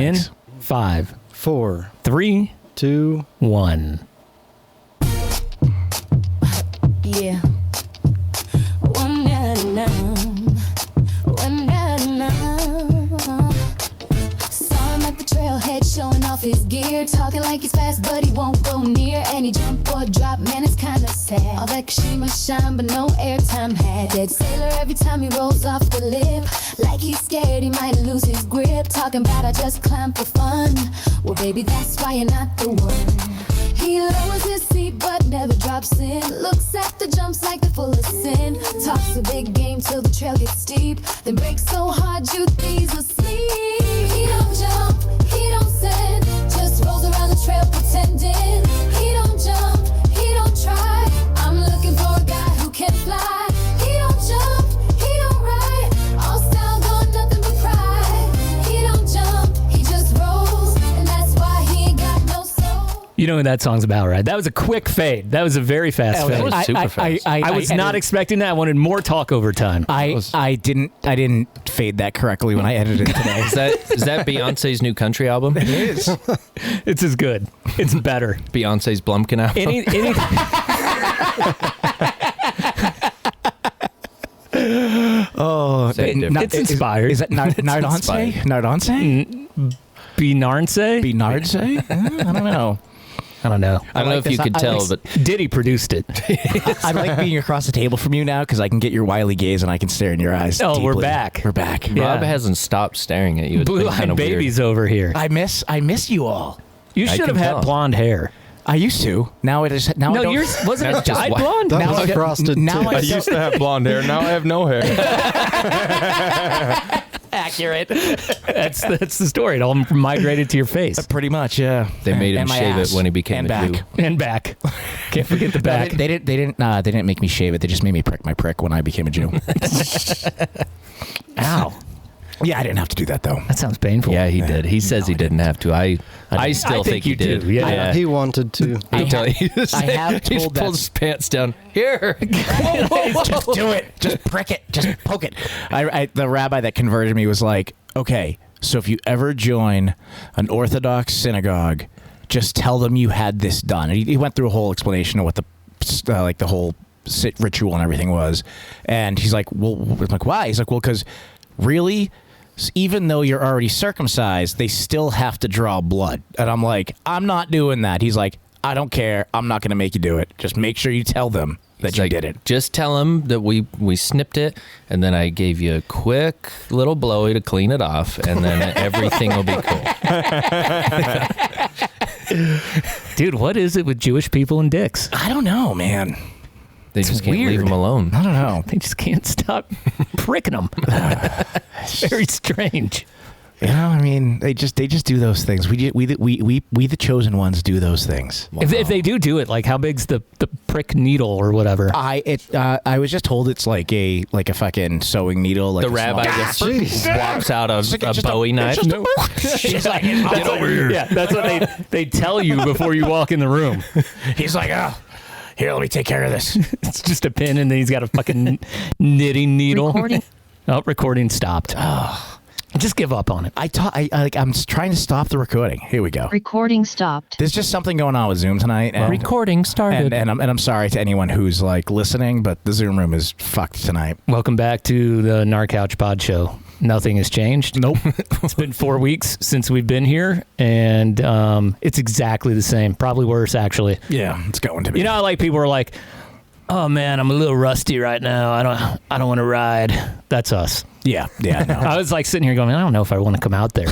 in 5, 4, 3, 2, 1. Yeah. One night now. One night now. Saw him at the trailhead showing off his gear. Talking like he's fast, but he won't go near. And he jump or drop, man, it's kinda sad. All that Kashima shine, but no airtime had. Dead sailor every time he rolls off the lip. Like he's scared he might lose his grip. Talking about I just climb for fun. Well, baby, that's why you're not the one. He lowers his seat but never drops in. Looks at the jumps like they're full of sin. Talks a big game till the trail gets steep. Then breaks so hard you think he's asleep. He don't jump, he don't send. Just rolls around the trail pretending. He don't jump, he don't try. I'm looking for a guy who can fly. He don't jump, he don't ride. All style gone, nothing but pride. He don't jump, he just rolls. And that's why he ain't got no soul. You know what that song's about, right? That was a quick fade. That was a very fast fade. That was super fast. I was not expecting that. I wanted more talk over time. I didn't fade that correctly when I edited it today. Is that Beyonce's new country album? It is. It's as good. It's better. Beyonce's Blumpkin album? Oh, it's inspired. Is that Nardance? Nardance? Benarnce? Benardse? I don't know. I don't know. I don't know if you could tell, but Diddy produced it. I like being across the table from you now because I can get your wily gaze and I can stare in your eyes. Oh, deeply. we're back. We're back. Yeah. Rob hasn't stopped staring at you. It's been Blue-eyed kinda babies weird. over here. I miss you all. You I should have can had tell. blonde hair. I used to. Now it is. Now I No, don't. yours wasn't That's it just dyed white. blonde? That Now was I- frosted now too. I- I used to have blonde hair. Now I have no hair. Accurate. That's the story. It all migrated to your face Pretty much, yeah. They made him And my shave ass. it when he became and a back. Jew. and back. Can't forget the No, back. they didn't make me shave it. They just made me prick my prick when I became a Jew. Ow. Yeah, I didn't have to do that though. That sounds painful. Yeah, he did. He says he didn't have to. I still I think he you did. do, yeah. He wanted to. I He have he just told that- pulled his pants down. Here. Just do it. Just prick it. Just poke it. The rabbi that converted me was like, okay, so if you ever join an Orthodox synagogue, just tell them you had this done. And he went through a whole explanation of what the whole ritual and everything was. And he's like, well, I'm like, why? He's like, well, because really, even though you're already circumcised, they still have to draw blood. And I'm like, I'm not doing that. He's like, I don't care. I'm not going to make you do it. Just make sure you tell them that It's you like, did it. Just tell him that we snipped it, and then I gave you a quick little blowy to clean it off, and then everything will be cool. Dude, what is it with Jewish people and dicks? I don't know, man. They just can't leave weird. him alone. I don't know. They just can't stop pricking them. Very strange. You know, I mean, they just do those things. We the chosen ones do those things. If they do it, like how big's the prick needle or whatever? I was just told it's like a fucking sewing needle. Like The rabbi just walks out a Bowie knife. He's like, Get over here. Yeah, that's what they tell you before you walk in the room. he's like, oh, here, let me take care of this. It's just a pin, and then he's got a fucking knitting needle. Recording. Oh, recording stopped. Just give up on it. I'm trying to stop the recording. Here we go. Recording stopped. There's just something going on with Zoom tonight. And, Recording started. and I'm sorry to anyone who's like listening, but the Zoom room is fucked tonight. Welcome back to the Gnar Couch Podshow. Nothing has changed. Nope. It's been 4 weeks since we've been here, and it's exactly the same. Probably worse, actually. Yeah, it's going to be. You know, like people are like, "Oh man, I'm a little rusty right now. I don't want to ride." That's us. Yeah, no. I was like sitting here going, "I don't know if I want to come out there.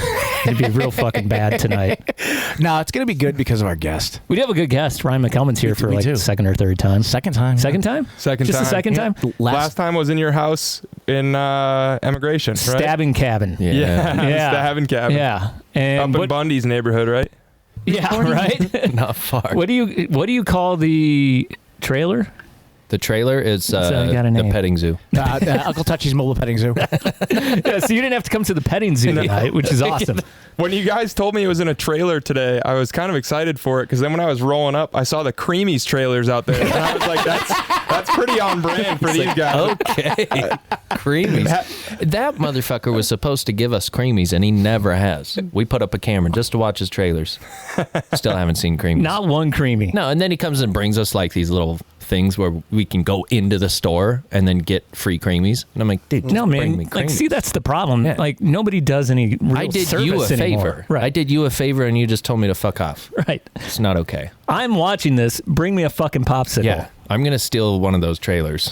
It'd be real fucking bad tonight." No, it's going to be good because of our guest. We do have a good guest. Ryan McElmon's here for we like do. second or third time. Second time. Second time? Second Just time. the second time? Last time was in your house in immigration, right? Stabbing cabin. Yeah. Yeah. Stabbing cabin. Yeah. And Up in Bundy's neighborhood, right? yeah, right? Not far. What do you call the trailer? The trailer is got a the name. petting zoo. Uncle Touchy's mobile petting zoo. Yeah, so you didn't have to come to the petting zoo tonight, which is awesome. When you guys told me it was in a trailer today, I was kind of excited for it because then when I was rolling up, I saw the Creamies trailers out there, and I was like, that's pretty on brand for these guys. Okay. Creamies. That motherfucker was supposed to give us Creamies, and he never has. We put up a camera just to watch his trailers. Still haven't seen Creamies. Not one creamy. No, and then he comes and brings us like these little things where we can go into the store and then get free Creamies. And I'm like, dude, No, bring man. me Like, Creamies. see, that's the problem. Yeah. Like, nobody does any real I did service you a anymore. favor. Right. I did you a favor, and you just told me to fuck off. Right. It's not okay. I'm watching this. Bring me a fucking popsicle. Yeah, I'm gonna steal one of those trailers.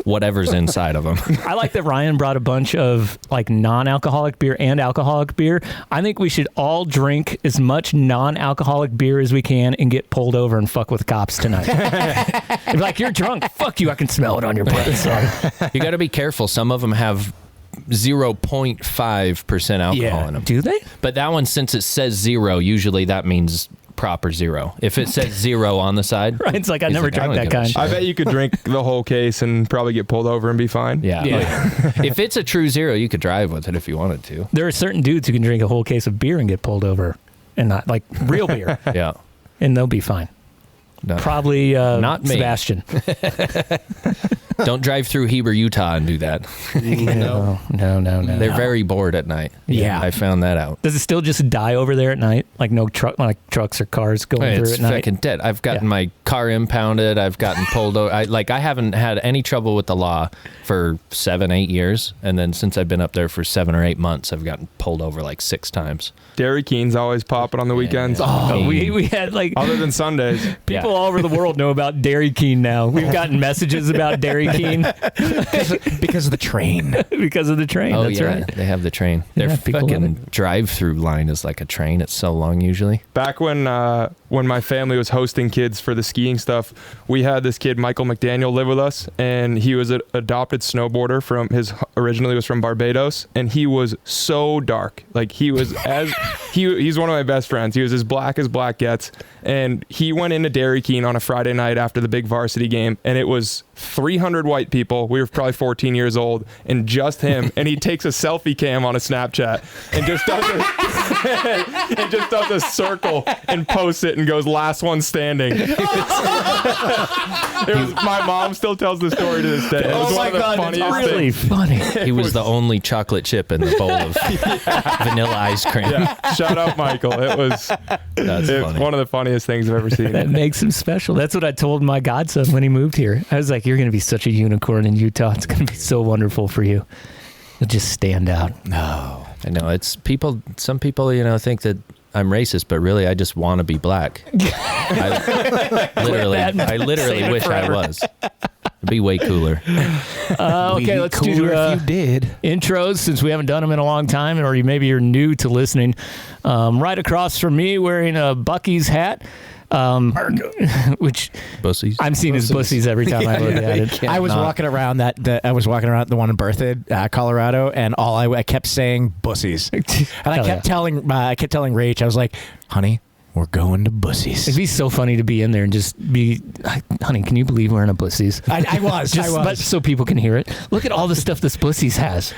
Whatever's inside of them. I like that Ryan brought a bunch of like non-alcoholic beer and alcoholic beer. I think we should all drink as much non-alcoholic beer as we can and get pulled over and fuck with cops tonight. If like, you're drunk, fuck you, I can smell it on your breath. Son. You got to be careful. Some of them have 0.5% alcohol in them. Do they? But that one, since it says 0, usually that means proper 0. If it says 0 on the side, Ryan's like, I he's never like, I drank don't that give a kind. shit. I bet you could drink the whole case and probably get pulled over and be fine. Yeah. If it's a true 0, you could drive with it if you wanted to. There are certain dudes who can drink a whole case of beer and get pulled over, and not like real beer, Yeah. and they'll be fine. No. Probably Not me. Sebastian. Don't drive through Heber, Utah and do that. No. They're very bored at night. Yeah. I found that out. Does it still just die over there at night? Like no trucks or cars going through It's at night? fucking dead. I've gotten Yeah. my car impounded. I've gotten pulled over. I haven't had any trouble with the law for 7-8 years, and then since I've been up there for 7 or 8 months, I've gotten pulled over like 6 times. Dairy Keen's always popping on the weekends. Oh, we had like Other than Sundays. people all over the world know about Dairy Keen now. We've gotten messages about Dairy Keen Because of the train. because of the train. Oh That's yeah, right. they have the train. Their Yeah, people love fucking drive-through line is like a train. It's so long usually. Back when my family was hosting kids for the skiing stuff, we had this kid, Michael McDaniel, live with us, and he was an adopted snowboarder originally was from Barbados, and he was so dark. Like he's one of my best friends. He was as black gets, and he went into Dairy Keen on a Friday night after the big varsity game, and it was 300 white people. We were probably 14 years old, and just him. And he takes a selfie cam on a Snapchat and just does a circle and posts it and goes, "Last one standing." My mom still tells the story to this day. It was one of the funniest really things. funny. He was the only chocolate chip in the bowl of vanilla ice cream. Yeah, shout out Michael. That's funny. One of the funniest things I've ever seen. That makes him special. That's what I told my godson when he moved here. I was like, you're going to be such a unicorn in Utah. It's going to be so wonderful for you. You'll just stand out. No. I know it's people. Some people, think that I'm racist, but really, I just want to be black. I literally Save it wish I forever. was. It'd be way cooler. Okay, let's do if you did. intros since we haven't done them in a long time, or maybe you're new to listening. Right across from me, wearing a Buc-ee's hat, which Bussies. I'm seeing as bussies every time I look at it. I was walking around the one in Berthoud, Colorado, and I kept saying bussies, and I Hell kept telling Rach, I was like, honey, we're going to bussies. It'd be so funny to be in there and just be, honey, can you believe we're in a bussies? I was. But so people can hear it. Look at all the stuff this bussies has.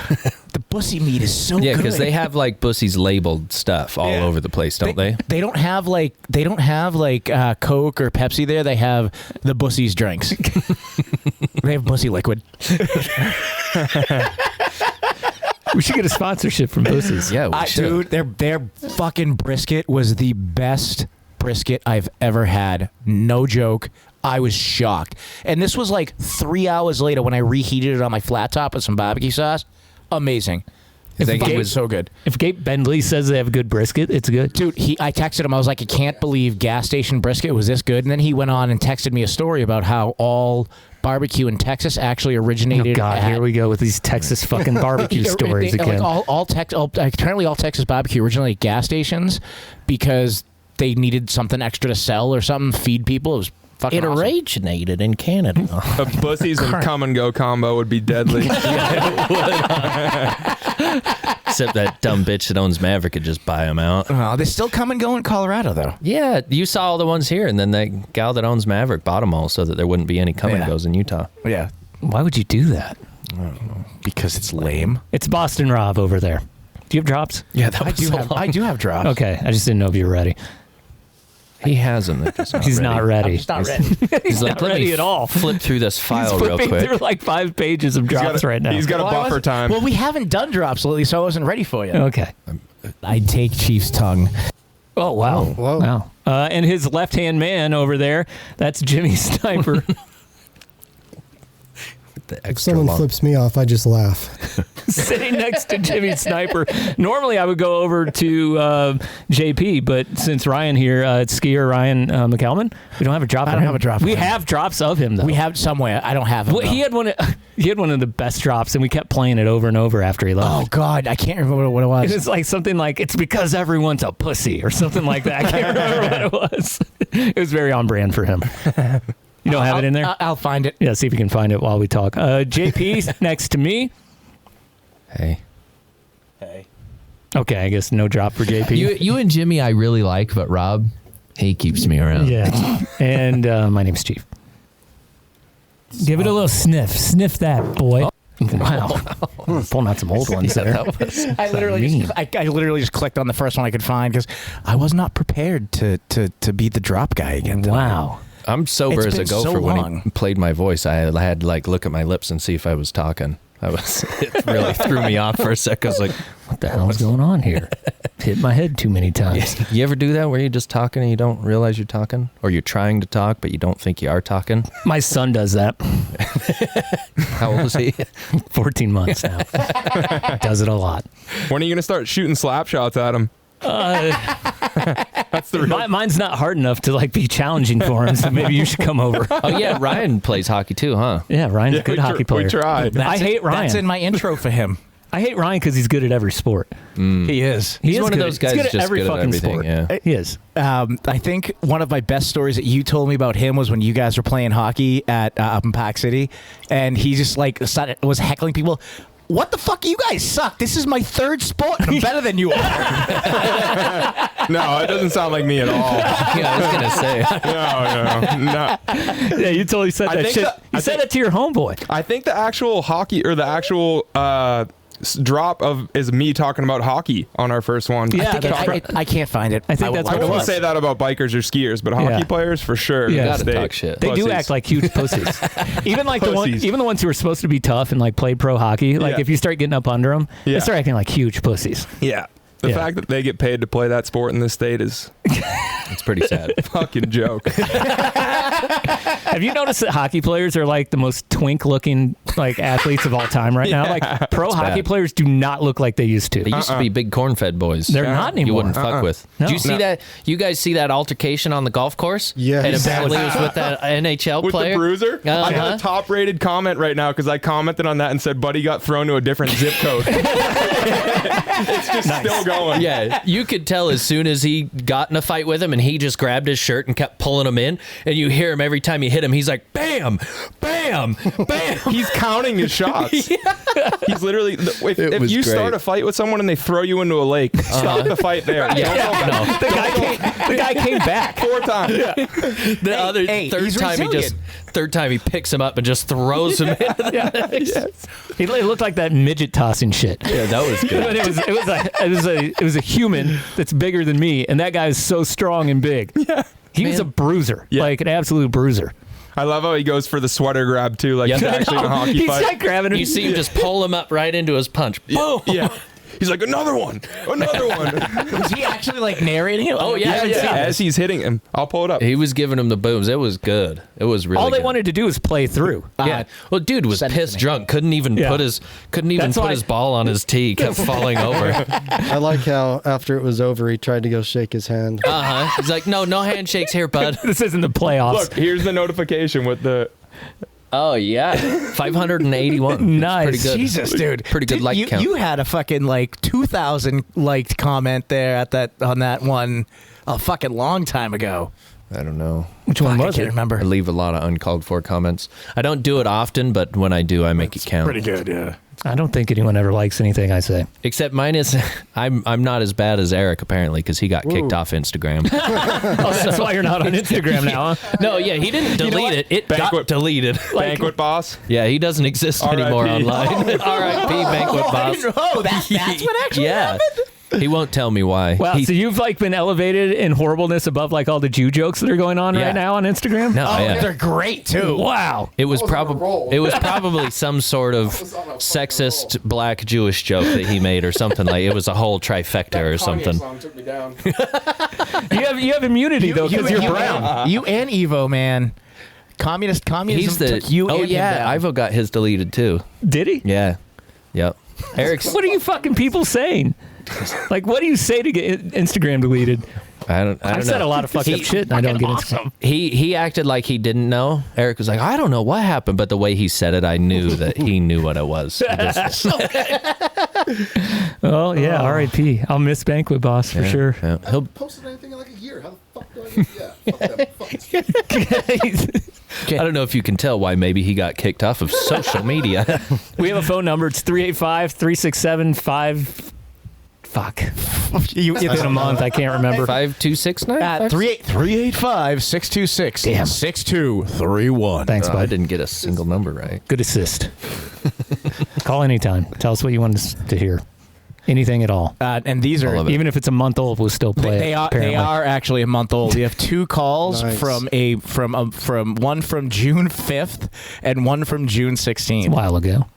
The bussy meat is so Yeah, good. because they have like Bussies labeled stuff all over the place, don't they? They don't have like Coke or Pepsi there. They have the Bussies drinks. They have Bussy liquid. We should get a sponsorship from bussies. Yeah, we should. Dude, their fucking brisket was the best brisket I've ever had. No joke. I was shocked. And this was like 3 hours later when I reheated it on my flat top with some barbecue sauce. Amazing. It was so good. If Gabe Bentley says they have good brisket, it's good. Dude, I texted him. I was like, I can't believe gas station brisket was this good. And then he went on and texted me a story about how all barbecue in Texas actually originated. Oh God, here we go with these Texas fucking barbecue stories again. Like apparently all Texas barbecue originated at gas stations because they needed something extra to sell or something, feed people. It was fucking awesome. originated in Canada. A Bussies and come and go combo would be deadly. Except that dumb bitch that owns Maverick could just buy them out. Oh, they still come and go in Colorado, though. Yeah, you saw all the ones here, and then that gal that owns Maverick bought them all so that there wouldn't be any come and goes in Utah. Yeah. Why would you do that? Because it's lame. It's Boston Rob over there. Do you have drops? Yeah, that was I do have drops. Okay, I just didn't know if you were ready. He has them. He's not ready. I'm just not ready. He's like, not let ready me at all. Flip through this file He's real flipping quick. through like 5 pages of drops right now. He's got a buffer time. Well, we haven't done drops lately, so I wasn't ready for you. Okay. I'd take Chief's tongue. Oh, wow. Whoa. Wow. And his left-hand man over there, that's Jimmy Sniper. The If extra someone long. flips me off, I just laugh. Sitting next to Jimmy Sniper. Normally, I would go over to JP, but since Ryan here, it's skier Ryan McElmon. We don't have a drop. I don't have a drop We of him. have drops of him though. We have somewhere. I don't have it. Well, he had one of the best drops, and we kept playing it over and over after he left. Oh God, I can't remember what it was. It was like something like, it's because everyone's a pussy or something like that. I can't remember what it was. It was very on brand for him. You don't have it in there? I'll find it. Yeah, see if you can find it while we talk. JP next to me. Hey. Okay, I guess no drop for JP. You and Jimmy I really like, but Rob, he keeps me around. Yeah. And my name's Chief. Give it a little sniff. Sniff that, boy. Wow. Pulling out some old ones there. I literally just clicked on the first one I could find because I was not prepared to be the drop guy again. Wow. I'm sober It's as a been so gopher. When long. he played my voice, I had to like look at my lips and see if I was talking. It really threw me off for a sec. I was like, What the hell's going on here? Hit my head too many times. you ever do that where you're just talking and you don't realize you're talking? Or you're trying to talk, but you don't think you are talking? My son does that. How old is he? 14 months now. Does it a lot. When are you going to start shooting slap shots at him? That's the real. Mine's not hard enough to like be challenging for him, so maybe you should come over. Oh, yeah. Ryan plays hockey too, huh? Yeah, Ryan's a good hockey player. We tried. I hate Ryan. That's in my intro for him. I hate Ryan because he's good at every sport. He is. He He's is one of good- those guys he's good that's at just every good at fucking everything, sport. yeah. He is. I think one of my best stories that you told me about him was when you guys were playing hockey at up in Park City, and he just like was heckling people. What the fuck? You guys suck. This is my third sport. And I'm better than you are. No, it doesn't sound like me at all. Yeah, I was going to say. No. Yeah, you totally said I that think shit. that- You I said think- it to your homeboy. I think the actual hockey or the actual drop of is me talking about hockey on our first one. Yeah, I can't find it. I think that's I what it wouldn't was. say that about bikers or skiers, but hockey Yeah. players for sure. Yeah. Gotta They- talk shit. They do pussies. act like huge pussies. Even like Pussies. even the ones who were supposed to be tough and like played pro hockey. Like Yeah. if you start getting up under them, they Yeah. start acting like huge pussies. Yeah. The Yeah. fact that they get paid to play that sport in this state is It's pretty sad. a fucking joke. Have you noticed that hockey players are like the most twink-looking like athletes of all time right now? Like pro hockey bad. players do not look like they used to. They used to be big corn-fed boys. They're not anymore. You wouldn't fuck with. No. Did you see No. that? You guys see that altercation on the golf course? Yes. And apparently it was with that NHL With player. the bruiser, I Uh-huh. got a top-rated comment right now because I commented on that and said, "Buddy got thrown to a different zip code." It's just still going. Yeah, you could tell as soon as he got in a fight with him and he just grabbed his shirt and kept pulling him in, and you hear him every time you hit him, he's like, bam, bam, bam. He's counting his shots. He's literally. If was you start great. a fight with someone and they throw you into a lake, stop the fight there. Don't go back. The guy came back. 4 times. The other third he's time he picks him up and just throws him into the He looked like that midget tossing shit. Yeah, that was good. But it was a human that's bigger than me, and that guy is so strong and big. Yeah, he was a bruiser, Yeah. like an absolute bruiser. I love how he goes for the sweater grab too, like Yeah. he's actually in a hockey He's fight. like grabbing him. You see him just pull him up right into his punch. Boom. Yeah. He's like, another one. Was he actually like narrating it? Oh, yeah, yeah. As he's hitting him. I'll pull it up. He was giving him the booms. It was good. It was really All they good. wanted to do was play through. Yeah. Well, dude was send it to pissed me. drunk. Couldn't even Yeah. put his That's why- ball on his tee. He kept falling over. I like how after it was over, he tried to go shake his hand. He's like, no handshakes here, bud. This isn't the playoffs. Look, here's the notification with the. Oh yeah, 581. Nice. Pretty good. Jesus, dude. Pretty good like count. You had a fucking like 2,000 liked comment there on that one a fucking long time ago. I don't know. Which one Fuck, was I can't it? remember. I leave a lot of uncalled for comments. I don't do it often, but when I do, I make it count. Pretty good, yeah. I don't think anyone ever likes anything I say. Except mine is, I'm not as bad as Eric apparently because he got kicked off Instagram. Oh, that's why you're not on Instagram now, huh? No, yeah, he didn't delete it. It got deleted. Banquet boss. Yeah, he doesn't exist anymore online. R.I.P. Banquet boss. That's what actually happened? He won't tell me why. Wow, so you've like been elevated in horribleness above like all the Jew jokes that are going on right now on Instagram? No, They're great too. Wow. It was probably some sort of sexist black Jewish joke that he made or something like. It was a whole trifecta or something. Took me down. You have immunity though because you're brown. You and Evo, man. Communism took you and him down. Ivo got his deleted too. Did he? Yeah. Yep. Eric's. What are you fucking people saying? Like, what do you say to get Instagram deleted? I don't know. I've said a lot of fucked up shit, and I don't get Instagram. He acted like he didn't know. Eric was like, I don't know what happened, but the way he said it, I knew that he knew what it was. Oh yeah, R.I.P. I'll miss Banquet Boss for sure. Yeah. He'll Posted anything in like a year. How the fuck do I get? Yeah, fuck them. I don't know if you can tell why maybe he got kicked off of social media. We have a phone number. It's 385-367-5. Fuck. It's been a month. I can't remember. 5269? 385-626-6231. Thanks, bud. I didn't get a single number right. Good assist. Call anytime. Tell us what you want us to hear. Anything at all. And these are even if it's a month old, we'll still play they it. are Apparently. they are actually a month old. We have two calls Nice. from one from June 5th and one from June 16th. a while ago.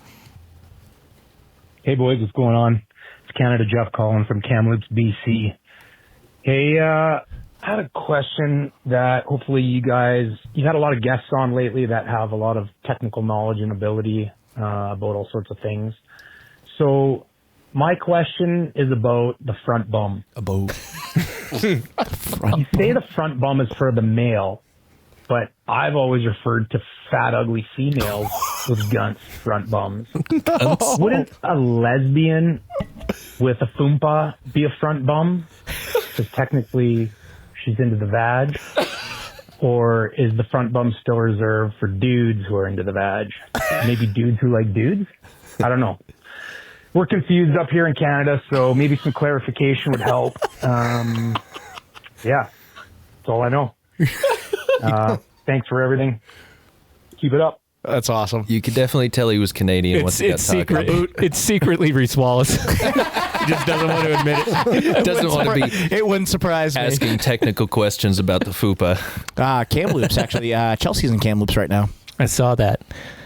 Hey boys, what's going on? It's Canada Jeff calling from Kamloops, BC. Hey, I had a question that hopefully you've had a lot of guests on lately that have a lot of technical knowledge and ability about all sorts of things. So my question is about the front bum. You say the front bum is for the male, but I've always referred to fat, ugly females with gunts front bums. Wouldn't a lesbian with a foompa be a front bum? Because technically she's into the vag. Or is the front bum still reserved for dudes who are into the vag? Maybe dudes who like dudes? I don't know. We're confused up here in Canada, so maybe some clarification would help. Yeah, that's all I know. Thanks for everything. Keep it up. That's awesome. You could definitely tell he was Canadian once he got talking. It's secretly Reese Wallace. He just doesn't want to admit it. Doesn't want to be It wouldn't surprise me. asking technical questions about the fupa. Kamloops, actually. Chelsea's in Kamloops right now. I saw that.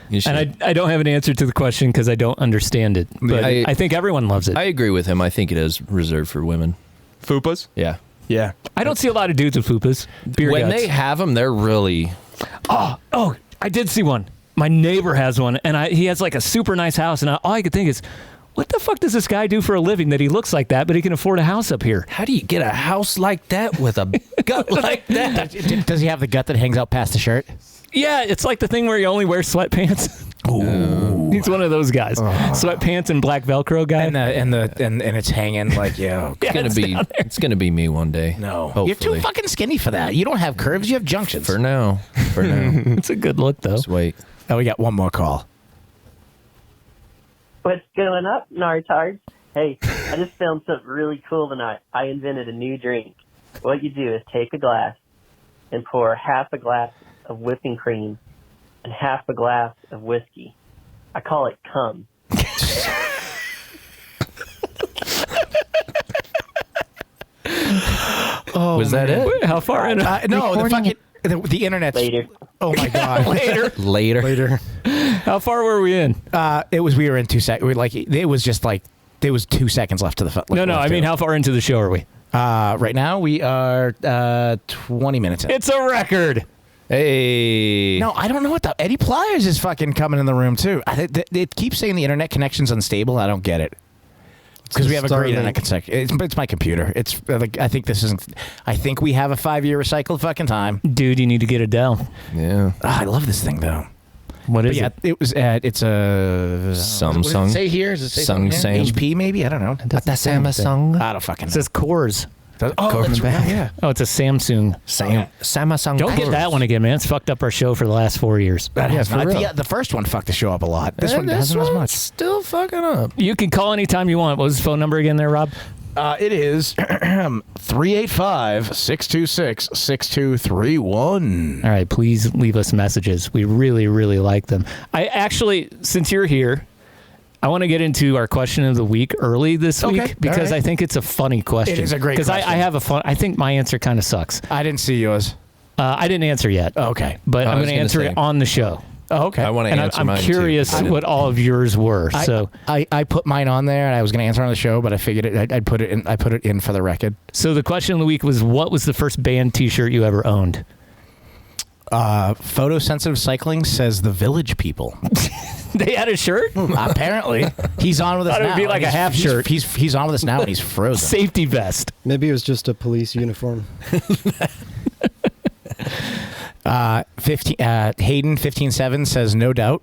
You should. And I don't have an answer to the question because I don't understand it. But I think everyone loves it. I agree with him. I think it is reserved for women. Fupas? Yeah. Yeah. I don't see a lot of dudes with fupas. Beer When guts. they have them, they're really... Oh, I did see one. My neighbor has one, and he has like a super nice house, and all I could think is, what the fuck does this guy do for a living that he looks like that, but he can afford a house up here? How do you get a house like that with a gut like that? Does he have the gut that hangs out past the shirt? Yeah, it's like the thing where you only wear sweatpants. Ooh. He's one of those guys. Sweatpants and black Velcro guy. And it's hanging like, yeah. It's gonna be me one day. No. Hopefully. You're too fucking skinny for that. You don't have curves, you have junctions. For now. It's a good look, though. Just wait. Oh, we got one more call. What's going up, Nartards? Hey, I just filmed something really cool tonight. I invented a new drink. What you do is take a glass and pour half a glass of whipping cream and half a glass of whiskey. I call it cum. Was that it? Wait, how far in? No, the internet's... Later. Oh, my God. Later. How far were we in? We were in 2 seconds. It was just like, there was 2 seconds left to the... No, I mean, how far into the show are we? Right now, we are 20 minutes in. It's a record. Hey. No, I don't know what the... Eddie Pliers is fucking coming in the room, too. It keeps saying the internet connection's unstable. I don't get it. Because we have a great internet connection. It's my computer. It's like, I think this isn't... I think we have a 5-year recycled fucking time. Dude, you need to get Adele. Yeah. I love this thing, though. What is it? It was it's a... Samsung. What does it say here? Does it say Samsung. HP, maybe? I don't know. Samsung. I don't fucking know. It says Coors. That's right. Yeah. Oh, it's a Samsung. Samsung. Don't get that one again, man. It's fucked up our show for the last 4 years. The first one fucked the show up a lot. This one doesn't as much. Still fucking up. You can call anytime you want. What was the phone number again there, Rob? It is 385-626-6231. All right, please leave us messages. We really, really like them. I actually, since you're here, I want to get into our question of the week early this week because I think it's a funny question. It is a great question. Because I have a fun. I think my answer kind of sucks. I didn't see yours. I didn't answer yet. Okay. But I'm going to answer it on the show. Oh, okay. I want to answer I'm mine curious too. what all of yours were. I put mine on there, and I was going to answer on the show, but I figured I'd put it in. I put it in for the record. So the question of the week was, what was the first band T-shirt you ever owned? Photosensitive Cycling says the Village People. They had a shirt? Apparently, he's on with us now. It would be like a half shirt. He's on with us now, and he's frozen. Safety vest. Maybe it was just a police uniform. 15 Hayden 15-7 says no doubt.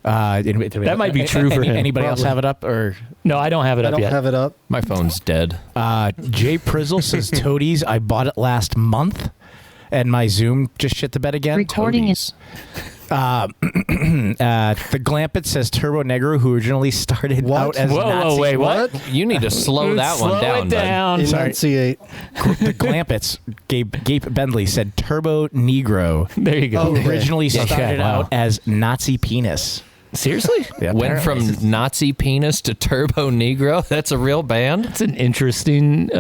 That might be true for him. Anybody else have it up or no? I don't have it up yet. I don't have it up. My phone's dead. Jay Prizzle says Toadies. I bought it last month, and my Zoom just shit the bed again. Recording Toadies. The Glampet says Turbo Negro, who originally started out as Nazi. Wait, what? You need to slow that one down. Down. Enunciate. The Glampets, Gabe Bentley said Turbo Negro. There you go. Okay. Originally started out as Nazi Penis. Seriously? Yeah, Went apparently. from Nazi Penis to Turbo Negro. That's a real band. It's an interesting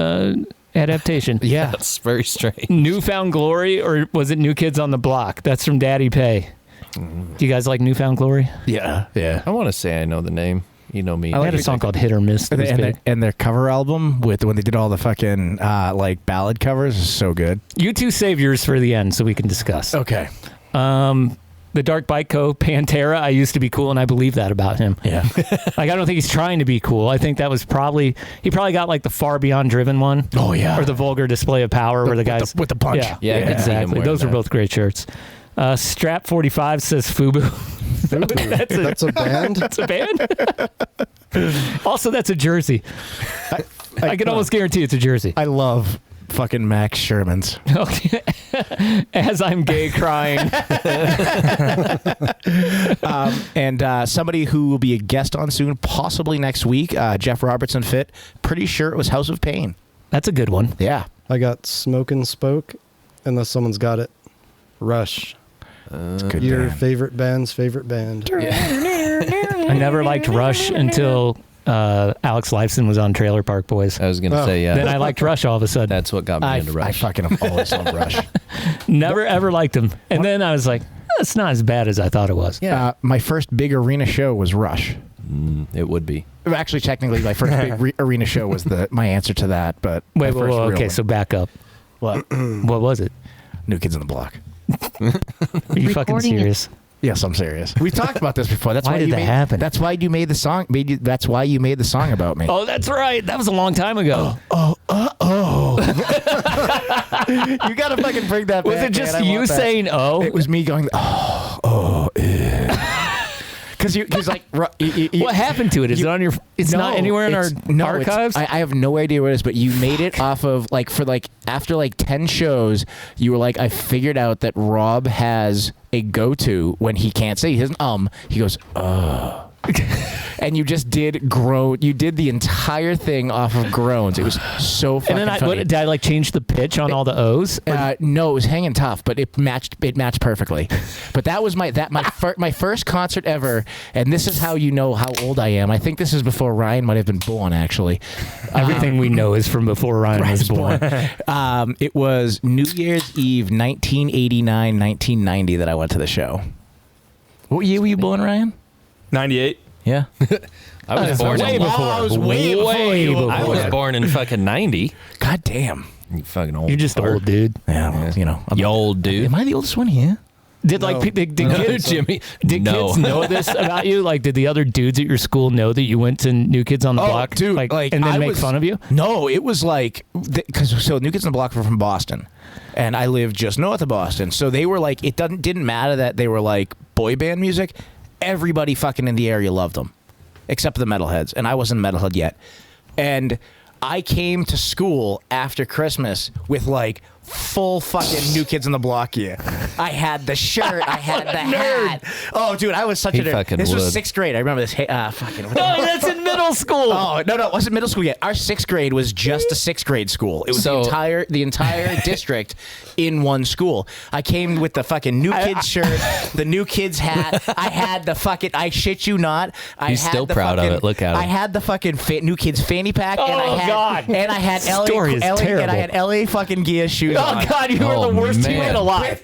adaptation. Yeah. That's very strange. Newfound Glory, or was it New Kids on the Block? That's from Daddy Pay. Do you guys like Newfound Glory? Yeah. I want to say I know the name. You know me. I had a song called Hit or Miss. That was big. And their cover album with when they did all the fucking like ballad covers is so good. You two save yours for the end so we can discuss. Okay. The Dark Bike Co. Pantera, I used to be cool, and I believe that about him. Yeah. Like, I don't think he's trying to be cool. I think that was he probably got like the Far Beyond Driven one. Oh, yeah. Or the Vulgar Display of Power where the guys. with the punch. Yeah, I could see him exactly. wearing Those were that. both great shirts. Strap 45 says Fubu. That's a band? That's a band? Also, that's a jersey. I can almost guarantee it's a jersey. I love fucking Max Sherman's. Okay. As I'm gay crying. And somebody who will be a guest on soon, possibly next week, Jeff Robertson Fit. Pretty sure it was House of Pain. That's a good one. Yeah. I got Smoke and Spoke, unless someone's got it. Rush. It's a good Your band. favorite band's favorite band. I never liked Rush until Alex Lifeson was on Trailer Park Boys. I was going to say, yeah. Then I liked Rush all of a sudden. That's what got me into Rush. I fucking have always loved Rush. Never ever liked him. And then I was like, it's not as bad as I thought it was. Yeah. My first big arena show was Rush. It would be. Actually, technically, my first big arena show was my answer to that. But Wait, my first real okay, one. so back up. What? What was it? New Kids on the Block. Are you fucking serious? Yes, I'm serious. We taled about this before. That's Why did you that made, happen? That's why you made the song. That's why you made the song about me. Oh, that's right. That was a long time ago. You gotta fucking bring that back. Was it just man. I you want that. saying oh? It was me going because like What happened to it? Is it on your? It's not anywhere in our archives. I have no idea what it is, but you made it off of after 10 shows. You were like, I figured out that Rob has a go-to when he can't say his he goes and you just did groan. You did the entire thing off of groans. It was so fucking and then funny. did I change the pitch on all the O's? No, it was hanging tough, but it matched perfectly. But that was my first concert ever, and this is how you know how old I am. I think this is before Ryan might have been born, actually. Everything we know is from before Ryan was born. It was New Year's Eve, 1989, 1990 that I went to the show. What year were you born, Ryan? 98. Yeah. I was born way in before. I was way before. I was born in fucking 90. God damn. You fucking old. You're just fart. old, dude. Yeah, well, you know. You old dude. Am I the oldest one here? Did No. did kids, Jimmy. did kids know this about you? Like, did the other dudes at your school know that you went to New Kids on the Block? Dude, and then make fun of you? No, it was like so New Kids on the Block were from Boston, and I lived just north of Boston. So they were like, it didn't matter that they were like boy band music. Everybody fucking in the area loved them, except the metalheads, and I wasn't a metalhead yet. And I came to school after Christmas with like full fucking New Kids on the Block gear. I had the shirt. I had the hat. Oh, dude, I was such a nerd. This was 6th grade. I remember this. Fucking. No, that's in middle school. Oh no, it wasn't middle school yet. Our 6th grade was just a 6th grade school. It was the entire district in one school. I came with the fucking New Kids shirt, the New Kids hat. I had the fucking. I shit you not. He's still proud of it. Look at him. I had the fucking New Kids fanny pack. Oh, and I had, God. And I had Story is terrible. And I had LA fucking Gia shoes. Oh on. God, you were the worst teammate alive.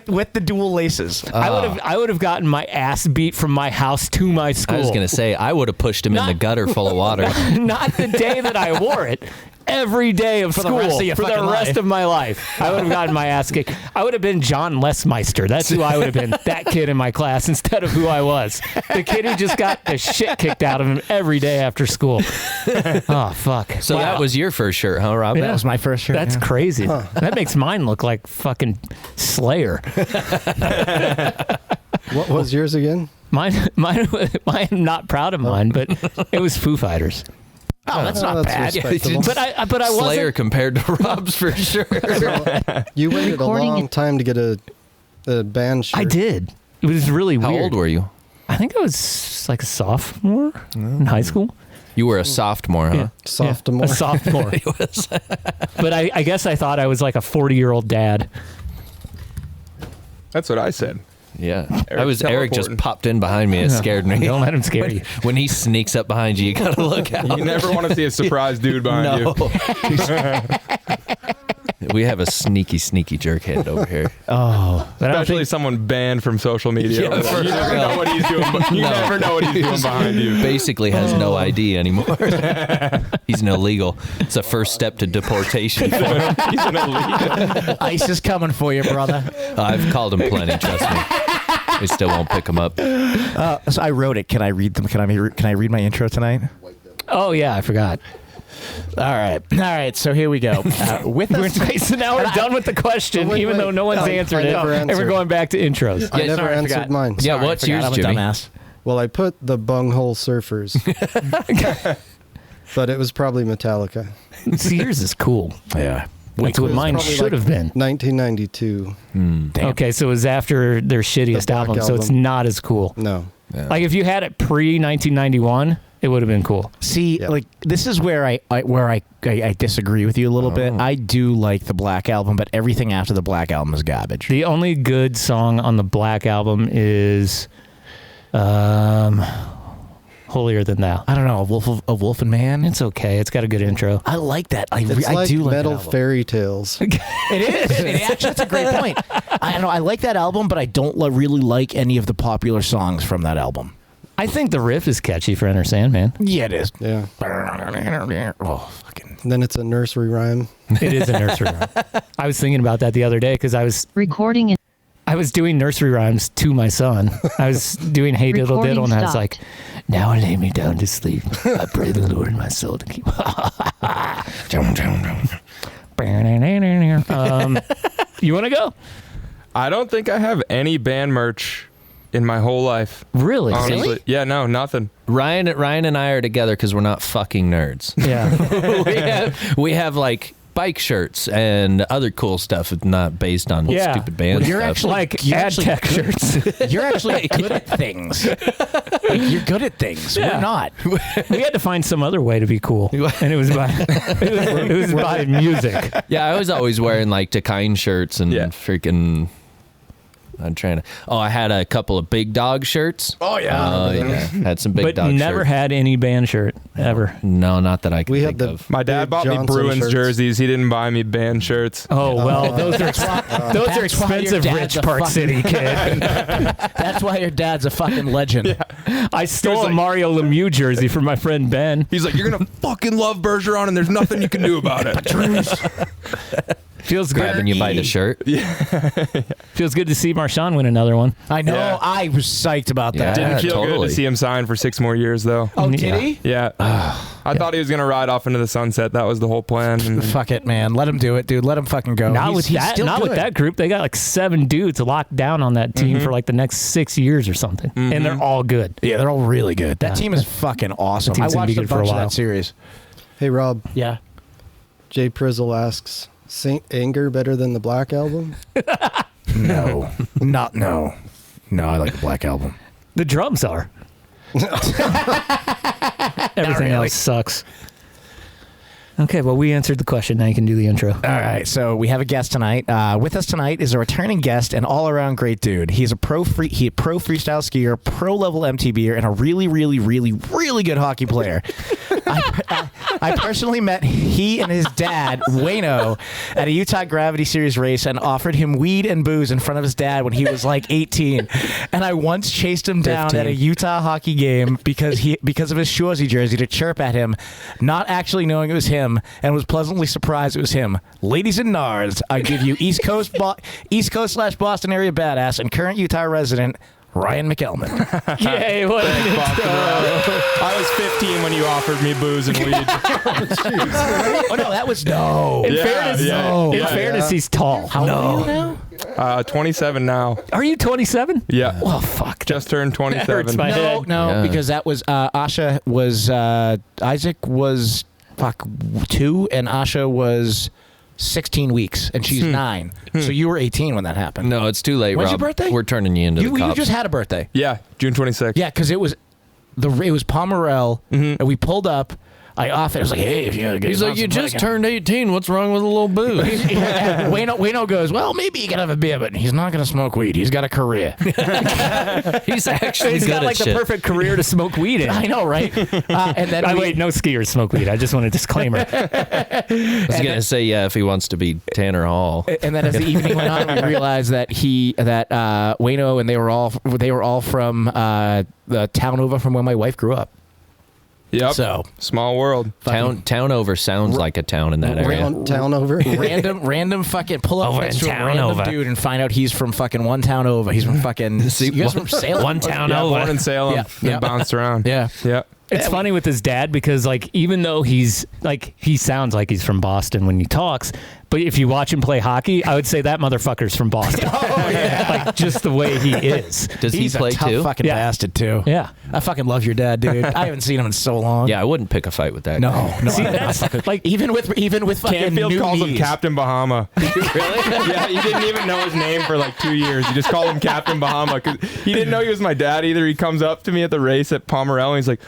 With the dual laces. I would have gotten my ass beat from my house to my school. I was gonna say I would have pushed him in the gutter full of water. Not the day that I wore it. Every day of school for the rest of my life. I would have gotten my ass kicked. I would have been John Lesmeister. That's who I would have been. That kid in my class instead of who I was. The kid who just got the shit kicked out of him every day after school. Oh, fuck. So that was your first shirt, huh, Rob? Yeah. That was my first shirt. That's crazy. That makes mine look like fucking Slayer. What was yours again? Mine, I'm not proud of mine, but it was Foo Fighters. Oh, that's not bad. Respectable. But I wasn't. Slayer compared to Rob's for sure. You waited a long time to get a band shirt. I did. It was really weird. How old were you? I think I was like a sophomore in high school. You were a sophomore, huh? Yeah. Sophomore. A sophomore. He was. But I guess I thought I was like a 40-year-old dad. That's what I said. Yeah. Eric's Eric just teleporting. popped in behind me. It scared me. Don't let him scare you. When he sneaks up behind you, you gotta look out. You never want to see a surprise dude behind you. We have a sneaky jerkhead over here. Oh. But Especially someone banned from social media. Yeah, for you never know what he's doing. You never know what he's doing behind you. Basically has no ID anymore. He's an illegal. It's a first step to deportation. He's an illegal. ICE is coming for you, brother. I've called him plenty, trust me. We still won't pick him up. So I wrote it. Can I read them? Can I read my intro tonight? Oh, yeah, I forgot. All right. So here we go. With us, So now we're done with the question, Wait, even though no one's answered it. And we're going back to intros. I never sorry, I answered forgot. mine. Yeah, Sorry, what's I forgot. yours, I'm a Jimmy? dumbass. Well, I put the Bunghole Surfers. But it was probably Metallica. See, yours is cool. Yeah. That's what mine Probably should have been. 1992. Damn. Okay, so it was after their shittiest Black album, so it's Album. not as cool. No. Like if you had it pre-1991, it would have been cool. See, Yeah. like this is where I disagree with you a little bit. I do like the Black Album, but everything after the Black Album is garbage. The only good song on the Black Album is Holier Than Thou. I don't know, a Wolf and Man. It's okay. It's got a good intro. I like that. I It's like do like Metal that album. Fairy Tales. It is. Actually, that's a great point. I don't know. I like that album, but I don't really like any of the popular songs from that album. I think the riff is catchy for Enter Sandman. Yeah, it is. Yeah. Oh, fucking. And then it's a nursery rhyme. It is a nursery rhyme. I was thinking about that the other day because I was doing nursery rhymes to my son. I was doing Hey Diddle Recording Diddle, and I was stopped. like, now I lay me down to sleep. I pray the Lord my soul to keep. You want to go? I don't think I have any band merch in my whole life. Really? Honestly. Really? Yeah, no, nothing. Ryan and I are together because we're not fucking nerds. Yeah. we have like bike shirts and other cool stuff. It's not based on Yeah. stupid band Well, you're stuff. actually Like you're ad actually tech good. shirts. You're actually good at things. Like, you're good at things. Yeah. We're not. We had to find some other way to be cool, and it was by it was by music. Yeah, I was always wearing like Takine shirts and Yeah. freaking. I'm trying to. Oh, I had a couple of Big Dog shirts. Oh Yeah, had some Big But Dog. never shirts. had any band shirt ever. No, not that I can We think had the of. My dad Dave bought me Johnson Bruins shirts. jerseys. He didn't buy me band shirts. Oh well, those are That's why your expensive. dad's Rich a Park fucking- City kid. That's why your dad's a fucking legend. I stole a Mario Lemieux jersey from my friend Ben. He's like, you're gonna fucking love Bergeron, and there's nothing you can do about it. Feels good. Grabbing you by the shirt. Feels good to see Marchand win another one. I know. Yeah. I was psyched about that. Yeah. Didn't feel good totally. to see him sign for 6 more years, though. Oh, did Yeah. he? Yeah. I thought he was gonna ride off into the sunset. That was the whole plan. And Fuck it, man. Let him do it, dude. Let him fucking go. Not He's- with he's that. still Not with good. that group. They got like 7 dudes locked down on that team for like the next 6 years or something, and they're all good. Yeah, they're all really good. That Yeah. team is fucking awesome. That I team's gonna be watched a good for a bunch of while. that series. Hey, Rob, Yeah. Jay Prizzle asks, Saint Anger better than the Black Album? No. No, I like the Black Album. The drums are. Everything else sucks. Okay, well, we answered the question. Now you can do the intro. All right, so we have a guest tonight. With us tonight is a returning guest and all-around great dude. He's a pro freestyle skier, pro-level MTBer, and a really, really, really, really good hockey player. I personally met he and his dad, Wayno, at a Utah Gravity Series race and offered him weed and booze in front of his dad when he was like 18. And I once chased him down 15. at a Utah hockey game because of his Shorzy jersey to chirp at him, not actually knowing it was him, and was pleasantly surprised it was him. Ladies and Nars, I give you East Coast / Boston area badass and current Utah resident, Ryan McElmon. Yay, what an intro. I was 15 when you offered me booze and weed. Oh, no, that was no. In fairness, he's tall. How old are you now? 27 now. Are you 27? Yeah. Oh, fuck. Just turned 27. hurts my head. No, because that was Asha was Isaac was 2 and Asha was 16 weeks and she's 9. So you were 18 when that happened. No, it's too late, When's Rob. your birthday? We're turning you into the You cops. just had a birthday. Yeah, June 26th. Yeah, because it was Pomerel and we pulled up. I offered. I was like, "Hey, if you gotta get." He's like, "You just turned 18. What's wrong with a little booze?" Wayno goes, "Well, maybe you can have a beer, but he's not going to smoke weed. He's got a career." He's actually He's good got at like shit. the perfect career to smoke weed in. I know, right? And then Wait, no skiers smoke weed. I just want a disclaimer. I was gonna say, yeah, if he wants to be Tanner Hall. And then as the evening went on, we realized that Wayno and they were all from the town over from where my wife grew up. Yep. So small world. Town over sounds like a town in that area. Town over. random fucking pull up Over next in to a town random over. dude and find out he's from fucking one town over. He's from fucking. You guys from Salem? One town Yeah, over. born in Salem. Yeah. Then Yeah. bounced around. Yeah. Yeah. It's funny with his dad because, like, even though he's like, he sounds like he's from Boston when he talks, but if you watch him play hockey, I would say that motherfucker's from Boston. Oh yeah. Like, just the way he is. Does He's he play a tough too? fucking Yeah. bastard too. Yeah. I fucking love your dad, dude. I haven't seen him in so long. Yeah, I wouldn't pick a fight with that. guy. No. See, I- that's like, even with fucking Canfield new calls him knees. Captain Bahama. Really? Yeah, he didn't even know his name for like 2 years. He just called him Captain Bahama because he didn't know he was my dad either. He comes up to me at the race at Pomerel and he's like,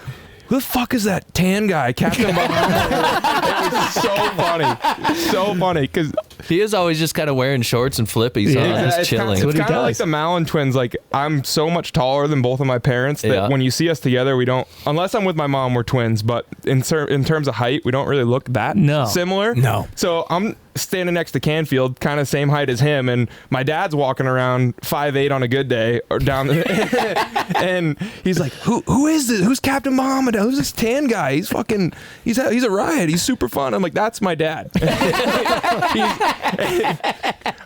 "Who the fuck is that tan guy, Captain Bahama?" It was so funny. So funny because He is always just kind of wearing shorts and flippies on, just chilling. It's what he kind of like does. the Mallon twins. Like, I'm so much taller than both of my parents that Yeah. when you see us together, we don't, unless I'm with my mom, we're twins. But in terms of height, we don't really look that similar. No. So I'm standing next to Canfield, kind of same height as him, and my dad's walking around 5'8" on a good day, or down the, and he's like, "Who is this? Who's Captain Muhammad? Who's this tan guy? He's fucking, he's a riot. He's super fun." I'm like, "That's my dad."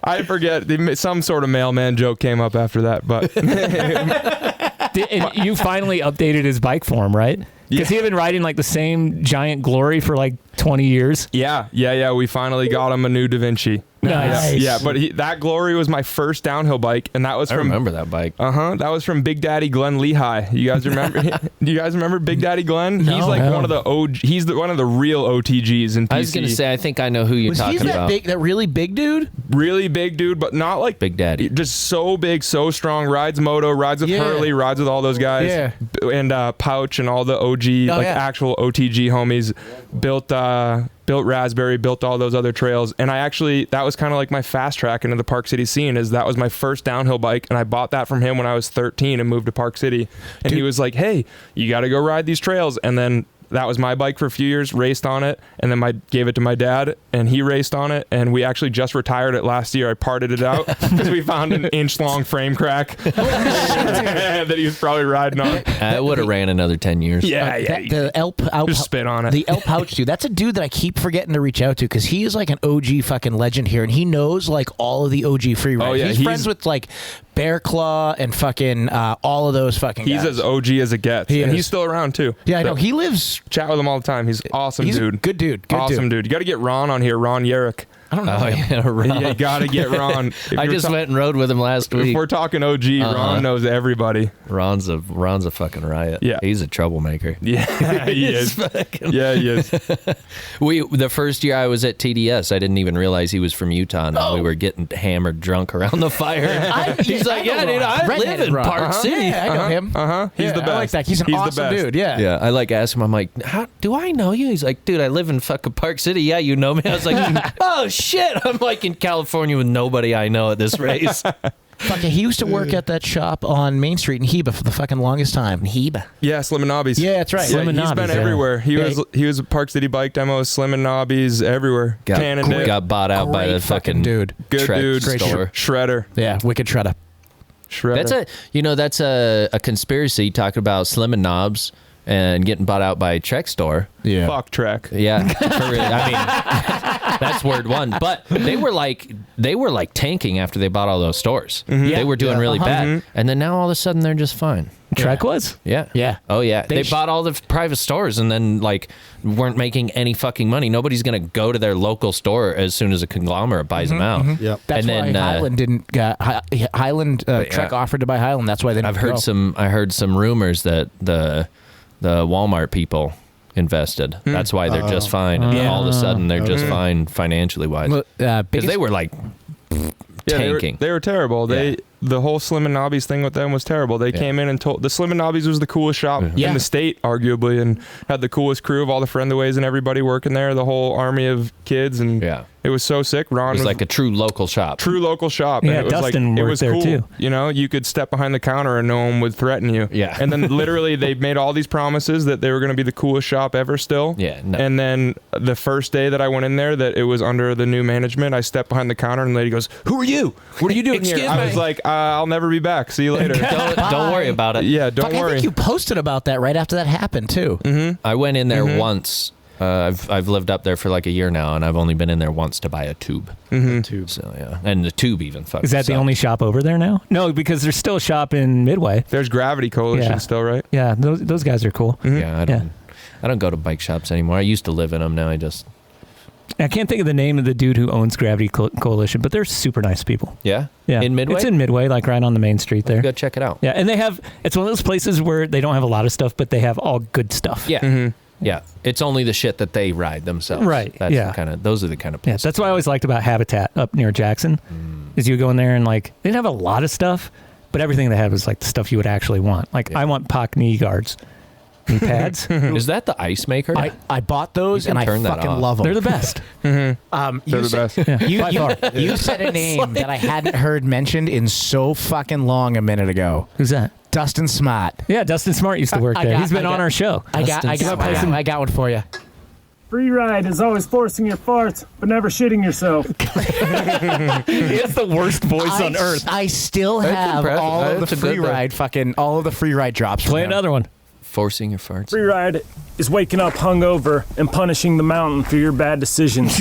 I forget, some sort of mailman joke came up after that, but and you finally updated his bike for him, right? Because he had been riding like the same giant Glory for like 20 years. yeah. We finally got him a new Da Vinci. Nice. Yeah, but that Glory was my first downhill bike, and that was I from. remember that bike. That was from Big Daddy Glenn Lehigh. You guys remember? Do you guys remember Big Daddy Glenn? He's like one of the OG. He's one of the real OTGs in PC. I was going to say, I think I know who you're Was he talking about. that really big dude? Really big dude, but not like Big Daddy. Just so big, so strong. Rides moto, rides with Hurley, rides with all those guys. Yeah. And Pouch and all the OG, actual OTG homies. Built Raspberry, built all those other trails. And that was kind of like my fast track into the Park City scene. That was my first downhill bike, and I bought that from him when I was 13 and moved to Park City. And he was like, "Hey, you got to go ride these trails." And then that was my bike for a few years, raced on it, and then gave it to my dad, and he raced on it, and we actually just retired it last year. I parted it out because we found an inch-long frame crack that he was probably riding on. I would have ran another 10 years. The El Just spit on it. The El Pouch dude. That's a dude that I keep forgetting to reach out to because he is like an OG fucking legend here, and he knows like all of the OG free riders. yeah, he's friends with like Bear Claw and fucking all of those fucking guys. He's as OG as it gets. He and is. he's still around too. Yeah, I So, know. He lives. chat with him all the time. He's awesome, He's dude. a good dude. Awesome dude. You got to get Ron on here. Ron Yerrick. I don't know. Oh, yeah, Ron. You gotta get Ron. I just went and rode with him last If week. we're talking OG, Ron knows everybody. Ron's a fucking riot. Yeah. He's a troublemaker. Yeah, he is. Yeah, he is. The first year I was at TDS, I didn't even realize he was from Utah, and we were getting hammered drunk around the fire. He's like, yeah, dude, I live in Park City. Yeah, I know him. He's the best. I like that. He's an awesome dude. Yeah. Yeah, I like asked him, I'm like, how do I know you? He's like, dude, I live in fucking Park City. Yeah, you know me. I was like, oh shit, I'm like in California with nobody I know at this race. Fuck yeah, he used to work at that shop on Main Street in Heba for the fucking longest time. Heba. Yeah, Slim and Nobby's. Yeah, that's right. Yeah, he's been everywhere. He was at Park City Bike Demos, Slim and Nobby's, everywhere. Got bought out by the fucking dude. Good dude. Store. Shredder. Yeah, wicked shredder. That's a conspiracy talking about Slim and Knobs and getting bought out by Trek Store. Yeah. Fuck Trek. Yeah. I mean, that's word one. But they were like tanking after they bought all those stores. Mm-hmm. They were doing really bad. And then now all of a sudden they're just fine. Trek was? Yeah. Yeah. Oh, yeah. They bought all the private stores and then, like, weren't making any fucking money. Nobody's going to go to their local store as soon as a conglomerate buys them out. Yep. That's and why then, Highland didn't. Highland Trek offered to buy Highland. That's why they didn't. I heard some rumors that the Walmart people invested. That's why they're just fine. And all of a sudden they're just fine financially wise. Because they were like tanking. They were terrible. The whole Slim and Nobby's thing with them was terrible. They came in and told the Slim and Nobby's was the coolest shop in the state, arguably, and had the coolest crew of all the friendaways and everybody working there, the whole army of kids, and it was so sick. Ron was like a true local shop. True local shop. Yeah, and it was Dustin like, it worked was there cool. too. You know, you could step behind the counter and no one would threaten you. Yeah. And then literally they made all these promises that they were going to be the coolest shop ever still. Yeah. No. And then the first day that I went in there, that it was under the new management, I stepped behind the counter and the lady goes, "Who are you? What are you doing here?" I was like, "I'll never be back. See you later." Don't worry about it. Yeah, don't worry. I think you posted about that right after that happened too. Mm-hmm. I went in there once. I've lived up there for like a year now, and I've only been in there once to buy a tube. Mm-hmm. Tube. So yeah, and the tube even fucking. Is that the sucked. only shop over there now? No, because there's still a shop in Midway. There's Gravity Coalition still, right? Yeah, those guys are cool. Mm-hmm. Yeah, I don't go to bike shops anymore. I used to live in them. Now I just. I can't think of the name of the dude who owns Gravity Coalition, but they're super nice people. Yeah? Yeah. In Midway? It's in Midway, like right on the main street there. Go check it out. Yeah, and it's one of those places where they don't have a lot of stuff, but they have all good stuff. Yeah. Mm-hmm. Yeah. It's only the shit that they ride themselves. Right. That's Yeah. those are the kind of Yeah, places. that's what I always liked about Habitat up near Jackson, is you go in there and like, they didn't have a lot of stuff, but everything they had was like the stuff you would actually want. Like, I want POC knee guards. Knee pads. Is that the ice maker? I bought those and I fucking love them. They're the best. They're the best. Yeah, You said a name that I hadn't heard mentioned in so fucking long a minute ago. Who's that? Dustin Smart. Yeah, Dustin Smart used to work there. He's been on our show. I got one for you. Free ride is always forcing your farts, but never shitting yourself. He has the worst voice on earth. I still have all of the free ride drops. Play another one. Forcing your farts. Free ride is waking up hungover and punishing the mountain for your bad decisions.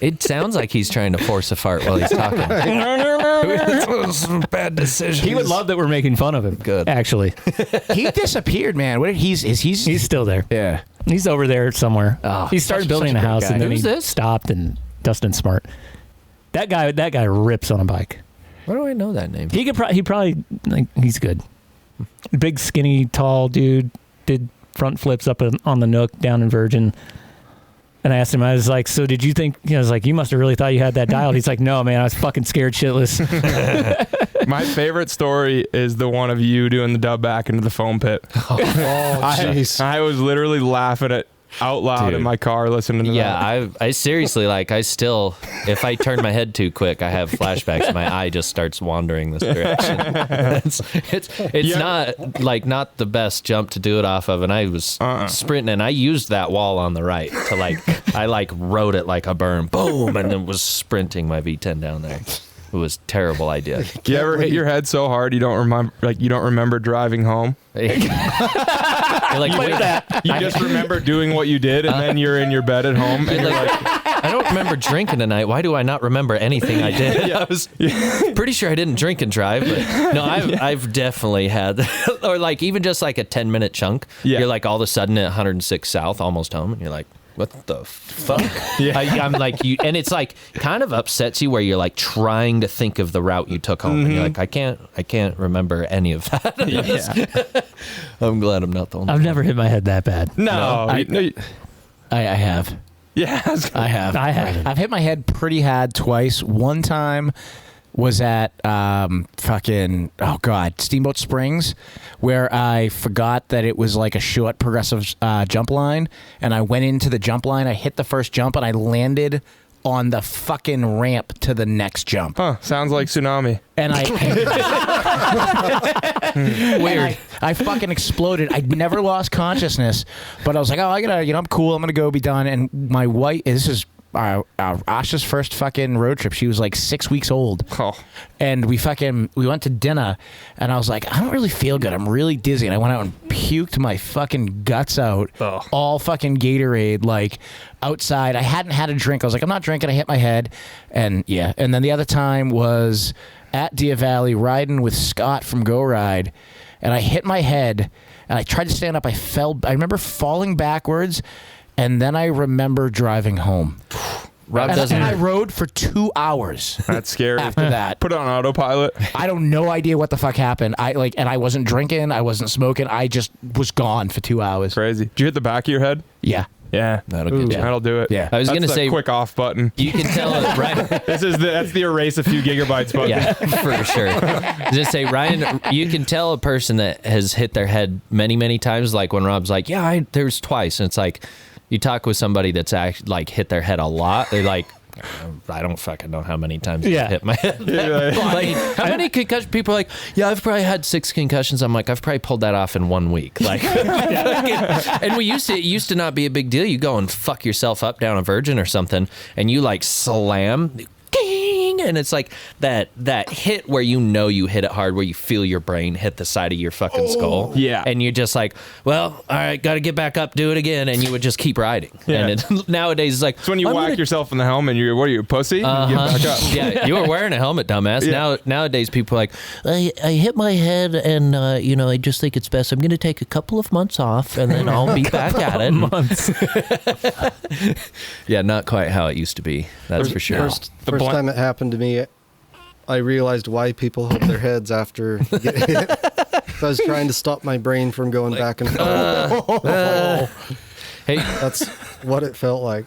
It sounds like he's trying to force a fart while he's talking. Bad decision. He would love that we're making fun of him. Good. Actually. He disappeared, man. He's still there. Yeah. He's over there somewhere. Oh, he started building a great house guy. and then Who's he this? stopped, and Dustin Smart. That guy rips on a bike. Why do I know that name? He probably like, he's good. Big, skinny, tall dude. Did front flips up on the Nook down in Virgin. And I asked him, I was like, so did you think, I was like, you must have really thought you had that dialed. He's like, no, man, I was fucking scared shitless. My favorite story is the one of you doing the dub back into the foam pit. Oh, jeez. I was literally laughing it out loud in my car listening to that. Yeah, I seriously, like, I still, if I turn my head too quick, I have flashbacks. My eye just starts wandering this direction. It's not the best jump to do it off of, and I was sprinting, and I used that wall on the right to I rode it like a berm, boom, and then was sprinting my V10 down there. It was a terrible idea. You ever hit your head so hard you don't remember driving home? You're like, wait, You just remember doing what you did, and then you're in your bed at home, and you're like, I don't remember drinking tonight. Why do I not remember anything I did? I was pretty sure I didn't drink and drive, but no, I've definitely had, or like even just like a 10-minute chunk. Yeah. You're like all of a sudden at 106 South, almost home, and you're like, what the fuck? I'm like, you, and it's like kind of upsets you where you're like trying to think of the route you took home, and you're like, I can't remember any of that. I'm glad I'm not the only. I've never hit my head that bad. No, I have. Yeah, I have. I've hit my head pretty hard twice. One time was at Steamboat Springs, where I forgot that it was like a short progressive jump line, and I went into the jump line. I hit the first jump, and I landed on the fucking ramp to the next jump. Huh, sounds like tsunami. And weird. I fucking exploded. I never lost consciousness, but I was like, oh, I gotta, I'm cool. I'm gonna go be done. And my wife, this is Asha's first fucking road trip. She was like 6 weeks old. Oh. And we went to dinner, and I was like, I don't really feel good. I'm really dizzy. And I went out and puked my fucking guts out. Oh. All fucking Gatorade, like outside. I hadn't had a drink. I was like, I'm not drinking. I hit my head. And yeah. And then the other time was at Deer Valley riding with Scott from Go Ride, and I hit my head, and I tried to stand up. I remember falling backwards, and then I remember driving home. And I rode for 2 hours. That's scary. After that, put it on autopilot. I don't no idea what the fuck happened. And I wasn't drinking. I wasn't smoking. I just was gone for 2 hours. Crazy. Did you hit the back of your head? Yeah. Yeah, that'll do it. Yeah, I was gonna say quick off button. You can tell it, right? That's the erase a few gigabytes button. Yeah, for sure. Just say, Ryan, you can tell a person that has hit their head many, many times. Like when Rob's like, "Yeah, there's twice," and it's like you talk with somebody that's actually like hit their head a lot. They're like, I don't fucking know how many times I hit my head. Like, how many concussions? People are like, yeah, I've probably had 6 concussions. I'm like, I've probably pulled that off in 1 week. Like, and it used to not be a big deal. You go and fuck yourself up down a Virgin or something, and you like slam. And it's like that hit where you hit it hard, where you feel your brain hit the side of your fucking skull. Yeah. And you're just like, well, all right, got to get back up, do it again. And you would just keep riding. Yeah. And nowadays it's like. So when you whack yourself in the helmet, what are you, a pussy? You get back up. Yeah, you were wearing a helmet, dumbass. Yeah. Nowadays people are like, I hit my head and, I just think it's best. I'm going to take a couple of months off and then I'll be back at it. Months. Yeah, not quite how it used to be. That's for sure. First time it happened to me, I realized why people hold their heads after getting hit. I was trying to stop my brain from going back and forth. Hey, that's what it felt like.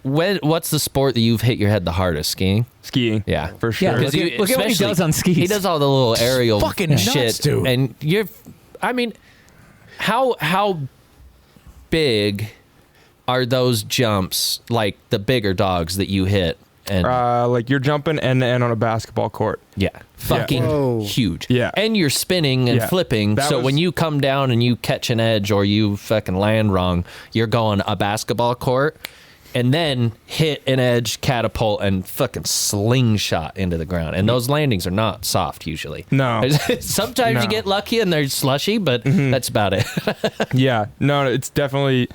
What's the sport that you've hit your head the hardest? Skiing? Skiing. Yeah, for sure. Yeah, look at what he does on skis. He does all the little aerial fucking shit. Nuts, dude. And how big are those jumps, like the bigger dogs that you hit? And like you're jumping end to end on a basketball court. Yeah. Fucking huge. Yeah. And you're spinning and flipping. So when you come down and you catch an edge or you fucking land wrong, you're going a basketball court and then hit an edge, catapult, and fucking slingshot into the ground. And those landings are not soft usually. No. Sometimes you get lucky and they're slushy, but that's about it. Yeah. No, it's definitely...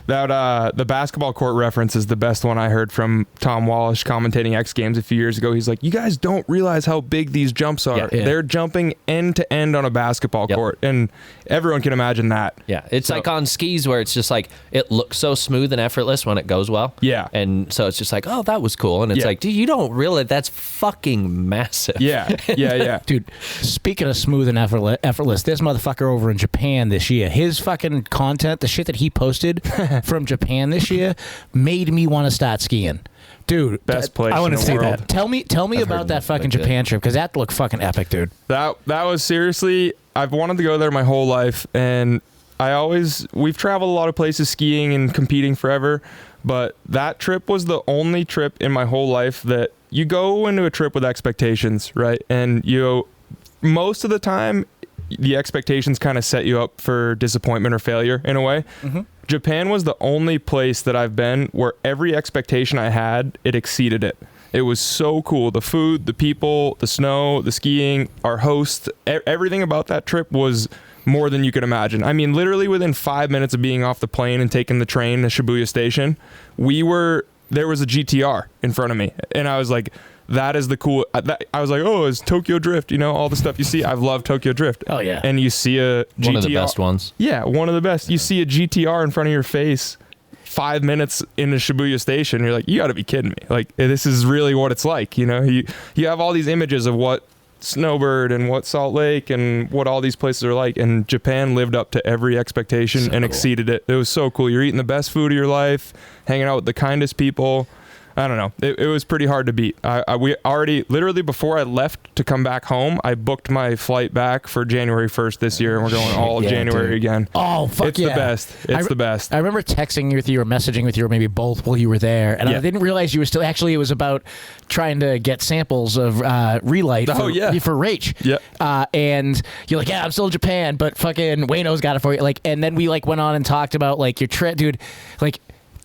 That the basketball court reference is the best one I heard from Tom Walsh commentating X Games a few years ago. He's like, you guys don't realize how big these jumps are. Yeah. They're jumping end to end on a basketball court, and everyone can imagine that. Yeah, it's like on skis where it's just like it looks so smooth and effortless when it goes well. Yeah, and so it's just like, oh, that was cool, and it's like, dude, you don't realize that's fucking massive. Yeah, yeah. Dude, speaking of smooth and effortless, this motherfucker over in Japan this year, his fucking content, the shit that he posted from Japan this year, made me want to start skiing. Dude, best place. I want to see world. that. Tell me about that fucking Japan trip, because that looked fucking epic, dude. That was seriously, I've wanted to go there my whole life, and we've traveled a lot of places skiing and competing forever, but that trip was the only trip in my whole life that you go into a trip with expectations, right? And most of the time, the expectations kind of set you up for disappointment or failure in a way. Mm-hmm. Japan was the only place that I've been where every expectation I had, it exceeded it. It was so cool. The food, the people, the snow, the skiing, our host, everything about that trip was more than you could imagine. I mean, literally within 5 minutes of being off the plane and taking the train to Shibuya Station, there was a GTR in front of me. And I was like, that is the cool. I was like, oh, it's Tokyo Drift. All the stuff you see. I've loved Tokyo Drift. Oh, yeah. And you see a GTR. One of the best ones. Yeah, one of the best. You see a GTR in front of your face 5 minutes into Shibuya Station. You're like, you got to be kidding me. Like, this is really what it's like. You know, you have all these images of what Snowbird and what Salt Lake and what all these places are like, and Japan lived up to every expectation and exceeded it. It was so cool. You're eating the best food of your life, hanging out with the kindest people. I don't know. It was pretty hard to beat. We already, literally before I left to come back home, I booked my flight back for January 1st this year, and we're going all of January again. Oh, fuck it's the best. It's the best. I remember texting with you or messaging with you, or maybe both, while you were there, and I didn't realize you were still. Actually, it was about trying to get samples of Relight for Rach. Yeah. And you're like, yeah, I'm still in Japan, but fucking Wayno's got it for you. Like, and then we like went on and talked about like your trip, dude. Like,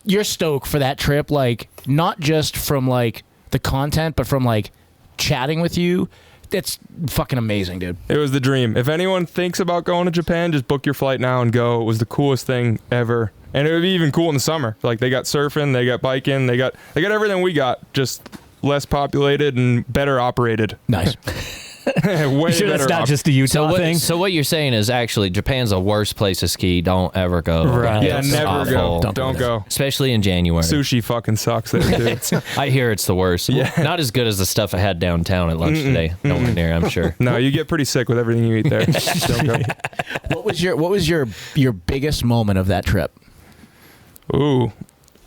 you're stoked for that trip, like not just from like the content, but from like chatting with you. That's fucking amazing, dude. It was the dream. If anyone thinks about going to Japan, just book your flight now and go. It was the coolest thing ever. And it would be even cool in the summer. Like, they got surfing, they got biking, they got everything we got, just less populated and better operated. Nice. Way sure that's not just a Utah thing? So what you're saying is actually Japan's the worst place to ski. Don't ever go. Right. Yeah, It's never awful. go. Don't go. Especially in January. Sushi fucking sucks there, too. I hear it's the worst. Yeah. Not as good as the stuff I had downtown at lunch today. Nowhere near, I'm sure. No, you get pretty sick with everything you eat there. Don't go. What was your biggest moment of that trip? Ooh,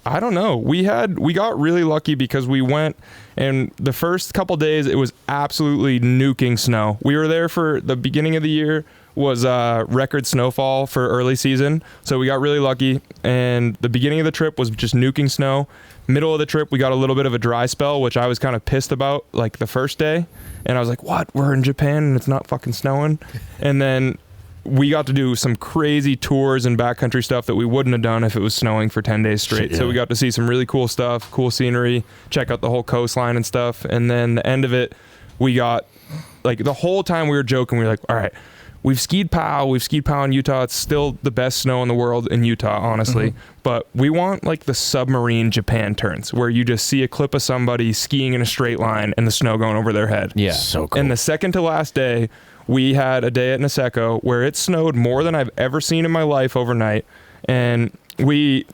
I don't know. We got really lucky because we went, and the first couple days it was absolutely nuking snow. We were there for the beginning of the year was record snowfall for early season, so we got really lucky. And the beginning of the trip was just nuking snow. Middle of the trip, we got a little bit of a dry spell, which I was kind of pissed about, like the first day. And I was like, "What? We're in Japan and it's not fucking snowing." And then we got to do some crazy tours and backcountry stuff that we wouldn't have done if it was snowing for 10 days straight. So we got to see some really cool stuff, cool scenery, check out the whole coastline and stuff. And then the end of it, we got, like, the whole time we were joking, we were like, all right, we've skied POW in Utah. It's still the best snow in the world in Utah, honestly. But we want, like, the submarine Japan turns where you just see a clip of somebody skiing in a straight line and the snow going over their head. Yeah. So cool. And the second to last day, we had a day at Niseko where it snowed more than I've ever seen in my life overnight. And we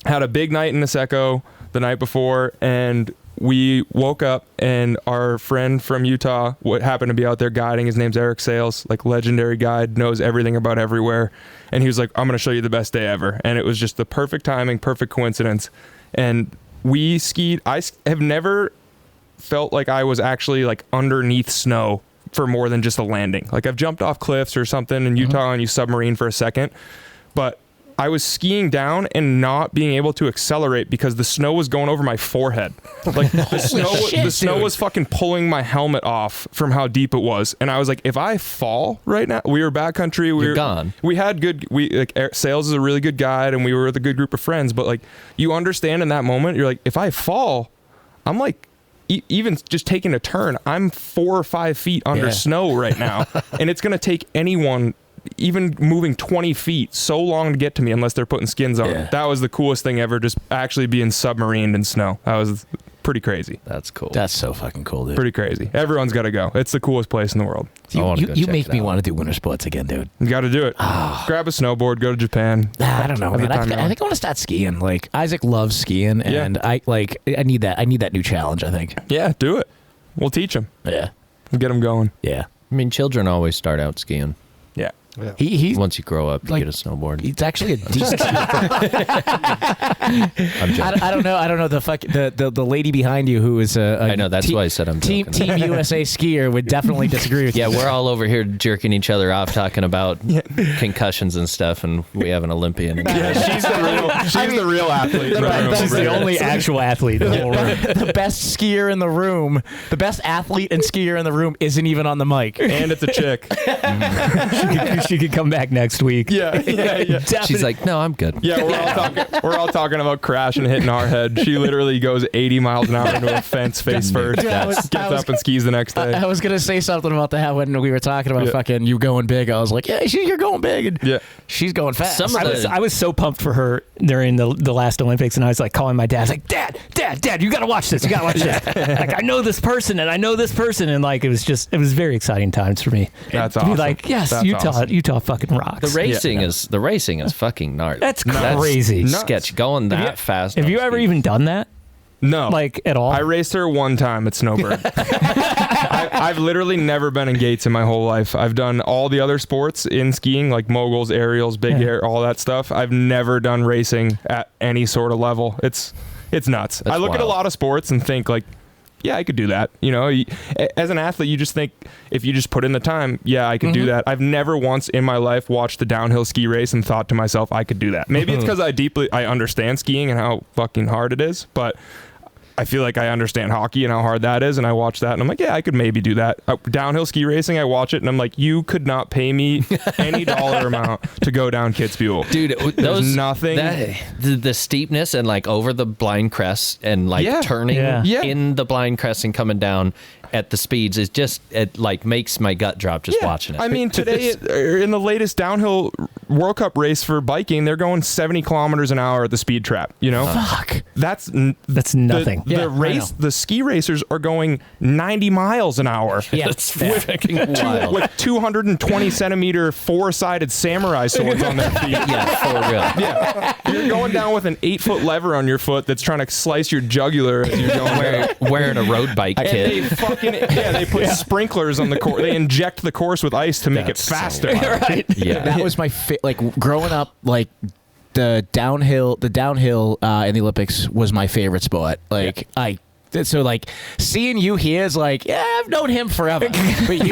had a big night in Niseko the night before, and we woke up and our friend from Utah, what happened to be out there guiding, his name's Eric Sales, like legendary guide, knows everything about everywhere. And he was like, "I'm going to show you the best day ever." And it was just the perfect timing, perfect coincidence. And we skied. I have never felt like I was actually like underneath snow for more than just a landing. Like, I've jumped off cliffs or something in Utah and you submarine for a second, but I was skiing down and not being able to accelerate because the snow was going over my forehead. Like, the snow was fucking pulling my helmet off from how deep it was. And I was like, if I fall right now, we were backcountry. You're gone. We had good, Sales is a really good guide and we were with a good group of friends, but like, you understand in that moment, you're like, if I fall, I'm like, even just taking a turn, I'm 4 or 5 feet under snow right now. And it's going to take anyone, even moving 20 feet, so long to get to me unless they're putting skins on. Yeah. That was the coolest thing ever, just actually being submarined in snow. That was pretty crazy. That's cool. That's so fucking cool, dude. Pretty crazy. Everyone's got to go. It's the coolest place in the world. You make me want to do winter sports again, dude. You got to do it. Grab a snowboard, go to Japan. I don't know, man. I think I want to start skiing. Like, Isaac loves skiing, and I need that. I need that new challenge, I think. Yeah, do it. We'll teach him. Yeah. We'll get him going. Yeah. I mean, children always start out skiing. Yeah. Yeah. He Once you grow up, you like, get a snowboard. It's actually a decent. I don't know. I don't know the lady behind you who is a I know, that's why I said I'm Team joking. USA skier would definitely disagree with you. Yeah, we're all over here jerking each other off, talking about concussions and stuff, and we have an Olympian. Yeah, she's the real athlete. She's the only actual athlete in the whole room. The best skier in the room, the best athlete and skier in the room isn't even on the mic. And it's a chick. She could come back next week. Yeah. She's like, no, I'm good. Yeah, we're all talking about crashing, hitting our head. She literally goes 80 miles an hour into a fence face first. Gets up and skis the next day. I was gonna say something about that when we were talking about fucking you going big. I was like, yeah, you're going big, and she's going fast. I was so pumped for her during the last Olympics, and I was like calling my dad. I was like, Dad, you got to watch this. You got to watch this. Like, I know this person, and I know this person, and like it was very exciting times for me. That's to awesome. be like, yes, That's Utah. awesome. Utah fucking rocks. The racing is fucking gnarly. That's crazy. Sketch going that fast. Have you ever even done that? No. Like at all? I raced her one time at Snowbird. I've literally never been in gates in my whole life. I've done all the other sports in skiing, like moguls, aerials, big air, all that stuff. I've never done racing at any sort of level. It's nuts. I look at a lot of sports and think like, yeah, I could do that. You know, as an athlete, you just think if you just put in the time, yeah, I could do that. I've never once in my life watched the downhill ski race and thought to myself, I could do that. Maybe it's because I understand skiing and how fucking hard it is, but I feel like I understand hockey and how hard that is, and I watch that and I'm like, yeah, I could maybe do that. Downhill ski racing, I watch it and I'm like, you could not pay me any dollar amount to go down Kitzbühel. Dude, there's nothing. The steepness and like over the blind crest and like turning in the blind crest and coming down at the speeds is just, it like makes my gut drop just watching it. I mean, today in the latest downhill World Cup race for biking, they're going 70 kilometers an hour at the speed trap, you know? Fuck. That's nothing. The ski racers are going 90 miles an hour. Yeah, that's fucking wild. With 220 centimeter four-sided samurai swords on their feet. Yeah, for real. Yeah. You're going down with an 8-foot lever on your foot that's trying to slice your jugular as you're going wearing a road bike kit. They put sprinklers on the course. They inject the course with ice to make it faster. Right. Yeah, that was my like growing up. Like the downhill in the Olympics was my favorite sport. Like so like seeing you here is like, yeah, I've known him forever. But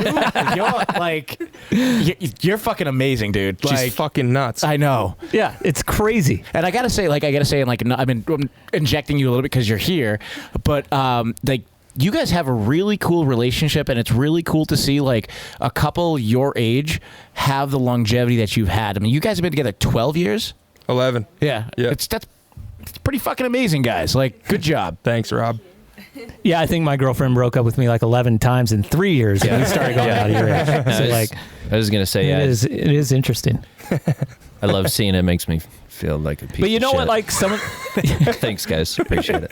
you're fucking amazing, dude. She's fucking nuts. I know. Yeah, it's crazy. And I gotta say, and like, I'm injecting you a little bit because you're here, but like. You guys have a really cool relationship, and it's really cool to see like a couple your age have the longevity that you've had. I mean, you guys have been together 12 years? 11. Yeah. It's pretty fucking amazing, guys. Like, good job. Thanks, Rob. Yeah, I think my girlfriend broke up with me like 11 times in 3 years. Yeah, we started going out of your age. So like, I was gonna say, it is interesting. I love seeing it. Makes me feel like a piece. But you know of what? shit. Like some of thanks, guys. Appreciate it.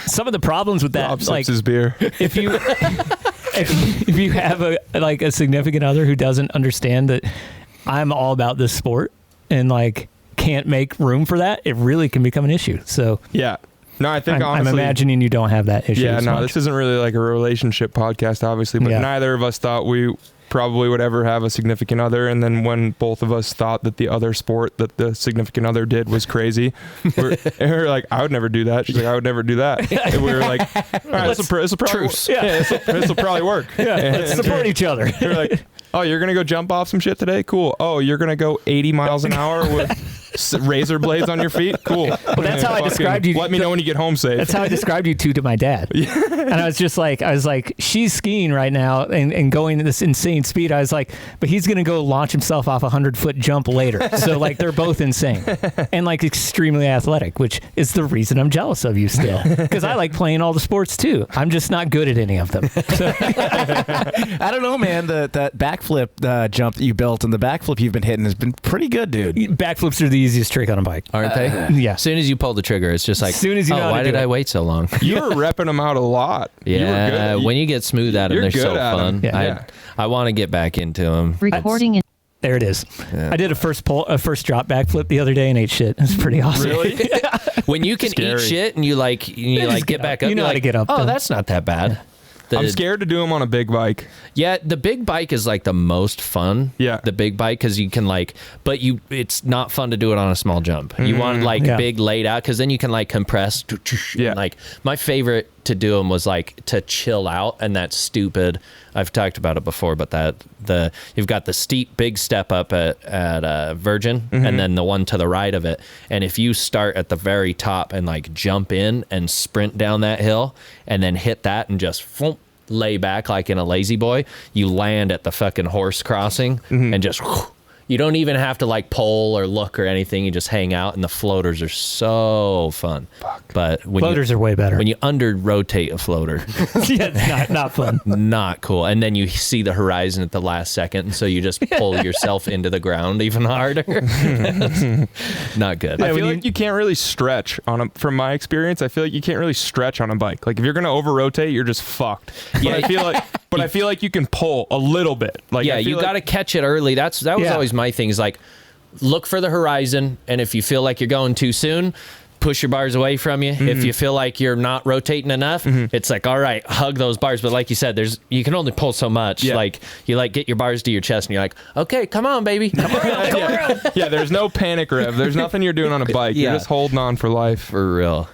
Some of the problems with that, Rob like sips his beer. if you have a significant other who doesn't understand that I'm all about this sport and like can't make room for that, it really can become an issue. So yeah. No, I think honestly, I'm imagining you don't have that issue. Yeah, no, this isn't really like a relationship podcast, obviously, but neither of us thought we probably would ever have a significant other. And then when both of us thought that the other sport that the significant other did was crazy, we were like, I would never do that. She's like, I would never do that. And we were like, all right, this will probably work. This will probably work. Yeah, let's support each other. We're like, oh, you're gonna go jump off some shit today? Cool. Oh, you're gonna go 80 miles an hour with razor blades on your feet? Cool. Well, that's how I described you. Let me know when you get home safe. That's how I described you to my dad. And I was like, she's skiing right now and going at this insane speed. I was like, but he's gonna go launch himself off a 100-foot jump later. So like they're both insane and like extremely athletic, which is the reason I'm jealous of you still, because I like playing all the sports too. I'm just not good at any of them. So. I don't know, man. That backflip jump that you built and the backflip you've been hitting has been pretty good, dude. Backflips are the easiest trick on a bike, aren't they? Yeah. As soon as you pull the trigger, it's just like, soon as you know why did I wait so long? You were repping them out a lot. Yeah, you were good. When you get smooth at them, they're so fun. Yeah. I want to get back into them. Recording in. There it is. Yeah. I did a first drop backflip the other day and ate shit. It was pretty awesome. Really? When you can eat shit and you get back up, you know how to get up. Oh, that's not that bad. I'm scared to do them on a big bike. Yeah, the big bike is like the most fun. Yeah, the big bike, because you can it's not fun to do it on a small jump. You want big laid out, because then you can like compress. Yeah, like my favorite to do them was like to chill out, and that's stupid. I've talked about it before, but you've got the steep big step up at Virgin, and then the one to the right of it. And if you start at the very top and like jump in and sprint down that hill, and then hit that and just lay back like in a lazy boy, you land at the fucking horse crossing and just. You don't even have to like pole or look or anything. You just hang out, and the floaters are so fun. Fuck. But floaters are way better. When you under rotate a floater, yeah, it's not fun. Not cool. And then you see the horizon at the last second, and so you just pull yourself into the ground even harder. Not good. I feel like you can't really stretch from my experience, I feel like you can't really stretch on a bike. Like if you're gonna over rotate, you're just fucked. But I feel like but I feel like you can pull a little bit. Like, yeah, I feel you like- got to catch it early. That was always my thing. Is like, look for the horizon, and if you feel like you're going too soon, push your bars away from you. If you feel like you're not rotating enough, it's like, all right, hug those bars. But like you said, you can only pull so much. Yeah. Like you get your bars to your chest, and you're like, okay, come on, baby, come on. Yeah, there's no panic rev. There's nothing you're doing on a bike. Yeah. You're just holding on for life. For real.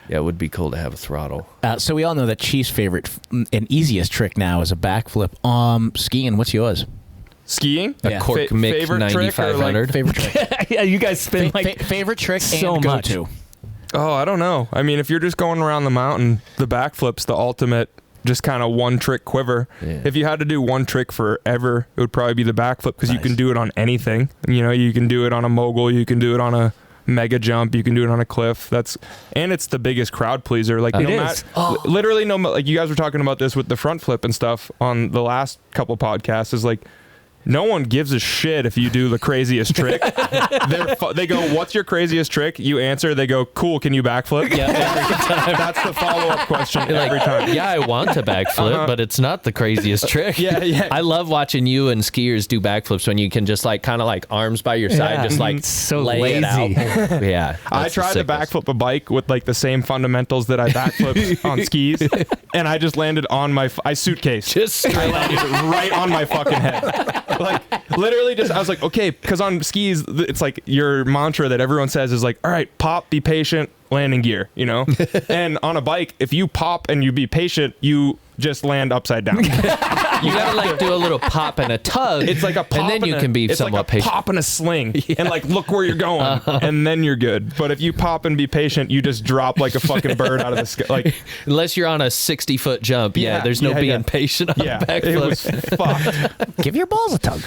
Yeah, it would be cool to have a throttle. So we all know that Chief's favorite and easiest trick now is a backflip. Skiing, what's yours? Skiing? A Cork Mick favorite trick or, 9500. Favorite trick? Yeah, you guys spin favorite trick so and much. go-to. Oh, I don't know. I mean, if you're just going around the mountain, the backflip's the ultimate, just kind of one trick quiver. Yeah. If you had to do one trick forever, it would probably be the backflip because you can do it on anything. You know, you can do it on a mogul, you can do it on a mega jump, you can do it on a cliff. And it's the biggest crowd pleaser. Like, literally, like you guys were talking about this with the front flip and stuff on the last couple podcasts. Is like, no one gives a shit if you do the craziest trick. They go, what's your craziest trick? You answer, they go, cool, can you backflip? Yeah, every time. That's the follow-up question You're every like, time. yeah, I want to backflip, but it's not the craziest trick. Yeah. I love watching you and skiers do backflips when you can just like kind of like arms by your side, just like so lay it out. lazy. Yeah. I tried to backflip a bike with like the same fundamentals that I backflipped on skis, and I just landed on my suitcase. I landed right on my fucking head. Like, literally I was like, okay, because on skis, it's like your mantra that everyone says is like, all right, pop, be patient, landing gear, you know? And on a bike, if you pop and you be patient, you just land upside down. You gotta like do a little pop and a tug. It's like a pop and then you can be it's somewhat like a patient. pop and a sling, and like look where you're going, and then you're good. But if you pop and be patient, you just drop like a fucking bird out of the sky. Like, unless you're on a 60-foot jump, there's no being patient on a backflip. It was fucked. Give your balls a tug.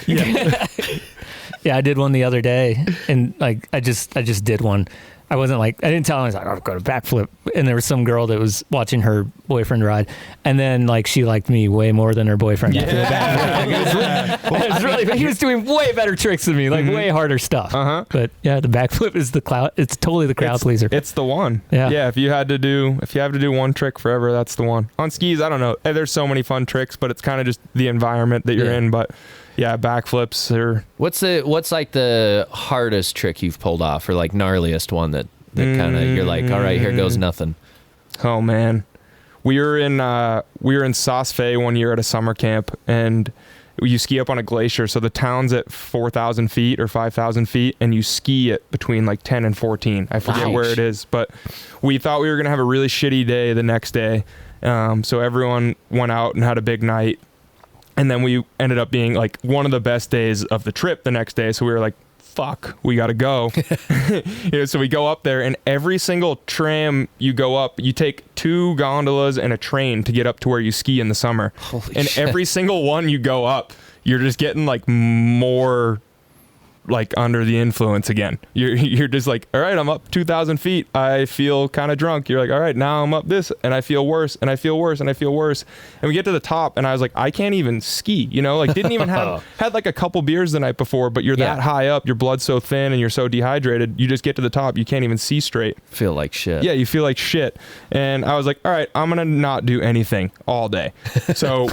Yeah, I did one the other day, and like I just did one. I didn't tell him. I was like, I'm going to backflip. And there was some girl that was watching her boyfriend ride, and then like she liked me way more than her boyfriend. After the backflip. It was really, he was doing way better tricks than me, like way harder stuff. But yeah, the backflip is it's totally the crowd pleaser. It's the one. Yeah. If you have to do one trick forever, that's the one. On skis, I don't know. There's so many fun tricks, but it's kind of just the environment that you're in. But yeah, backflips are. What's like the hardest trick you've pulled off, or like gnarliest one that kind of you're like, all right, here goes nothing. Oh man, we were in Sauce Fe one year at a summer camp, and you ski up on a glacier. So the town's at 4,000 feet or 5,000 feet, and you ski it between like 10 and 14. I forget where it is, but we thought we were gonna have a really shitty day the next day. So everyone went out and had a big night. And then we ended up being like one of the best days of the trip the next day. So we were like, fuck, we got to go. So we go up there, and every single tram you go up, you take 2 gondolas and a train to get up to where you ski in the summer. Holy shit. Every single one you go up, you're just getting like more like under the influence again. You're just like, all right, I'm up 2,000 feet. I feel kind of drunk. You're like, all right, now I'm up this, and I feel worse, and I feel worse, and I feel worse. And we get to the top, and I was like, I can't even ski, you know, like didn't even had like a couple beers the night before, but you're that high up, your blood's so thin and you're so dehydrated, you just get to the top, you can't even see straight. Feel like shit. Yeah, you feel like shit. And I was like, all right, I'm gonna not do anything all day. So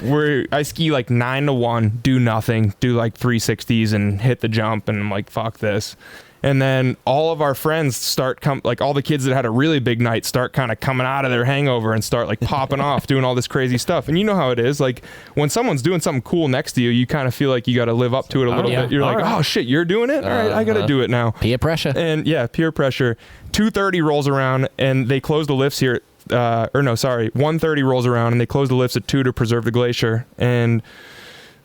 I ski like 9 to 1, do nothing, do like 360s and hit the jump, and I'm like, fuck this. And then all of our friends like all the kids that had a really big night start kind of coming out of their hangover and start like popping off, doing all this crazy stuff. And you know how it is. Like when someone's doing something cool next to you, you kind of feel like you got to live up to it a little bit. You're like, oh shit, you're doing it? All right, I got to do it now. Peer pressure. And yeah, peer pressure. 2:30 rolls around, and they close the lifts here. 1:30 rolls around, and they close the lifts at 2 to preserve the glacier. And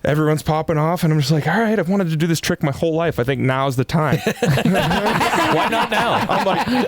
everyone's popping off, and I'm just like, all right, I've wanted to do this trick my whole life. I think now's the time. Why not now?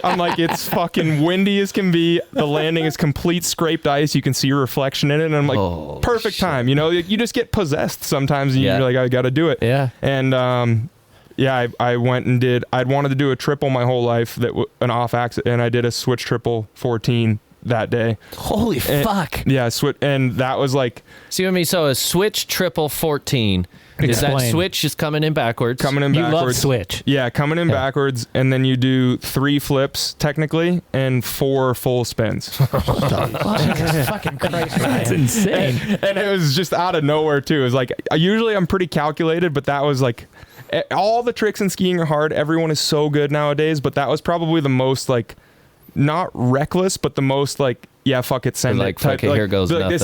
I'm like, it's fucking windy as can be. The landing is complete scraped ice. You can see your reflection in it. And I'm like, perfect time. You know, you just get possessed sometimes, and you're like, I got to do it. Yeah. And I went and I'd wanted to do a triple my whole life, an off accident, and I did a switch triple 14 that day. Holy fuck. Yeah, and that was like... See what I mean? So a switch triple 14. Is that switch is coming in backwards? Coming in backwards. You love switch. Yeah, coming in backwards, and then you do 3 flips, technically, and 4 full spins. Fucking Christ. That's insane. And it was just out of nowhere, too. It was like, usually I'm pretty calculated, but that was like... All the tricks in skiing are hard. Everyone is so good nowadays, but that was probably the most, like, not reckless, but the most, like, yeah, fuck it, send like, it. Type, fuck it, here goes like, nothing.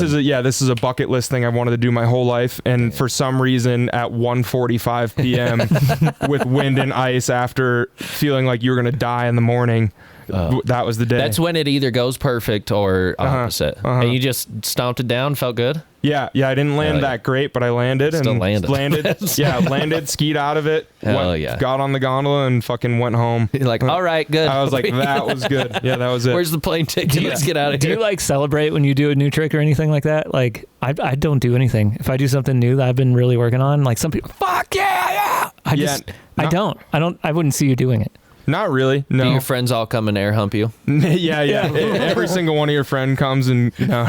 This is a bucket list thing I've wanted to do my whole life. And for some reason at 1:45 p.m. with wind and ice after feeling like you were going to die in the morning, that was the day. That's when it either goes perfect or opposite. And you just stomped it down, felt good? Yeah, I didn't land that great, but I landed. Still and landed, skied out of it, got on the gondola and fucking went home. You're like, all right, good. I was like, that was good. Yeah, that was it. Where's the plane ticket? Let's get out of here. Do you like celebrate when you do a new trick or anything like that? Like, I don't do anything. If I do something new that I've been really working on, like some people, fuck yeah. I wouldn't see you doing it. Not really. No. Do your friends all come and air hump you? yeah. Every single one of your friends comes and no.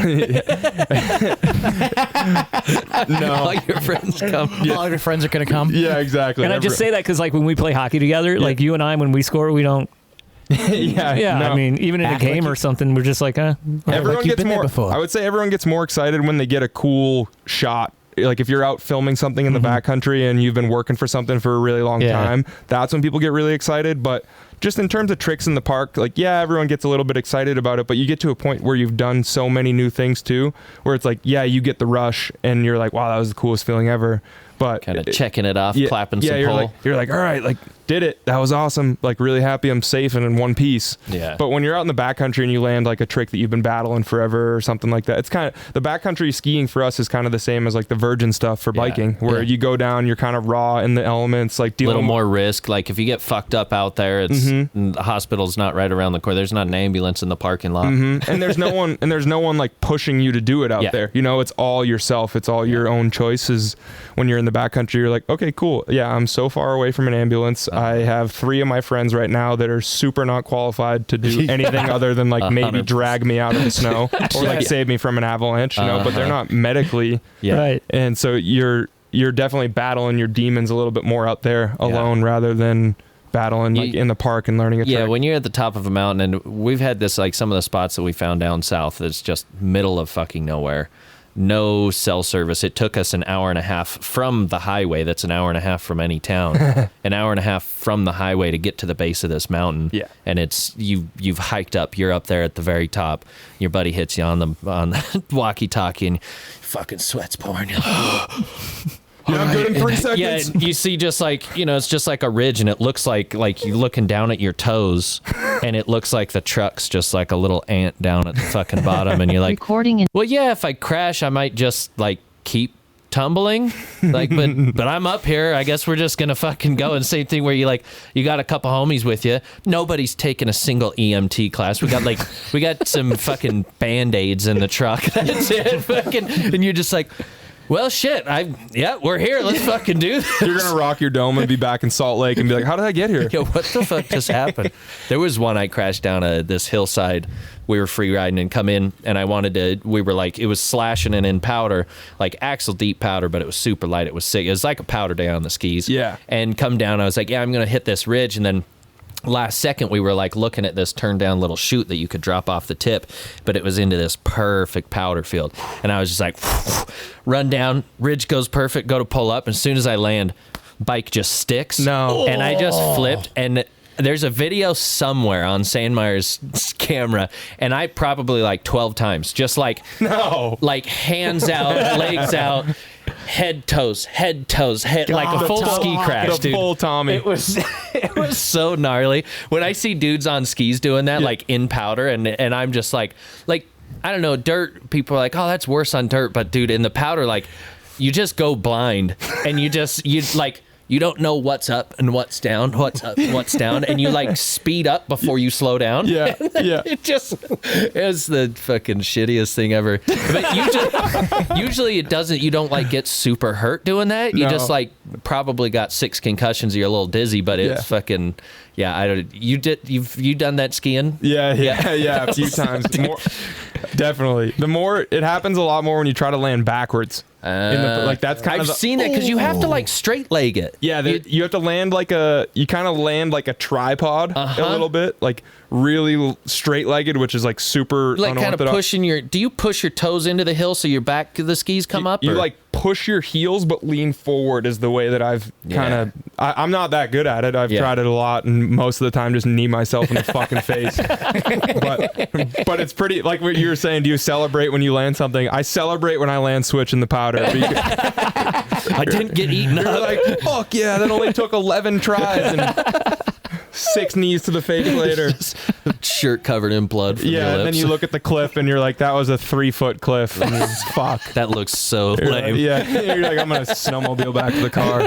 All your friends come. All of your friends are gonna come. Yeah, exactly. And I just say that because like when we play hockey together, like you and I, when we score, we don't. No. I mean, even in a game or something, we're just like, everyone gets more. I would say everyone gets more excited when they get a cool shot. Like if you're out filming something in the backcountry and you've been working for something for a really long time, that's when people get really excited. But just in terms of tricks in the park, like, yeah, everyone gets a little bit excited about it, but you get to a point where you've done so many new things too, where it's like, yeah, you get the rush and you're like, wow, that was the coolest feeling ever. But kind of checking it off, clapping some pole. You're like, all right, like, did it. That was awesome. Like, really happy I'm safe and in one piece. Yeah. But when you're out in the backcountry and you land like a trick that you've been battling forever or something like that, it's kind of, the backcountry skiing for us is kind of the same as like the virgin stuff for biking, where you go down, you're kind of raw in the elements, like dealing. A little more risk. Like if you get fucked up out there, it's the hospital's not right around the corner. There's not an ambulance in the parking lot. And there's no one like pushing you to do it out there. You know, it's all yourself. It's all your own choices. When you're in the backcountry, you're like, okay, cool. Yeah, I'm so far away from an ambulance. I have 3 of my friends right now that are super not qualified to do anything other than like maybe drag me out of the snow or like save me from an avalanche, you know, but they're not medically. Right. And so you're definitely battling your demons a little bit more out there alone rather than battling like in the park and learning a trick. Yeah, when you're at the top of a mountain, and we've had this, like some of the spots that we found down south that's just middle of fucking nowhere. No cell service. It took us an hour and a half from the highway. That's an hour and a half from any town. An hour and a half from the highway to get to the base of this mountain. Yeah. And it's you've hiked up. You're up there at the very top. Your buddy hits you on the walkie-talkie and fucking sweat's pouring. Yeah, I'm good in 3 seconds. Yeah, you see just like, you know, it's just like a ridge and it looks like you're looking down at your toes and it looks like the truck's just like a little ant down at the fucking bottom and you're like, well, yeah, if I crash, I might just like keep tumbling, like, but I'm up here. I guess we're just gonna fucking go. And same thing where you got a couple homies with you. Nobody's taking a single EMT class. We got some fucking Band-Aids in the truck. That's it. Fucking, and you're just like, well, shit, we're here. Let's fucking do this. You're going to rock your dome and be back in Salt Lake and be like, how did I get here? Yo, what the fuck just happened? There was one, I crashed down this hillside. We were free riding and come in, and we were like, it was slashing and in powder, like axle deep powder, but it was super light. It was sick. It was like a powder day on the skis. Yeah. And come down, I was like, I'm going to hit this ridge, and then last second we were like looking at this turned down little chute that you could drop off the tip, but it was into this perfect powder field, and I was just like run down, ridge goes perfect, go to pull up, and as soon as I land, bike just sticks. And I just flipped, and there's a video somewhere on Sandmeyer's camera, and I probably like 12 times just like like hands out, legs out, head toes, like a full ski crash, dude. Full Tommy. It was so gnarly. When I see dudes on skis doing that, like in powder, and I'm just like I don't know, dirt. People are like, oh, that's worse on dirt, but dude, in the powder, like you just go blind, and you don't know what's up and what's down, and you like speed up before you slow down. Yeah. It was the fucking shittiest thing ever. But usually it doesn't. You don't like get super hurt doing that. You just like probably got 6 concussions. You're a little dizzy, but it's fucking. Yeah, I don't. You've done that skiing? Yeah, a few times. Definitely. The more it happens a lot more when you try to land backwards. That's kind of. I've seen that because you have to like straight leg it. Yeah, you have to land you kind of land like a tripod a little bit, like really straight legged, which is like super like unorthodox. Kind of pushing do you push your toes into the hill so your back of the skis come up? You like push your heels but lean forward is the way that I've kind of. I'm not that good at it. I've tried it a lot, and most of the time just knee myself in the fucking face. But it's pretty, like what you were saying. Do you celebrate when you land something? I celebrate when I land switch in the powder. I didn't get eaten You're up. like, fuck yeah, that only took 11 tries and 6 knees to the face later. Shirt covered in blood from your lips. And then you look at the cliff and you're like, that was a 3-foot cliff. And fuck. That looks so lame. You're like, I'm going to snowmobile back to the car.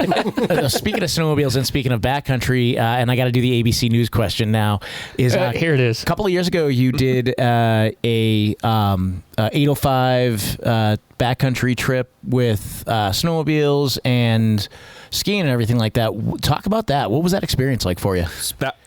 Speaking of snowmobiles and speaking of backcountry, and I got to do the ABC News question now. Here it is. A couple of years ago, you did a 805 backcountry trip with snowmobiles and skiing and everything like that. Talk about that. What was that experience like for you?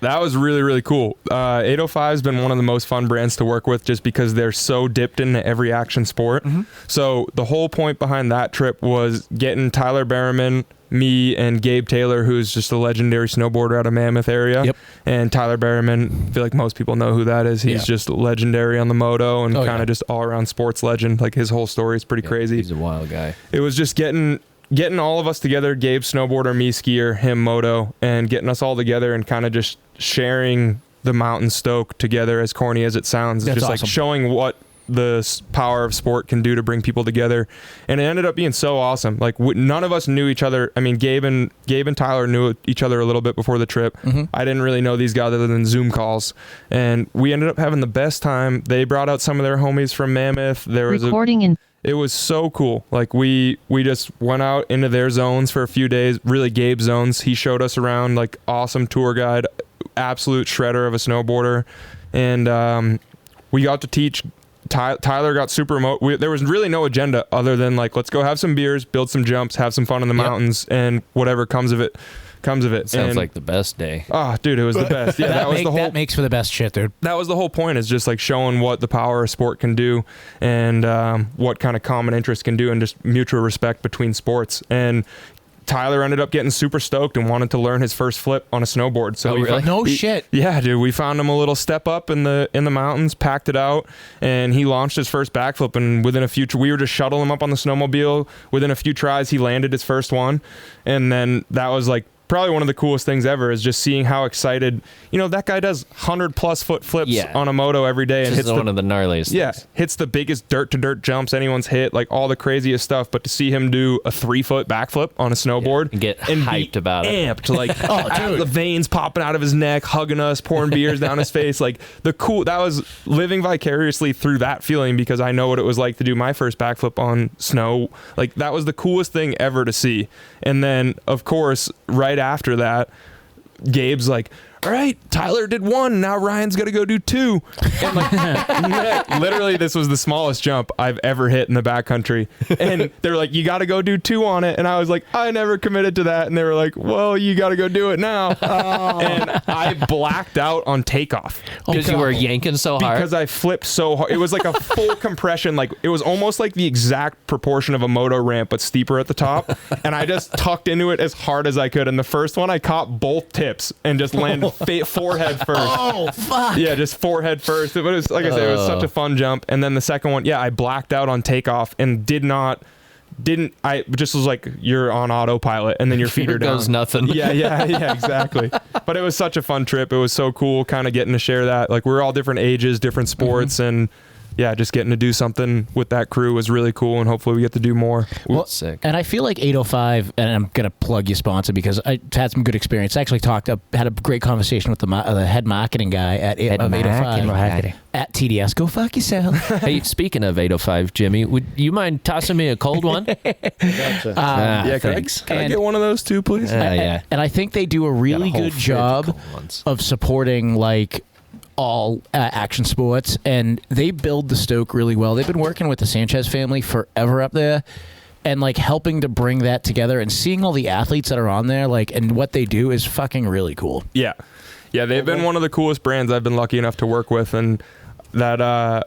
That was really, really cool. 805 has been one of the most fun brands to work with just because they're so dipped into every action sport. Mm-hmm. So the whole point behind that trip was getting Tyler Berriman, me, and Gabe Taylor, who's just a legendary snowboarder out of Mammoth area. Yep. And Tyler Berriman, I feel like most people know who that is. He's just legendary on the moto and kind of just all-around sports legend. Like his whole story is pretty crazy. He's a wild guy. It was just getting all of us together, Gabe snowboarder, me skier, him moto, and getting us all together and kind of just sharing the mountain stoke together, as corny as it sounds. It's just awesome. Like showing what the power of sport can do to bring people together. And it ended up being so awesome. Like none of us knew each other. I mean, Gabe and Tyler knew each other a little bit before the trip. Mm-hmm. I didn't really know these guys other than Zoom calls. And we ended up having the best time. They brought out some of their homies from Mammoth. There was it was so cool. Like we just went out into their zones for a few days, really Gabe's zones. He showed us around, like awesome tour guide, absolute shredder of a snowboarder. And we got to teach. Tyler got super remote. There was really no agenda other than like, let's go have some beers, build some jumps, have some fun in the mountains, and whatever comes of it. Sounds like the best day. Oh, dude, it was the best. Yeah, that makes for the best shit, dude. That was the whole point, is just like showing what the power of sport can do and what kind of common interest can do and just mutual respect between sports. And Tyler ended up getting super stoked and wanted to learn his first flip on a snowboard. So shit. Yeah, dude, we found him a little step up in the mountains, packed it out, and he launched his first backflip. And within we were just shuttling him up on the snowmobile. Within a few tries, he landed his first one, and then that was like probably one of the coolest things ever, is just seeing how excited, that guy does 100+ foot flips on a moto every day and hits one of the gnarliest things. Hits the biggest dirt to dirt jumps anyone's hit, like all the craziest stuff. But to see him do a 3-foot backflip on a snowboard and get hyped about amped, like the veins popping out of his neck, hugging us, pouring beers down his face, like that was living vicariously through that feeling, because I know what it was like to do my first backflip on snow. Like that was the coolest thing ever to see. And then of course right after that, Gabe's like, all right, Tyler did 1. Now Ryan's got to go do 2. And like, literally, this was the smallest jump I've ever hit in the backcountry. And they were like, you got to go do 2 on it. And I was like, I never committed to that. And they were like, well, you got to go do it now. And I blacked out on takeoff. Because you were yanking so hard? Because I flipped so hard. It was like a full compression. Like it was almost like the exact proportion of a moto ramp, but steeper at the top. And I just tucked into it as hard as I could. And the first one, I caught both tips and just landed forehead first. Oh, fuck. Yeah, just forehead first. But it was, like I said, it was such a fun jump. And then the second one, I blacked out on takeoff and I just was like, you're on autopilot and then your feet are down. Goes nothing. Yeah, exactly. But it was such a fun trip. It was so cool kind of getting to share that. Like we're all different ages, different sports, and just getting to do something with that crew was really cool, and hopefully we get to do more. Well, sick. And I feel like 805, and I'm going to plug your sponsor because I had some good experience. I actually had a great conversation with the head marketing guy at 805 at TDS. Go fuck yourself. Hey, speaking of 805, Jimmy, would you mind tossing me a cold one? Gotcha. Can I get one of those too, please? And I think they do a really good job of supporting like all action sports, and they build the stoke really well. They've been working with the Sanchez family forever up there, and like helping to bring that together and seeing all the athletes that are on there, like, and what they do is fucking really cool. Yeah, they've been one of the coolest brands I've been lucky enough to work with, and that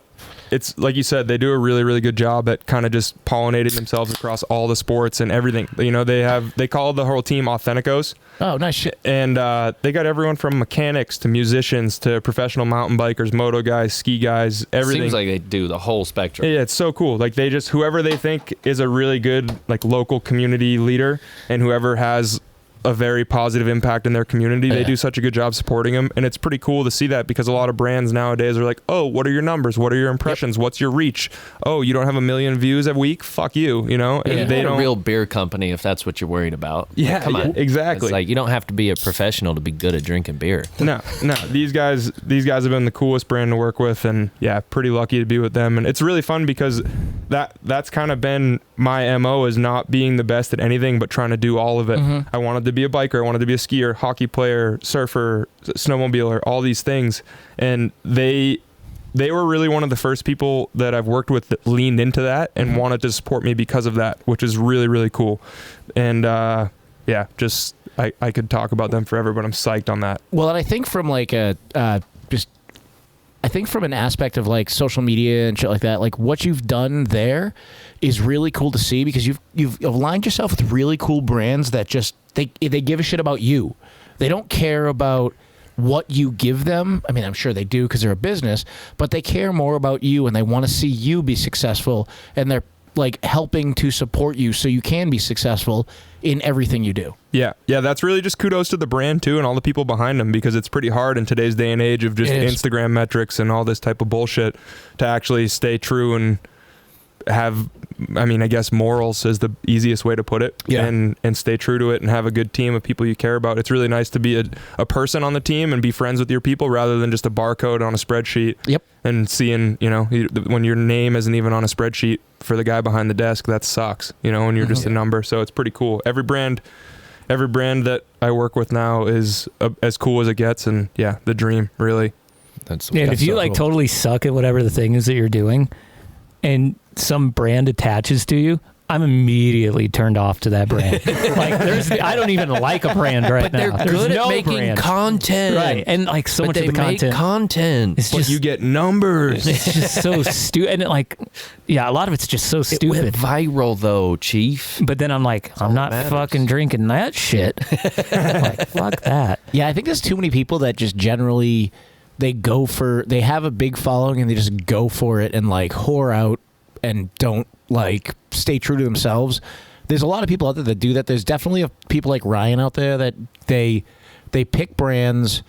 it's like you said, they do a really, really good job at kind of just pollinating themselves across all the sports and everything. You know, they call the whole team Authenticos. Oh, nice shit. And they got everyone from mechanics to musicians to professional mountain bikers, moto guys, ski guys, everything. Seems like they do the whole spectrum. Yeah, it's so cool. Like they just, whoever they think is a really good like local community leader and whoever has a very positive impact in their community, they do such a good job supporting them, and it's pretty cool to see that, because a lot of brands nowadays are like, oh, what are your numbers, what are your impressions, what's your reach, oh, you don't have 1 million views a week, fuck you, you know. And they don't, a real beer company if that's what you're worried about. Yeah, come on, exactly. It's like you don't have to be a professional to be good at drinking beer. No, these guys have been the coolest brand to work with, and yeah, pretty lucky to be with them. And it's really fun because that's kind of been my MO, is not being the best at anything but trying to do all of it. I wanted to be a biker, I wanted to be a skier, hockey player, surfer, snowmobiler, all these things. And they were really one of the first people that I've worked with that leaned into that and wanted to support me because of that, which is really, really cool. And yeah, just I could talk about them forever, but I'm psyched on that. Well, and I think from like I think from an aspect of like social media and shit like that, like what you've done there is really cool to see, because you've aligned yourself with really cool brands that just they give a shit about you. They don't care about what you give them. I mean, I'm sure they do because they're a business, but they care more about you and they want to see you be successful, and they're like helping to support you so you can be successful in everything you do. Yeah, that's really just kudos to the brand too and all the people behind them, because it's pretty hard in today's day and age of just Instagram metrics and all this type of bullshit to actually stay true and have, I mean, I guess morals is the easiest way to put it. Yeah. And stay true to it and have a good team of people you care about. It's really nice to be a person on the team and be friends with your people rather than just a barcode on a spreadsheet. Yep. And seeing, you know, when your name isn't even on a spreadsheet for the guy behind the desk, that sucks, you know, and you're just a number. So it's pretty cool. Every brand that I work with now is as cool as it gets. And yeah, the dream, really. And if you like totally suck at whatever the thing is that you're doing and some brand attaches to you, I'm immediately turned off to that brand. Like, I don't even like a brand right now. But they're good at making content. Right. And like so much of the content. It's just, you get numbers. It's just so stupid. And a lot of it's just so stupid. It went viral though, Chief. But then I'm like, I'm not fucking drinking that shit. Like, fuck that. Yeah, I think there's too many people that just generally, they have a big following and they just go for it and like whore out and don't like stay true to themselves. There's a lot of people out there that do that. There's definitely people like Ryan out there that they pick brands,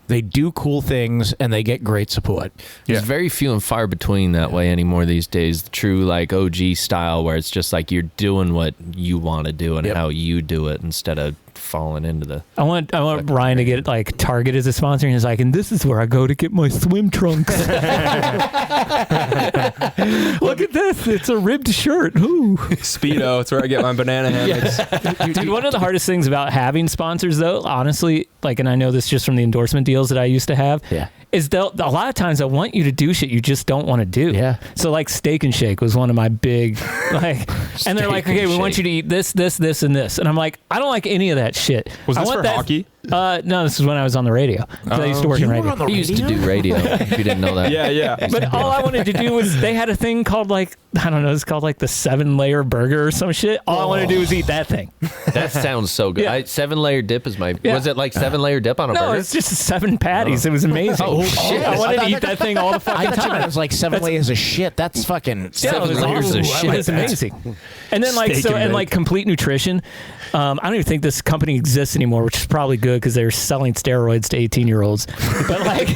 they do cool things, and they get great support. There's very few and far between that way anymore these days. The true like OG style where it's just like you're doing what you want to do and how you do it instead of falling into the... I want Ryan to get like Target as a sponsor, and he's like, and this is where I go to get my swim trunks. Look at this, it's a ribbed shirt. Ooh. Speedo, it's where I get my banana hammocks. Dude, one of the hardest things about having sponsors though, honestly, like, and I know this just from the endorsement deals that I used to have, is a lot of times I want you to do shit you just don't want to do. Yeah. So like Steak and Shake was one of my big like, and they're like, okay, we want you to eat this, this, this, and this, and I'm like, I don't like any of that shit. Was this for hockey? No, this is when I was on the radio. I used to work in radio. He used to do radio. If you didn't know that. Yeah. But all I wanted to do was, they had a thing called like, I don't know, it's called like the 7-layer burger or some shit. All I wanted to do was eat that thing. That sounds so good. Yeah. 7-layer dip is my... Was it like 7-layer dip on a burger? No, it's just 7 patties. It was amazing. Oh, shit. I wanted to eat that thing all the fucking time. It was like 7 layers of shit. That's fucking... 7 layers of shit. It was amazing. And then like, like Complete Nutrition. I don't even think this company exists anymore, which is probably good because they're selling steroids to 18-year-olds. But like,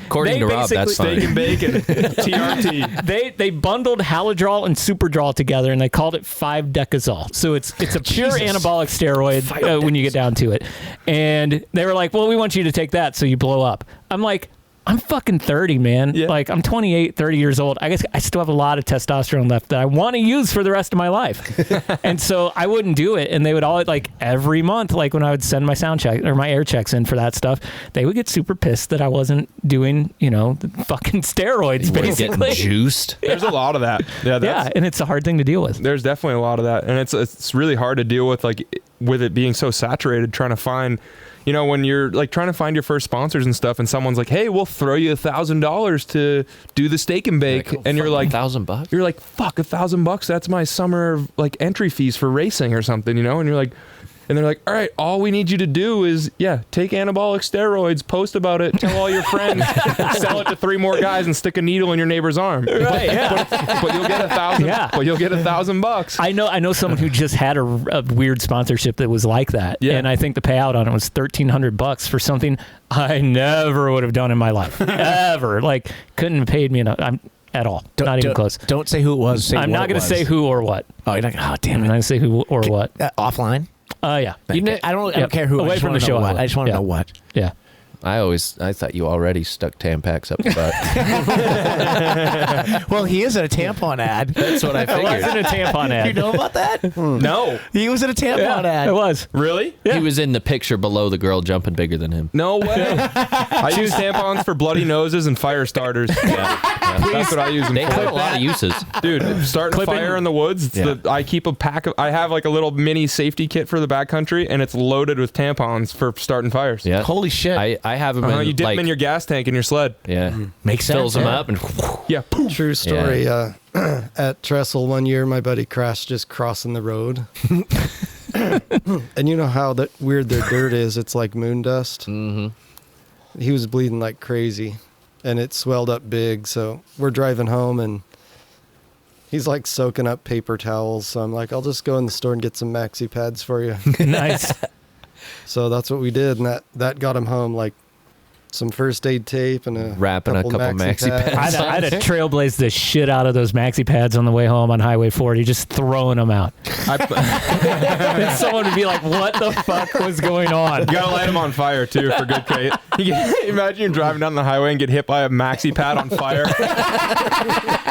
according to Rob, that's fine. Steak and bacon, TRT. They bundled Halodrol and Superdrol together, and they called it 5-decazole. So it's a pure anabolic steroid when you get down to it. And they were like, well, we want you to take that so you blow up. I'm like, I'm fucking 30, man. Yeah. Like, I'm 28, 30 years old. I guess I still have a lot of testosterone left that I want to use for the rest of my life. And so I wouldn't do it. And they would all, like, every month, like when I would send my sound check or my air checks in for that stuff, they would get super pissed that I wasn't doing, you know, the fucking steroids, basically. Getting juiced. There's a lot of that. Yeah, and it's a hard thing to deal with. There's definitely a lot of that, and it's really hard to deal with, like, with it being so saturated, trying to find, you know, when you're like trying to find your first sponsors and stuff, and someone's like, hey, we'll throw you $1,000 to do the steak and bake, and you're like, $1,000? You're like, fuck, $1,000, that's my summer like entry fees for racing or something, you know? And you're like, and they're like, all right, all we need you to do is, take anabolic steroids, post about it, tell all your friends, sell it to 3 more guys, and stick a needle in your neighbor's arm. Right, yeah. But you'll get $1,000. Yeah. But you'll get $1,000. I know someone who just had a weird sponsorship that was like that. Yeah. And I think the payout on it was $1,300 for something I never would have done in my life. Ever. Like, couldn't have paid me enough. At all. Not even close. Don't say who it was. Say I'm not going to say who or what. Oh, you're not. Oh, damn I'm it. not going to say who or what. Offline? Yeah. I don't care who. Away from the show. I just want to know what. Yeah. I thought you already stuck Tampax up the butt. Well, he is in a tampon ad. That's what I It figured. was in a tampon ad. You know about that? No. He was in a tampon ad. It was. Really? Yeah. He was in the picture below the girl jumping bigger than him. No way. I use tampons for bloody noses and fire starters. That's what I use them They for. have a lot of uses. Dude, starting a fire in the woods, I keep a pack of, I have like a little mini safety kit for the backcountry, and it's loaded with tampons for starting fires. Yeah. Holy shit. I have them in, You dip them in your gas tank in your sled. Yeah. Makes sense. Fills them up and Yeah. True story. At Trestle one year, my buddy crashed just crossing the road. And you know how weird their dirt is? It's like moon dust. Mm-hmm. He was bleeding like crazy, and it swelled up big. So we're driving home, and he's like soaking up paper towels. So I'm like, I'll just go in the store and get some maxi pads for you. Nice. So that's what we did, and that got him home, like some first aid tape and wrapping a couple maxi pads. I'd have trailblazed the shit out of those maxi pads on the way home on Highway 40, just throwing them out. Then someone would be like, what the fuck was going on? You gotta light them on fire too for good case. Imagine you're driving down the highway and get hit by a maxi pad on fire.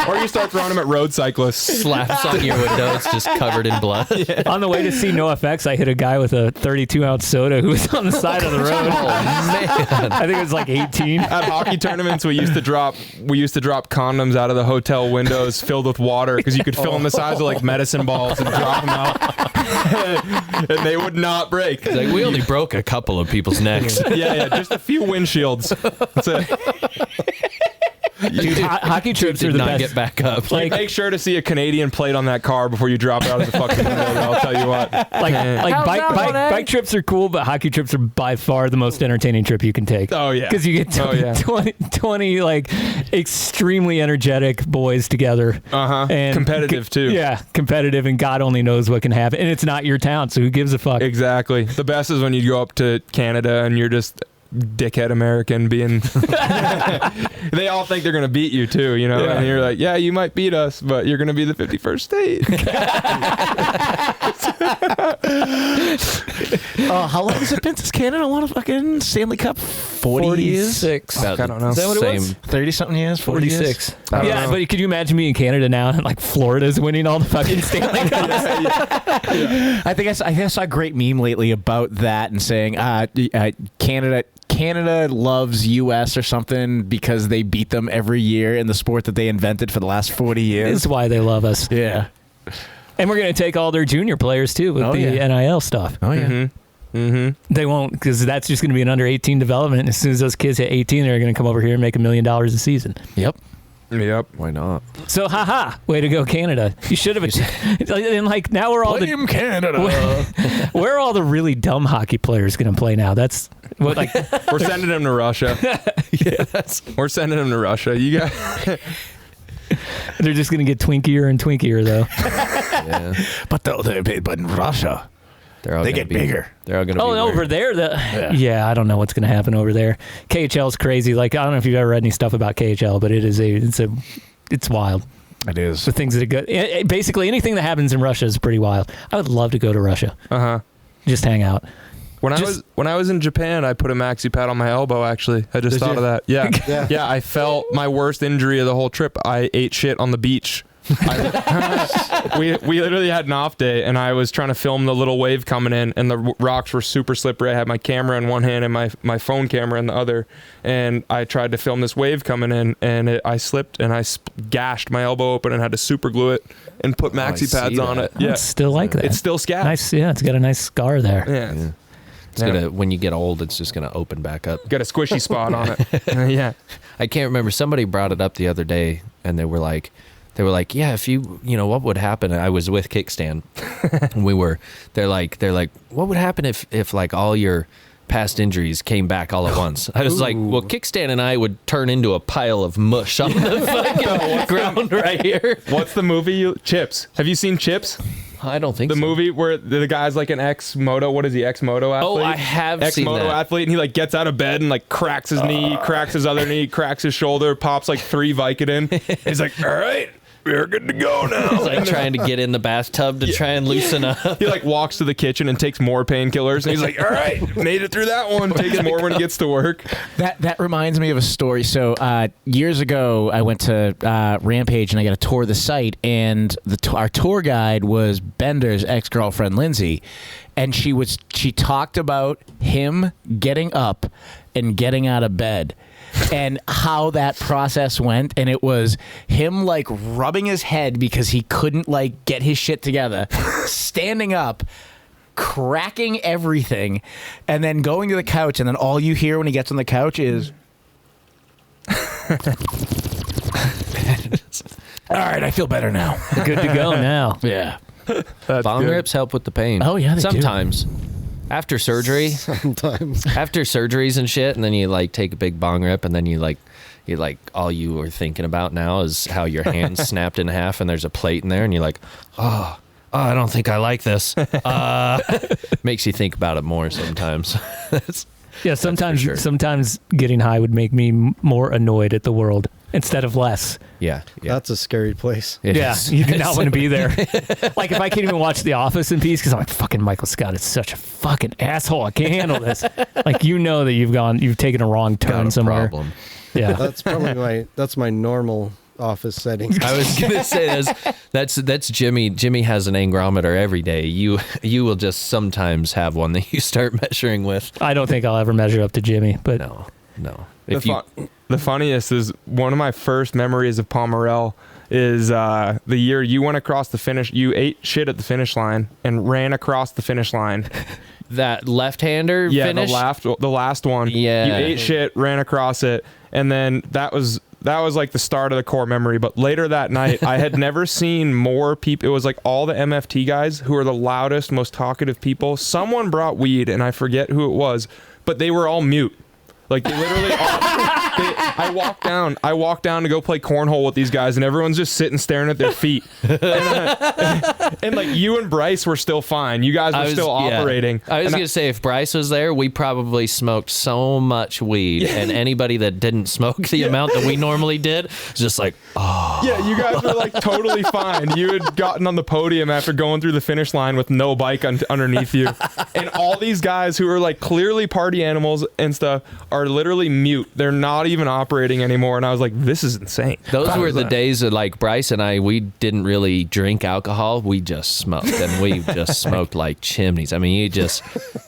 Or you start throwing them at road cyclists. Slaps on your window, it's just covered in blood. Yeah. On the way to see NoFX, I hit a guy with a 32-ounce soda who was on the side of the road. Oh, man. I think it was like 18. At hockey tournaments, we used to drop condoms out of the hotel windows filled with water because you could fill them the size of like medicine balls and drop them out, and they would not break. It's like, we only broke a couple of people's necks. Yeah, just a few windshields. That's it. Dude, hockey trips are the best. Get back up. Like, make sure to see a Canadian plate on that car before you drop it out of the fucking window. I'll tell you what. Like bike trips are cool, but hockey trips are by far the most entertaining trip you can take. Oh yeah, because you get 20 like extremely energetic boys together. And competitive too. Yeah, competitive, and God only knows what can happen. And it's not your town, so who gives a fuck? Exactly. The best is when you go up to Canada and you're just dickhead American being they all think they're gonna beat you too, you know, and you're like, yeah, you might beat us, but you're gonna be the 51st state. How long has it been since Canada won a fucking Stanley Cup? 40 years? 46. I don't know. Is that what it was? 30 something years? 46. Yeah, but could you imagine me in Canada now and like Florida's winning all the fucking Stanley Cups? I think I saw a great meme lately about that and saying Canada loves U.S. or something because they beat them every year in the sport that they invented for the last 40 years. This is why they love us. Yeah. And we're going to take all their junior players too with the NIL stuff. Oh, yeah. Mm-hmm. Mm-hmm. They won't, because that's just going to be an under 18 development. And as soon as those kids hit 18, they're going to come over here and make $1 million a season. Yep. Why not? So, way to go, Canada. You should have. And like now we're all Blame Canada. Where are all the really dumb hockey players going to play now? That's what like we're sending them to Russia. We're sending them to Russia. You got. They're just going to get twinkier and twinkier though. Yeah. But in Russia, they get bigger. They're all going to be over there. I don't know what's going to happen over there. KHL's crazy. Like, I don't know if you've ever read any stuff about KHL, but it's wild. It is. The things that go. Basically, anything that happens in Russia is pretty wild. I would love to go to Russia. Uh-huh. Just hang out. When I was in Japan, I put a maxi pad on my elbow. Actually, I just thought of that. Yeah. Yeah. I felt my worst injury of the whole trip. I ate shit on the beach. We literally had an off day, and I was trying to film the little wave coming in, and the rocks were super slippery. I had my camera in one hand and my phone camera in the other, and I tried to film this wave coming in, and I slipped and I gashed my elbow open and had to super glue it and put maxi pads on it. Yeah, it's still like that. It's still scabs. Nice. Yeah, it's got a nice scar there. Yeah. It's gonna, when you get old, it's just gonna open back up. Got a squishy spot on it. Yeah. I can't remember. Somebody brought it up the other day, and they were like, yeah, if you know, what would happen? I was with Kickstand. They're like, what would happen if like all your past injuries came back all at once? I was like, well, Kickstand and I would turn into a pile of mush on the fucking ground right here. What's the movie? Chips. Have you seen Chips? I don't think the movie where the guy's like an ex-moto. What is he? Ex-moto athlete. Oh, I have seen that. Ex-moto athlete, and he like gets out of bed and like cracks his knee, cracks his other knee, cracks his shoulder, pops like 3 Vicodin. He's like, all right, we're good to go now. He's like trying to get in the bathtub to try and loosen up. He like walks to the kitchen and takes more painkillers, and he's like, all right, made it through that one. Takes more when he gets to work. That reminds me of a story. So years ago, I went to Rampage and I got a tour of the site, and our tour guide was Bender's ex-girlfriend Lindsay, and she talked about him getting up and getting out of bed and how that process went, and it was him like rubbing his head because he couldn't like get his shit together, standing up, cracking everything, and then going to the couch, and then all you hear when he gets on the couch is all right, I feel better now. Good to go now. Yeah. Bong rips help with the pain. Oh yeah, they sometimes do. After surgery, after surgeries and shit, and then you like take a big bong rip, and then you like all you are thinking about now is how your hand's snapped in half, and there's a plate in there, and you're like, oh, I don't think I like this. Makes you think about it more sometimes. Yeah, sometimes getting high would make me more annoyed at the world instead of less. Yeah. That's a scary place. You do not want to be there. Like if I can't even watch The Office in peace because I'm like, fucking Michael Scott is such a fucking asshole. I can't handle this. Like, you know that you've taken a wrong turn somewhere. Problem. Yeah, that's probably my normal office setting. I was gonna say that's Jimmy. Jimmy has an angrometer every day. You will just sometimes have one that you start measuring with. I don't think I'll ever measure up to Jimmy, but no. The funniest is one of my first memories of Pomerel is the year you went across the finish. You ate shit at the finish line and ran across the finish line. That left-hander finish? the last one. Yeah. You ate shit, ran across it, and then that was like the start of the core memory. But later that night, I had never seen more people. It was like all the MFT guys who are the loudest, most talkative people. Someone brought weed, and I forget who it was, but they were all mute. Like they literally I walked down to go play cornhole with these guys, and everyone's just sitting staring at their feet. And like you and Bryce were still fine. You guys were still operating. I was going to say, if Bryce was there, we probably smoked so much weed, and anybody that didn't smoke the amount that we normally did was just like, oh. Yeah, you guys were like totally fine. You had gotten on the podium after going through the finish line with no bike underneath you. And all these guys who are like clearly party animals and stuff are literally mute. They're not even operating anymore. And I was like, this is insane. Those were the days of like Bryce and I, we didn't really drink alcohol. We just smoked, and we just smoked like chimneys. I mean,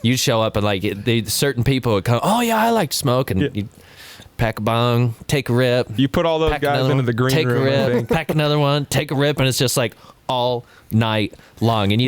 you'd show up and like certain people would come, oh yeah, I like to smoke, and you'd pack a bong, take a rip. You put all those guys into the green room. Take a rip, pack another one, take a rip, and it's just like all night long. And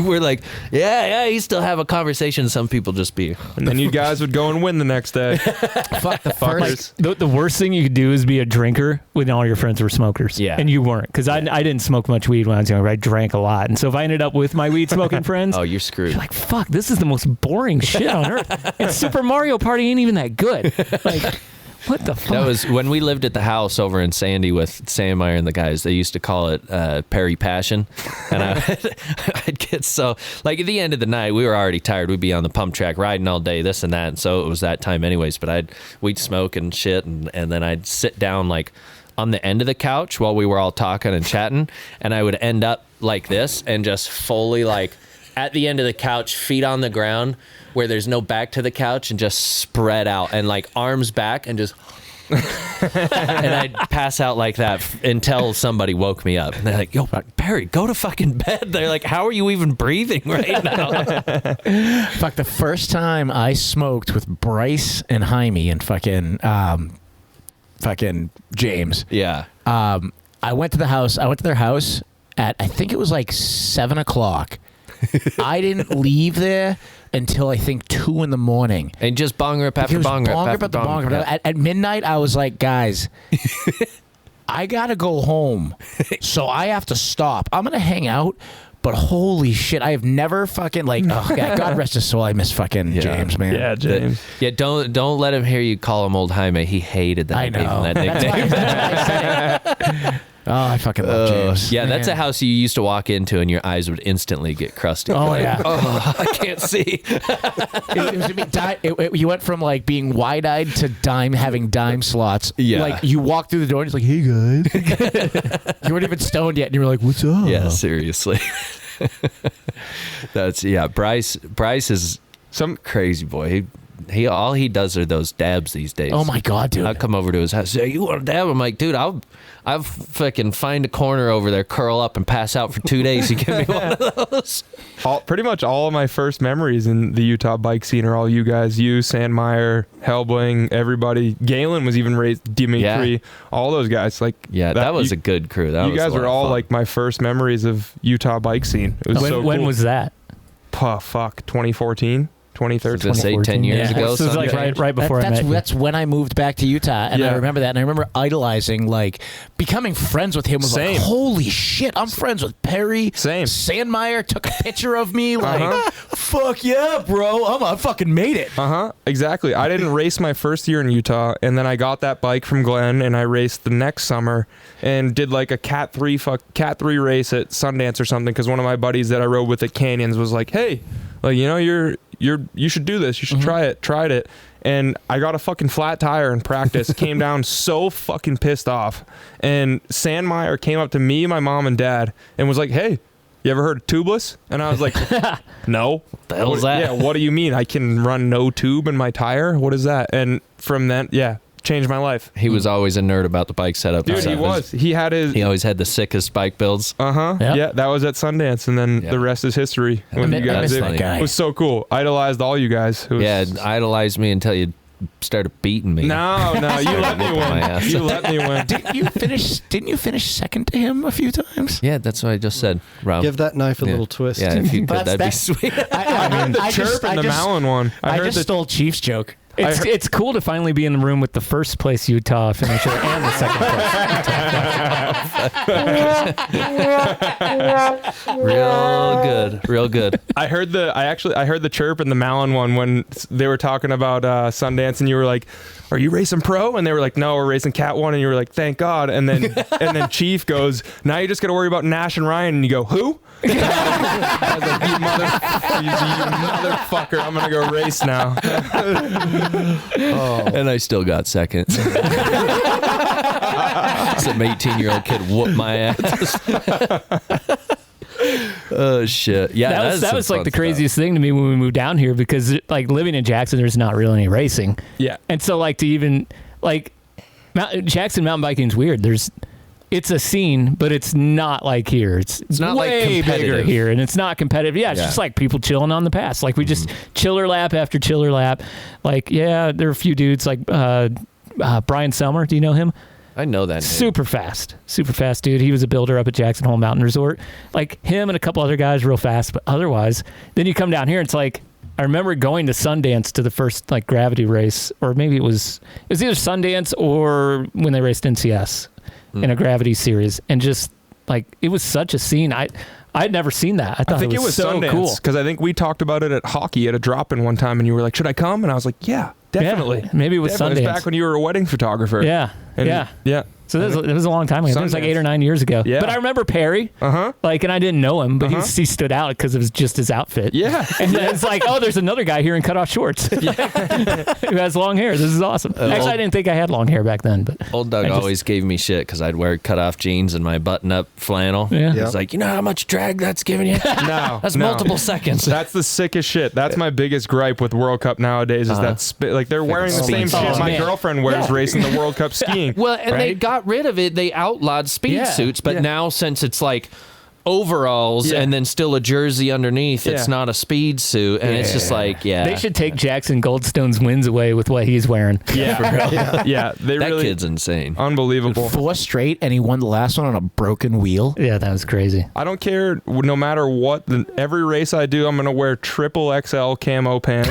we're like, yeah, you still have a conversation. Some people just be. And then you guys would go and win the next day. Fuck the fuckers. Like, the worst thing you could do is be a drinker when all your friends were smokers. Yeah. And you weren't. Because I didn't smoke much weed when I was younger. I drank a lot. And so if I ended up with my weed smoking friends. Oh, you're screwed. You're like, fuck, this is the most boring shit on earth. And Super Mario Party ain't even that good. Like, what the fuck? That was when we lived at the house over in Sandy with Sam Meyer and the guys. They used to call it Perry Passion. And I'd get so, like, at the end of the night, we were already tired. We'd be on the pump track riding all day, this and that. And so it was that time anyways. But we'd smoke and shit. And then I'd sit down, like, on the end of the couch while we were all talking and chatting. And I would end up like this and just fully, like, at the end of the couch, feet on the ground, where there's no back to the couch, and just spread out and like arms back and just. And I'd pass out like that until somebody woke me up. And they're like, yo, Barry, go to fucking bed. They're like, how are you even breathing right now? Fuck, the first time I smoked with Bryce and Jaime and fucking James. Yeah. I went to their house at, I think it was like 7 o'clock. I didn't leave there until I think 2 in the morning. And just bong rip after bong rip after bong rip. At midnight, I was like, guys, I gotta go home, so I have to stop. I'm gonna hang out, but holy shit, I have never fucking like. Oh God rest his soul. I miss fucking James, man. Yeah, James. Yeah, don't let him hear you call him old Jaime. He hated that. I know. That nickname. Oh, I fucking love James. Yeah, man. that's a house you used to walk into and your eyes would instantly get crusty. Oh, yeah. Oh, I can't see. You went from like being wide-eyed to having dime slots. Yeah. Like you walk through the door and it's like, hey guys. You weren't even stoned yet and you were like, what's up? Yeah, seriously. Bryce is some crazy boy. He all he does are those dabs these days. Oh my God, dude. I'll come over to his house. Say, you want a dab? I'm like, dude, I'll fucking find a corner over there, curl up, and pass out for 2 days. You give me one of those. Pretty much all of my first memories in the Utah bike scene are all you guys. You, Sandmeyer, Hellbling, everybody. Galen was even raised. Dimitri, all those guys. Like, that was a good crew. You guys were all like my first memories of Utah bike scene. It was so cool. When was that? 2014. 2013. Let's say 10 years ago. This was like right before I met you. That's when I moved back to Utah, and I remember that. And I remember idolizing, like, becoming friends with him. Was like, holy shit, I'm friends with Perry. Same. Sandmeyer took a picture of me. Like, fuck yeah, bro. I fucking made it. Exactly. I didn't race my first year in Utah, and then I got that bike from Glenn, and I raced the next summer and did like a Cat 3 race at Sundance or something, because one of my buddies that I rode with at Canyons was like, hey, like, you know, you should do this. You should try it. Tried it. And I got a fucking flat tire in practice. Came down so fucking pissed off. And Sandmeyer came up to me, my mom, and dad and was like, hey, you ever heard of tubeless? And I was like, no. What the hell is that? Yeah, what do you mean? I can run no tube in my tire? What is that? And from then, changed my life. He was always a nerd about the bike setup. Dude, he was. He always had the sickest bike builds. Yep. Yeah, that was at Sundance, and then the rest is history. You guys, it was so cool. Idolized all you guys. Idolized me until you started beating me. No, you let me win. You let me win. Didn't you finish second to him a few times? Yeah, that's what I just said, Rob. Give that knife a little twist. Yeah, if you could, that'd be sweet. I heard the chirp and the Malin one. I just stole Chief's joke. It's cool to finally be in the room with the first place Utah finisher and the second place. Real good. I heard the chirp and the Malin one when they were talking about Sundance, and you were like, are you racing pro? And they were like, no, we're racing Cat 1. And you were like, thank God. And then Chief goes, now you just got to worry about Nash and Ryan. And you go, who? I was like, you motherfucker, I'm going to go race now. And I still got second. Some 18-year-old kid whooped my ass. Oh shit! Yeah, that was like the craziest thing to me when we moved down here, because like living in Jackson, there's not really any racing. Yeah, and so like to even like Jackson mountain biking is weird. It's a scene, but it's not like here. It's not way like bigger here, and it's not competitive. Yeah, it's just like people chilling on the pass. Like we just chiller lap after chiller lap. Like there are a few dudes like Brian Selmer. Do you know him? I know that name. Super fast dude. He was a builder up at Jackson Hole Mountain Resort. Like him and a couple other guys real fast, but otherwise, then you come down here, it's like, I remember going to Sundance to the first like gravity race, or maybe it was either Sundance or when they raced NCS in a gravity series, and just like, it was such a scene. I'd never seen that. I think it was so Sundance, cool. because I think we talked about it at hockey at a drop-in one time, and you were like, should I come? And I was like, yeah, definitely. Yeah, maybe it was Sundance. It was back when you were a wedding photographer. Yeah. Yeah. So it was a long time ago. It was like 8 or 9 years ago. Yeah. But I remember Perry. Like, and I didn't know him, but he stood out because it was just his outfit. Yeah. And then it's like, oh, there's another guy here in cutoff shorts who has long hair. This is awesome. Actually, I didn't think I had long hair back then, but Old Doug always gave me shit because I'd wear cutoff jeans and my button-up flannel. Yeah. He's like, you know how much drag that's giving you? No, That's no. multiple seconds. That's the sickest shit. That's my biggest gripe with World Cup nowadays is that like they're wearing the same shit my girlfriend wears racing the World Cup skiing. Well, and they got rid of it. They outlawed speed suits, but now since it's like overalls and then still a jersey underneath, it's not a speed suit, and it's just like, they should take Jackson Goldstone's wins away with what he's wearing. Yeah, they that really kid's insane. unbelievable. 4 straight, and he won the last one on a broken wheel. Yeah, that was crazy. I don't care no matter what. Every race I do, I'm gonna wear triple XL camo pants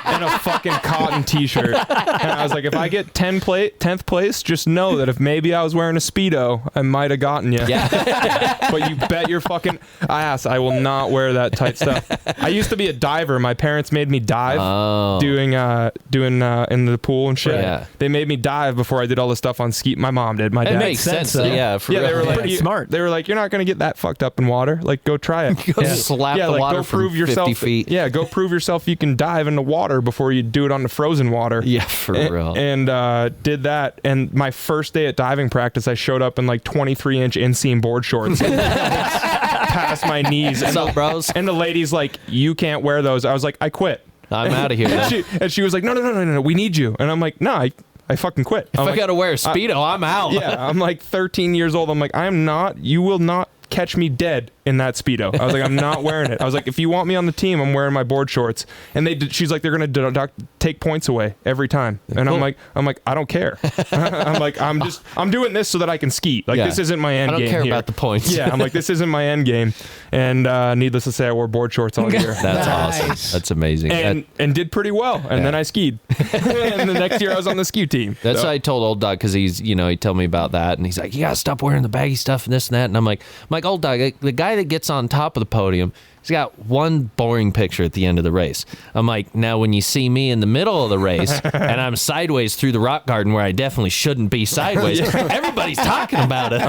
and a fucking cotton t-shirt. And I was like, if I get 10th place, just know that if maybe I was wearing a Speedo, I might have gotten you. Yeah. But you bet your fucking ass I will not wear that tight stuff. I used to be a diver. My parents made me dive doing in the pool and shit. Yeah. They made me dive before I did all the stuff on ski. My mom did. My It dad. makes sense. Yeah, for real. They were like, Pretty smart. They were like, you're not going to get that fucked up in water. Like, go try it. Go slap the water go from prove yourself. 50 feet. Yeah, go prove yourself you can dive in the water before you do it on the frozen water. Yeah, for real. And did that. And my first day at diving practice, I showed up in like 23-inch inseam board shorts. Past my knees. What's up, bros? And the lady's like, you can't wear those. I was like, I quit. I'm out of here. And she was like, no, we need you. And I'm like, no, I fucking quit. If I'm I like, got to wear a Speedo, I'm out. Yeah, I'm like 13 years old. I'm like, you will not catch me dead in that Speedo. I was like, I'm not wearing it. I was like, if you want me on the team, I'm wearing my board shorts. And she's like, they're going to take points away every time. And I'm like, I don't care. I'm like, I'm doing this so that I can ski. Like, this isn't my end game. I don't care here. about the points. Yeah, I'm like, this isn't my end game. And needless to say, I wore board shorts all year. That's awesome. That's amazing. And did pretty well. And then I skied. And the next year I was on the ski team. That's what I told Old Dog, because he told me about that, and he's like, you gotta stop wearing the baggy stuff and this and that. And I'm like, Old Dog, the guy that gets on top of the podium, he's got one boring picture at the end of the race. I'm like, now when you see me in the middle of the race and I'm sideways through the rock garden where I definitely shouldn't be sideways, everybody's talking about it.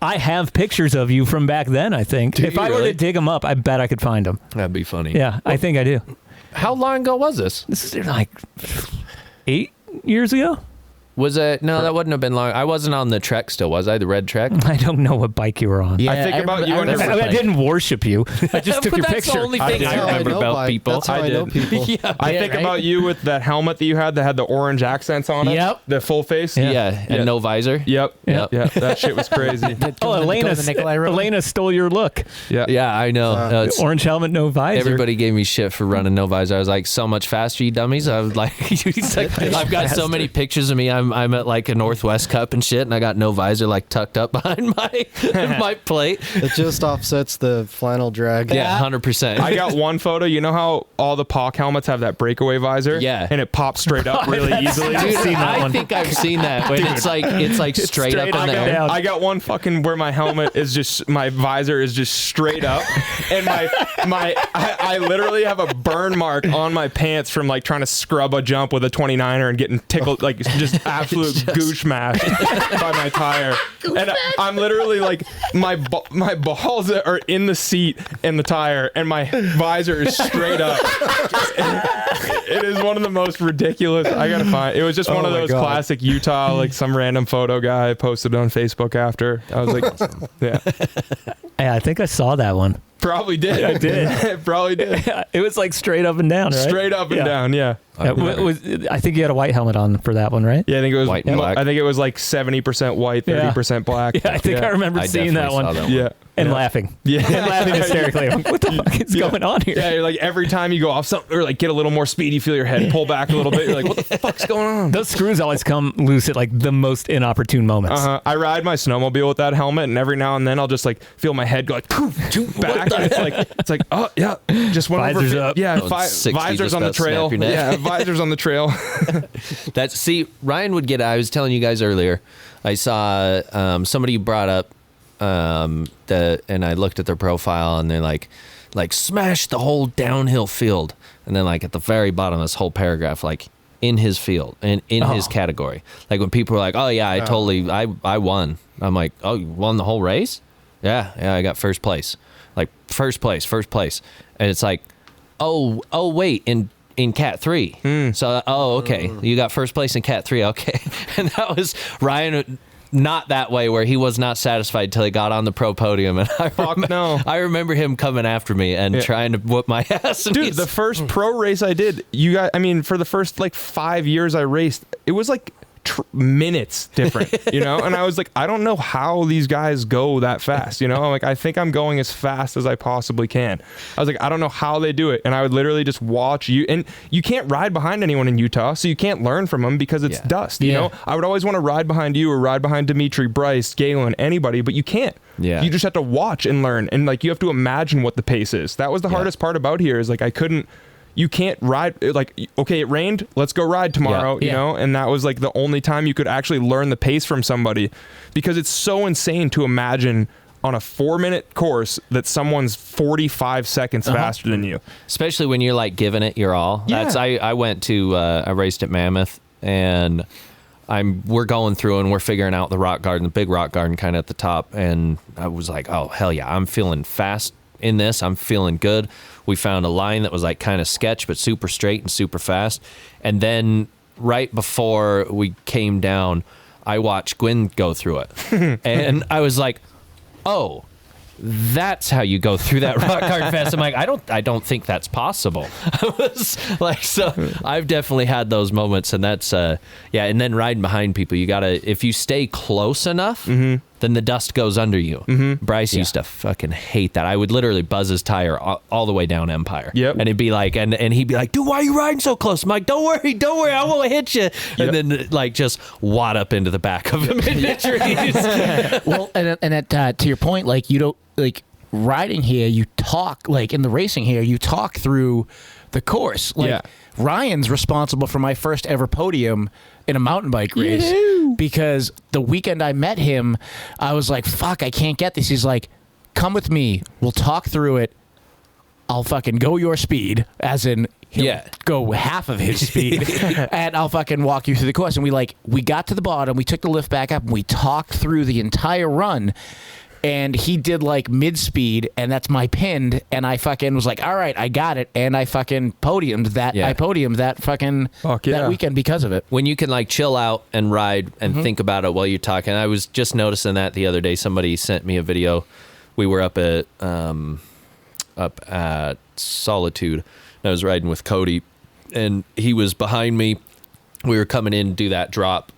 I have pictures of you from back then, I think. If I were to dig them up, I bet I could find them. That'd be funny. Yeah, I think I do. How long ago was this? This is like 8 years ago. Was it? No, that wouldn't have been long. I wasn't on the Trek still, was I? The red Trek? I don't know what bike you were on. Yeah, I think about you and I didn't worship you. I just took But your that's picture. the only thing I remember about people. That's how I know people. I think about you with that helmet that you had that had the orange accents on it. Yep. The full face. Yeah, and no visor. Yep. Yep. Yeah. That shit was crazy. Elena stole your look. Yeah. Yeah, I know. Orange helmet, no visor. Everybody gave me shit for running no visor. I was like, so much faster, you dummies. I was like, I've got so many pictures of me. I'm at like a Northwest Cup and shit, and I got no visor like tucked up behind my plate. It just offsets the flannel drag. Yeah, 100%. I got one photo. You know how all the POC helmets have that breakaway visor? Yeah. And it pops straight up really easily. Dude, I think I've seen that when it's like straight up in the air. I got one fucking where my helmet is just, my visor is just straight up, and I literally have a burn mark on my pants from like trying to scrub a jump with a 29er and getting tickled, like just absolute goosh mashed by my tire. And I'm literally like, my balls are in the seat in the tire, and my visor is straight up. It is one of the most ridiculous. I gotta find. It was just one of those classic Utah, like some random photo guy posted on Facebook after. I was like, yeah. Yeah, I think I saw that one. Probably did. I did. Probably did. It was like straight up and down, right? Straight up and down, yeah. I think you had a white helmet on for that one, right? Yeah, I think it was white and black. I think it was like 70% white, 30% black. Yeah, I think I remember seeing that one. Yeah. And laughing. Yeah. And laughing hysterically. I'm like, what the fuck is going on here? Yeah, you're like every time you go off something or like get a little more speed, you feel your head pull back a little bit. You're like, what the fuck's going on? Those screws always come loose at like the most inopportune moments. I ride my snowmobile with that helmet, and every now and then I'll just like feel my head go like poof back. And it's like, oh yeah, just went visors over. up. Yeah, 60 visors just on the about snap trail. your neck. Yeah, visors on the trail. Ryan would get. I was telling you guys earlier. I saw somebody brought up and I looked at their profile, and they're like smash the whole downhill field, and then like at the very bottom of this whole paragraph, like in his field and in his category. Like when people are like, "Oh yeah, I won." I'm like, "Oh, you won the whole race?" Yeah, I got first place. Like first place. And it's like, "Oh, wait, in Cat 3." So, okay. You got first place in Cat 3. Okay. And that was Ryan, not that way, where he was not satisfied till he got on the pro podium. And I remember him coming after me and trying to whoop my ass. Dude, the first pro race I did, for the first like 5 years I raced, it was like minutes different, and I was like, I don't know how these guys go that fast, I'm like, I think I'm going as fast as I possibly can. I was like, I don't know how they do it. And I would literally just watch you, and you can't ride behind anyone in Utah, so you can't learn from them because it's dust. I would always want to ride behind you or ride behind Dimitri, Bryce, Galen, anybody, but you can't. You just have to watch and learn, and like you have to imagine what the pace is. That was the hardest part about here, is like you can't ride, like, okay, it rained, let's go ride tomorrow, and that was like the only time you could actually learn the pace from somebody, because it's so insane to imagine on a 4-minute course that someone's 45 seconds faster than you. Especially when you're like giving it your all. I went to, I raced at Mammoth, and we're going through and we're figuring out the rock garden, the big rock garden kind of at the top, and I was like, oh, hell yeah, I'm feeling fast in this. I'm feeling good. We found a line that was like kind of sketch, but super straight and super fast. And then right before we came down, I watched Gwyn go through it. And I was like, oh, that's how you go through that rock garden fast. I'm like, I don't think that's possible. I was like, so I've definitely had those moments, and that's and then riding behind people, you gotta, if you stay close enough, then the dust goes under you. Bryce used to fucking hate that. I would literally buzz his tire all the way down Empire. And it'd be like, and he'd be like, dude, why are you riding so close? I'm like, don't worry, I won't hit you. And then like just wad up into the back of him in the trees. Well, and to your point, like you don't, like riding here, you talk, like in the racing here, you talk through the course. Like Ryan's responsible for my first ever podium in a mountain bike race, because the weekend I met him, I was like, fuck, I can't get this. He's like, come with me, we'll talk through it. I'll fucking go your speed, as in he'll go half of his speed, and I'll fucking walk you through the course. And we got to the bottom, we took the lift back up, and we talked through the entire run. And he did like mid-speed, and that's my pinned, and I fucking was like, all right, I got it, and I fucking podiumed that. I podiumed that fucking that weekend because of it. When you can like chill out and ride and think about it while you're talking. I was just noticing that the other day. Somebody sent me a video. We were up at Solitude, and I was riding with Cody, and he was behind me. We were coming in to do that drop.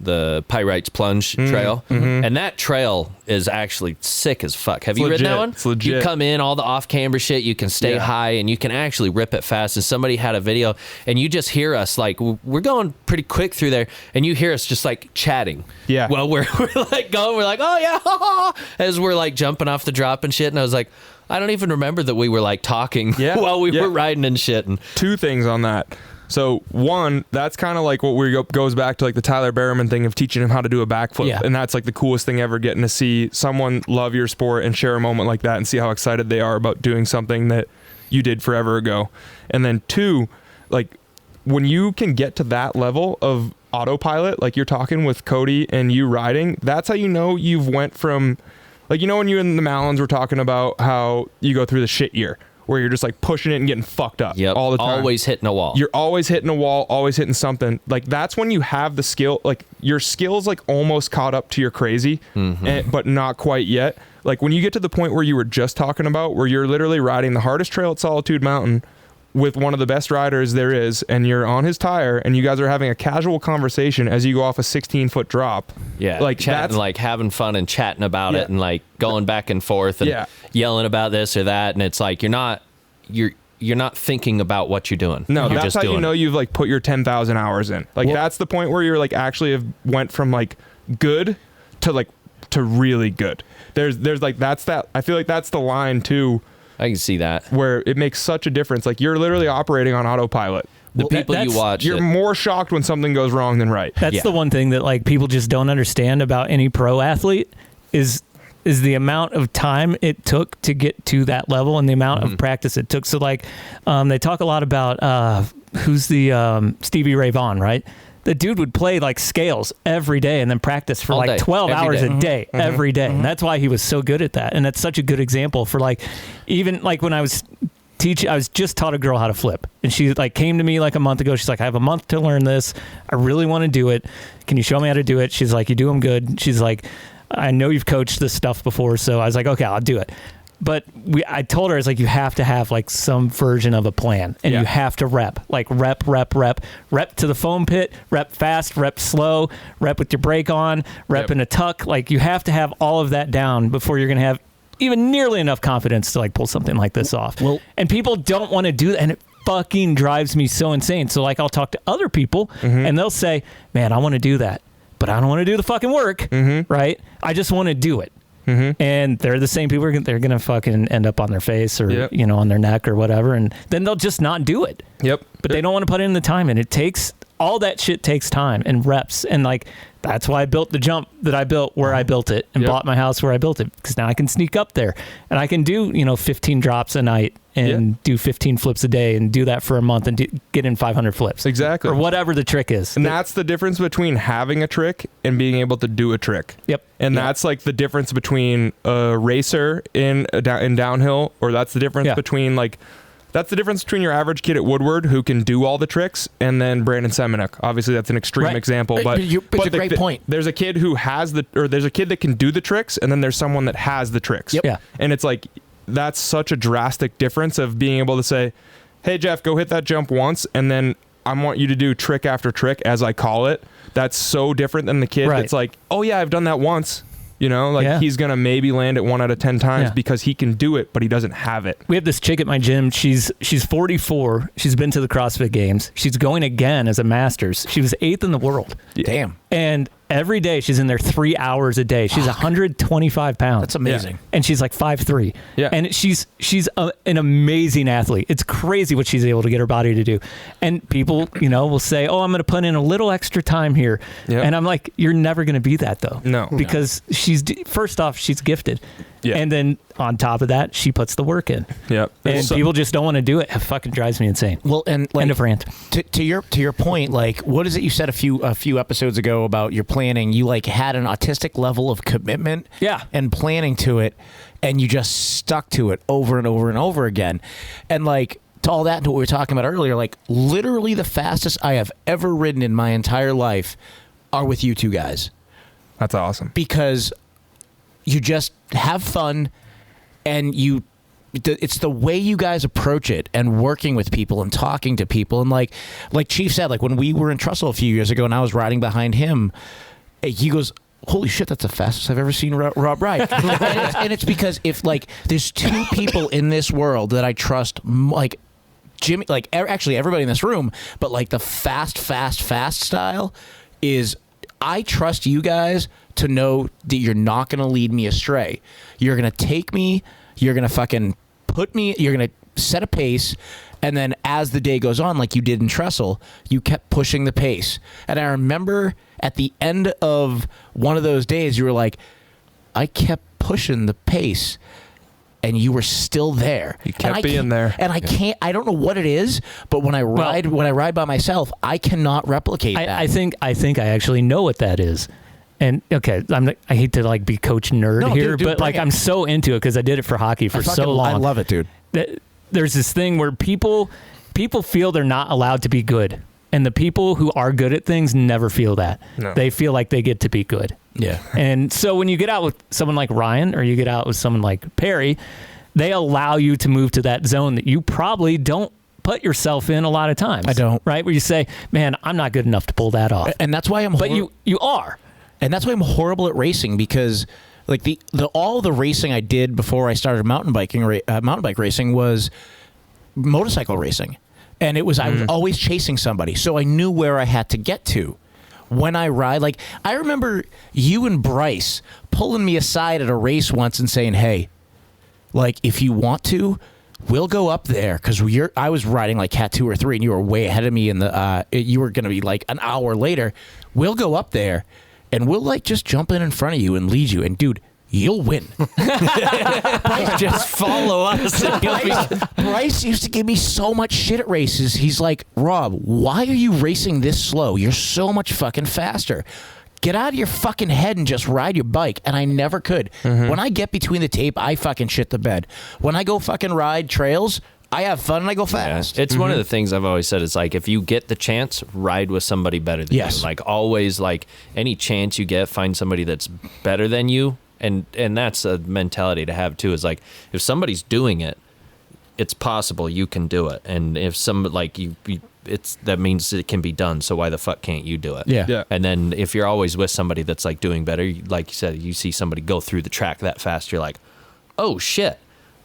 The Pyrites Plunge trail, and that trail is actually sick as fuck. Have you ridden that one? It's legit. You come in, all the off-camber shit, you can stay high, and you can actually rip it fast. And somebody had a video, and you just hear us, like, we're going pretty quick through there, and you hear us just, like, chatting. Yeah. Well, we're like, going, we're like, oh, yeah, as we're, like, jumping off the drop and shit, and I was like, I don't even remember that we were, like, talking while we were riding and shit. And two things on that. So one, that's kind of like what goes back to like the Tyler Berriman thing of teaching him how to do a backflip. And that's like the coolest thing ever, getting to see someone love your sport and share a moment like that and see how excited they are about doing something that you did forever ago. And then two, like when you can get to that level of autopilot, like you're talking with Cody and you riding, that's how you know you've went from, like, when you and the Mallons were talking about how you go through the shit year, where you're just like pushing it and getting fucked up all the time. Always hitting a wall. You're always hitting a wall, always hitting something. Like that's when you have the skill, like your skills like almost caught up to your crazy, but not quite yet. Like when you get to the point where you were just talking about, where you're literally riding the hardest trail at Solitude Mountain with one of the best riders there is, and you're on his tire, and you guys are having a casual conversation as you go off a 16-foot drop. Yeah, like chatting, like having fun and chatting about it, and like going back and forth and yelling about this or that, and it's like you're not thinking about what you're doing. No, you're that's how you know you've like put your 10,000 hours in. Like that's the point where you're like actually have went from like good to really good. There's like I feel like that's the line too. I can see that. Where it makes such a difference. Like you're literally operating on autopilot. The people you watch, you're more shocked when something goes wrong than right. That's the one thing that like people just don't understand about any pro athlete is the amount of time it took to get to that level and the amount of practice it took. So like they talk a lot about who's the Stevie Ray Vaughan, right? The dude would play like scales every day and then practice for All like day. 12 Every hours day. a day, every day. And that's why he was so good at that. And that's such a good example for like, even like when I was teaching, I was just taught a girl how to flip. And she like came to me like a month ago. She's like, I have a month to learn this. I really want to do it. Can you show me how to do it? She's like, you do them good. She's like, I know you've coached this stuff before. So I was like, okay, I'll do it. But I told her, it's like, you have to have like some version of a plan, and you have to rep to the foam pit, rep fast, rep slow, rep with your brake on, rep in a tuck. Like, you have to have all of that down before you're going to have even nearly enough confidence to like pull something like this off. Well, and people don't want to do that. And it fucking drives me so insane. So like, I'll talk to other people and they'll say, man, I want to do that, but I don't want to do the fucking work. Right. I just want to do it. And they're the same people. They're gonna fucking end up on their face or you know, on their neck or whatever, and then they'll just not do it. But they don't want to put in the time, and it takes all that shit takes time and reps, and like that's why I built the jump that I built where I built it, and bought my house where I built it, because now I can sneak up there and I can do, you know, 15 drops a night and do 15 flips a day and do that for a month and get in 500 flips. Exactly. Or whatever the trick is. And that's the difference between having a trick and being able to do a trick. And that's like the difference between a racer in downhill, or that's the difference between like, that's the difference between your average kid at Woodward who can do all the tricks and then Brandon Semenuk. Obviously, that's an extreme example, but it's a great point. There's a kid who has there's a kid that can do the tricks, and then there's someone that has the tricks. And it's like, that's such a drastic difference of being able to say, hey, Jeff, go hit that jump once, and then I want you to do trick after trick, as I call it. That's so different than the kid that's like, oh yeah, I've done that once. You know, like he's going to maybe land it 1 out of 10 times because he can do it, but he doesn't have it. We have this chick at my gym. She's 44. She's been to the CrossFit Games. She's going again as a Masters. She was 8th in the world. Damn. And every day she's in there 3 hours a day. She's 125 pounds. That's amazing. And she's like 5'3". And she's an amazing athlete. It's crazy what she's able to get her body to do. And people, you know, will say, oh, I'm going to put in a little extra time here. And I'm like, you're never going to be that though. No. Because first off, she's gifted. And then on top of that, she puts the work in. And people just don't want to do it. It fucking drives me insane. Well, and like, end of rant. To your point, like, what is it you said a few episodes ago about your planning? You like had an autistic level of commitment, and planning to it, and you just stuck to it over and over and over again, and like. To all that, to what we were talking about earlier, like literally the fastest I have ever ridden in my entire life are with you two guys. That's awesome. Because you just have fun, and it's the way you guys approach it, and working with people and talking to people. And like Chief said, like when we were in Trussell a few years ago and I was riding behind him, he goes, holy shit, that's the fastest I've ever seen Rob ride. and it's because if like there's two people in this world that I trust, like Jimmy, like actually everybody in this room, but like the fast style is, I trust you guys to know that you're not going to lead me astray. You're going to take me, you're going to fucking put me, you're going to set a pace, and then as the day goes on, like you did in Trussell, you kept pushing the pace. And I remember at the end of one of those days, you were like, I kept pushing the pace, and you were still there. You kept being there. And I don't know what it is, but when I ride by myself, I cannot replicate that. I think I actually know what that is. And okay, I hate to like be coach nerd here, but like I'm so into it because I did it for hockey for so long. I love it, dude. There's this thing where people feel they're not allowed to be good. And the people who are good at things never feel that. No. They feel like they get to be good. Yeah. And so when you get out with someone like Ryan, or you get out with someone like Perry, they allow you to move to that zone that you probably don't put yourself in a lot of times. I don't. Right? Where you say, man, I'm not good enough to pull that off. And that's why I'm But you are. And that's why I'm horrible at racing, because like all the racing I did before I started mountain bike racing was motorcycle racing. And it was, I was always chasing somebody. So I knew where I had to get to when I ride. Like, I remember you and Bryce pulling me aside at a race once and saying, hey, like, if you want to, we'll go up there. Because I was riding like Cat 2 or 3 and you were way ahead of me. And you were going to be like an hour later. We'll go up there and we'll like just jump in front of you and lead you. And dude, you'll win. Just follow us. And you'll be- Bryce used to give me so much shit at races. He's like, Rob, why are you racing this slow? You're so much fucking faster. Get out of your fucking head and just ride your bike. And I never could. When I get between the tape, I fucking shit the bed. When I go fucking ride trails, I have fun and I go fast. It's one of the things I've always said. It's like, if you get the chance, ride with somebody better than you. Like, always, like, any chance you get, find somebody that's better than you. And that's a mentality to have too, is like, if somebody's doing it, it's possible you can do it. And if some, like, that means it can be done. So why the fuck can't you do it? Yeah. And then if you're always with somebody that's like doing better, like you said, you see somebody go through the track that fast, you're like, oh shit.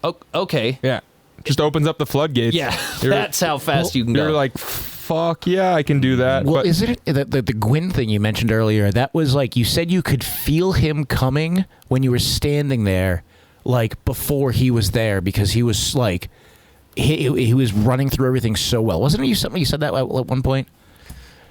Okay. Yeah. Just opens up the floodgates. Yeah. That's how fast you can go. You're like, fuck yeah, I can do that. Well, but is it the Gwyn thing you mentioned earlier? That was like, you said you could feel him coming when you were standing there, like before he was there, because he was like, he was running through everything so well. Wasn't it something you said that at one point?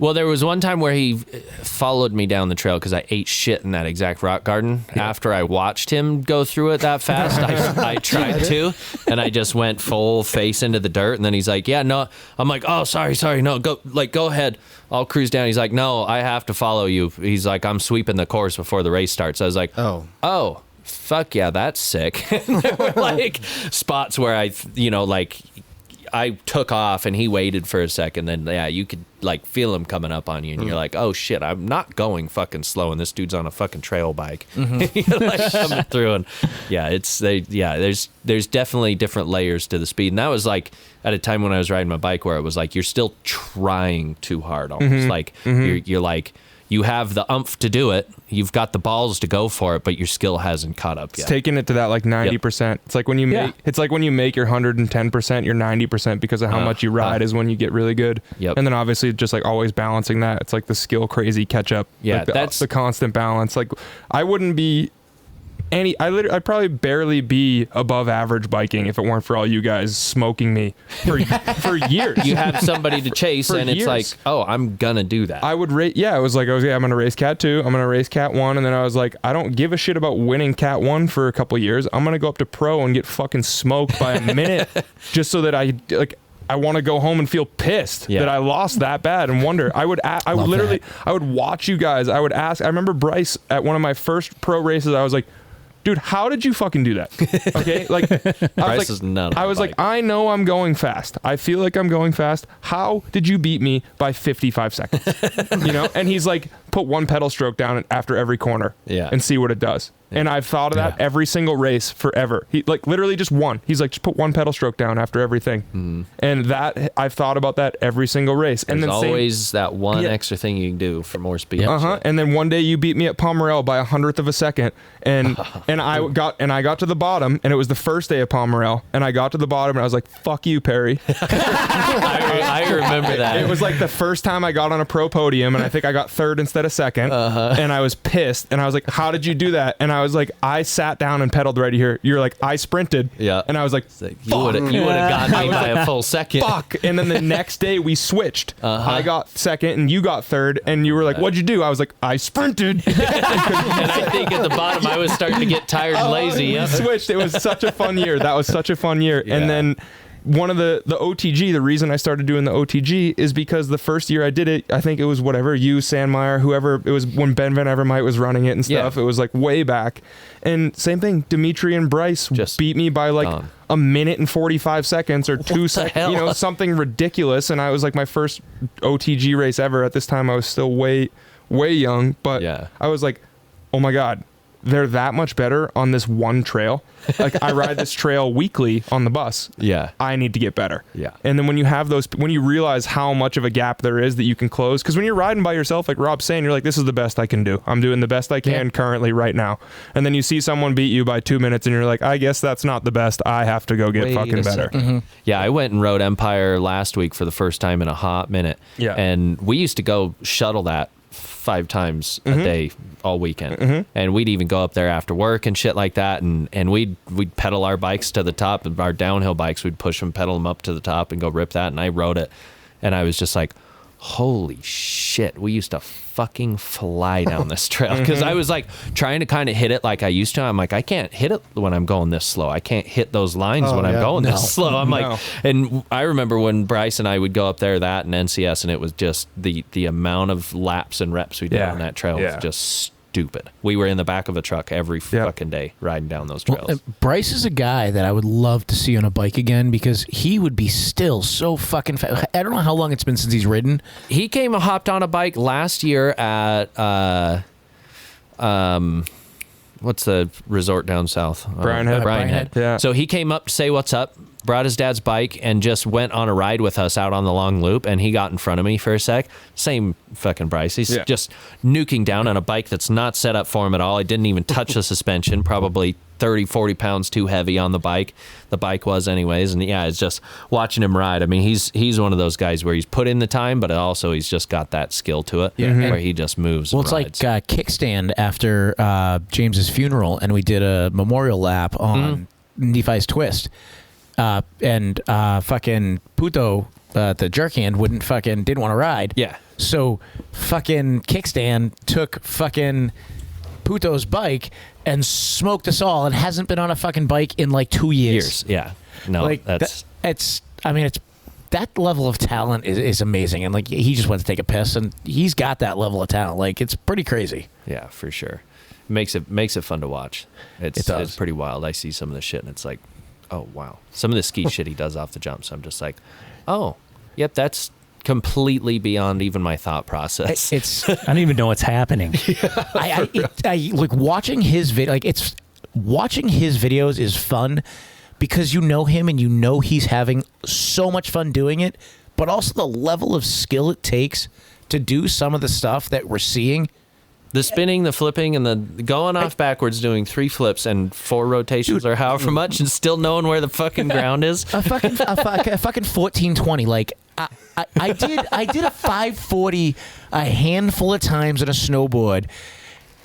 Well, there was one time where he followed me down the trail because I ate shit in that exact rock garden. After I watched him go through it that fast, I tried to, and I just went full face into the dirt. And then he's like, yeah, no. I'm like, oh, sorry, no, go ahead. I'll cruise down. He's like, no, I have to follow you. He's like, I'm sweeping the course before the race starts. I was like, oh, fuck yeah, that's sick. And there were like spots where I took off and he waited for a second. Then you could like feel him coming up on you, and you're like, oh shit, I'm not going fucking slow, and this dude's on a fucking trail bike. You're like coming through, and there's definitely different layers to the speed. And that was like at a time when I was riding my bike where it was like you're still trying too hard, almost like you're like, you have the umph to do it. You've got the balls to go for it, but your skill hasn't caught up yet. It's taking it to that like 90%. It's like when you make your 110%, you're 90% because of how much you ride is when you get really good. And then obviously just like always balancing that. It's like the skill crazy catch up. Yeah, like that's the constant balance. Like I wouldn't be I'd probably barely be above average biking if it weren't for all you guys smoking me for years. You have somebody to chase, and it's like, oh, I'm gonna do that. I would rate. Yeah, it was like, I'm gonna race Cat 2. I'm gonna race Cat 1, and then I was like, I don't give a shit about winning Cat 1 for a couple years. I'm gonna go up to Pro and get fucking smoked by a minute, just so that I want to go home and feel pissed that I lost that bad and wonder. I would watch you guys. I would ask. I remember Bryce at one of my first pro races. I was like, dude, how did you fucking do that? Okay, like I was like, I know I'm going fast. I feel like I'm going fast. How did you beat me by 55 seconds? You know? And he's like, put one pedal stroke down after every corner, and see what it does. And I've thought of that every single race forever. He like literally just one. He's like, just put one pedal stroke down after everything. And that I've thought about that every single race. There's and then always that one extra thing you can do for more speed. And then one day you beat me at Pomerel by 100th of a second, and I got to the bottom, and it was the first day of Pomerel, and I got to the bottom, and I was like, fuck you, Perry. I remember that. It was like the first time I got on a pro podium, and I think I got third instead of second, and I was pissed, and I was like, how did you do that? And I was like, I sat down and pedaled right here. You're like, I sprinted. Yeah. And I was like, you would have gotten me by a full second. Fuck. And then the next day we switched. I got second and you got third, and you were like, what'd you do? I was like, I sprinted. And I think at the bottom I was starting to get tired and lazy. We switched. It was such a fun year. That was such a fun year. And then one of the OTG, the reason I started doing the OTG is because the first year I did it, I think it was whatever, you, Sandmeyer, whoever, it was when Ben Van Evermite was running it and stuff. It was like way back. And same thing, Dimitri and Bryce just beat me by like a minute and 45 seconds or 2 seconds, you know, something ridiculous. And I was like my first OTG race ever. At this time I was still way young, but I was like, oh my God, they're that much better on this one trail. Like I ride this trail weekly on the bus. I need to get better. And then when you have those, when you realize how much of a gap there is that you can close, because when you're riding by yourself, like Rob's saying, you're like, this is the best I can do. I'm doing the best I can currently right now. And then you see someone beat you by 2 minutes and you're like, I guess that's not the best. I have to go get fucking better. Yeah, I went and rode Empire last week for the first time in a hot minute. And we used to go shuttle that 5 times a day all weekend, and we'd even go up there after work and shit like that, and we'd pedal our bikes to the top, our downhill bikes, we'd push them, pedal them up to the top and go rip that. And I rode it, and I was just like, holy shit, we used to fucking fly down this trail because I was like trying to kind of hit it like I used to. I'm like, I can't hit it when I'm going this slow. I can't hit those lines when I'm going this slow. I'm like, and I remember when Bryce and I would go up there that and NCS, and it was just the amount of laps and reps we did on that trail was just stupid. We were in the back of a truck every fucking day riding down those trails. Well, Bryce is a guy that I would love to see on a bike again because he would be still so fucking fast. I don't know how long it's been since he's ridden. He came and hopped on a bike last year at what's the resort down south? Brian Head. Yeah. So he came up to say what's up, brought his dad's bike, and just went on a ride with us out on the long loop, and he got in front of me for a sec. Same fucking Bryce. He's just nuking down on a bike that's not set up for him at all. He didn't even touch the suspension, probably 30, 40 pounds too heavy on the bike. The bike was anyways, and it's just watching him ride. I mean, he's one of those guys where he's put in the time, but also he's just got that skill to it where he just moves. Well, it's rides. like kickstand after James's funeral, and we did a memorial lap on Nephi's Twist. And fucking Puto, the jerk hand, didn't want to ride. Yeah. So fucking kickstand took fucking Puto's bike and smoked us all, and hasn't been on a fucking bike in like 2 years. Yeah. No, like that's it's that level of talent is amazing, and like he just went to take a piss, and he's got that level of talent. Like it's pretty crazy. Yeah, for sure. Makes it fun to watch. It's pretty wild. I see some of the shit, and it's like, oh wow, some of the ski shit he does off the jumps. I'm just like, oh, yep, that's completely beyond even my thought process. I don't even know what's happening. I like watching his video. Like watching his videos is fun because you know him and you know he's having so much fun doing it, but also the level of skill it takes to do some of the stuff that we're seeing. The spinning, the flipping, and the going off backwards, doing 3 flips and 4 rotations or however much, and still knowing where the fucking ground is. A fucking 1420. Like I did a 540 a handful of times on a snowboard,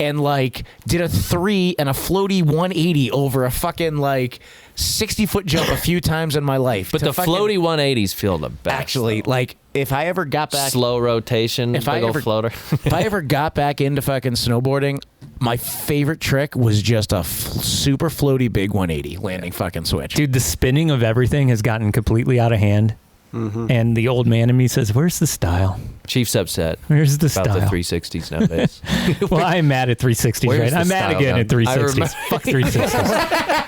and like did a 3 and a floaty 180 over a fucking like 60-foot jump a few times in my life. But the floaty 180s feel the best. Actually, though. like if I ever got back, slow rotation, if I big old ever, floater. If I ever got back into fucking snowboarding, my favorite trick was just a super floaty big 180 landing fucking switch. Dude, the spinning of everything has gotten completely out of hand. And the old man in me says, where's the style? Chief's upset. Where's the about style? the 360s nowadays. Well, I'm mad at 360s, right? I'm mad again at 360s. Fuck 360s.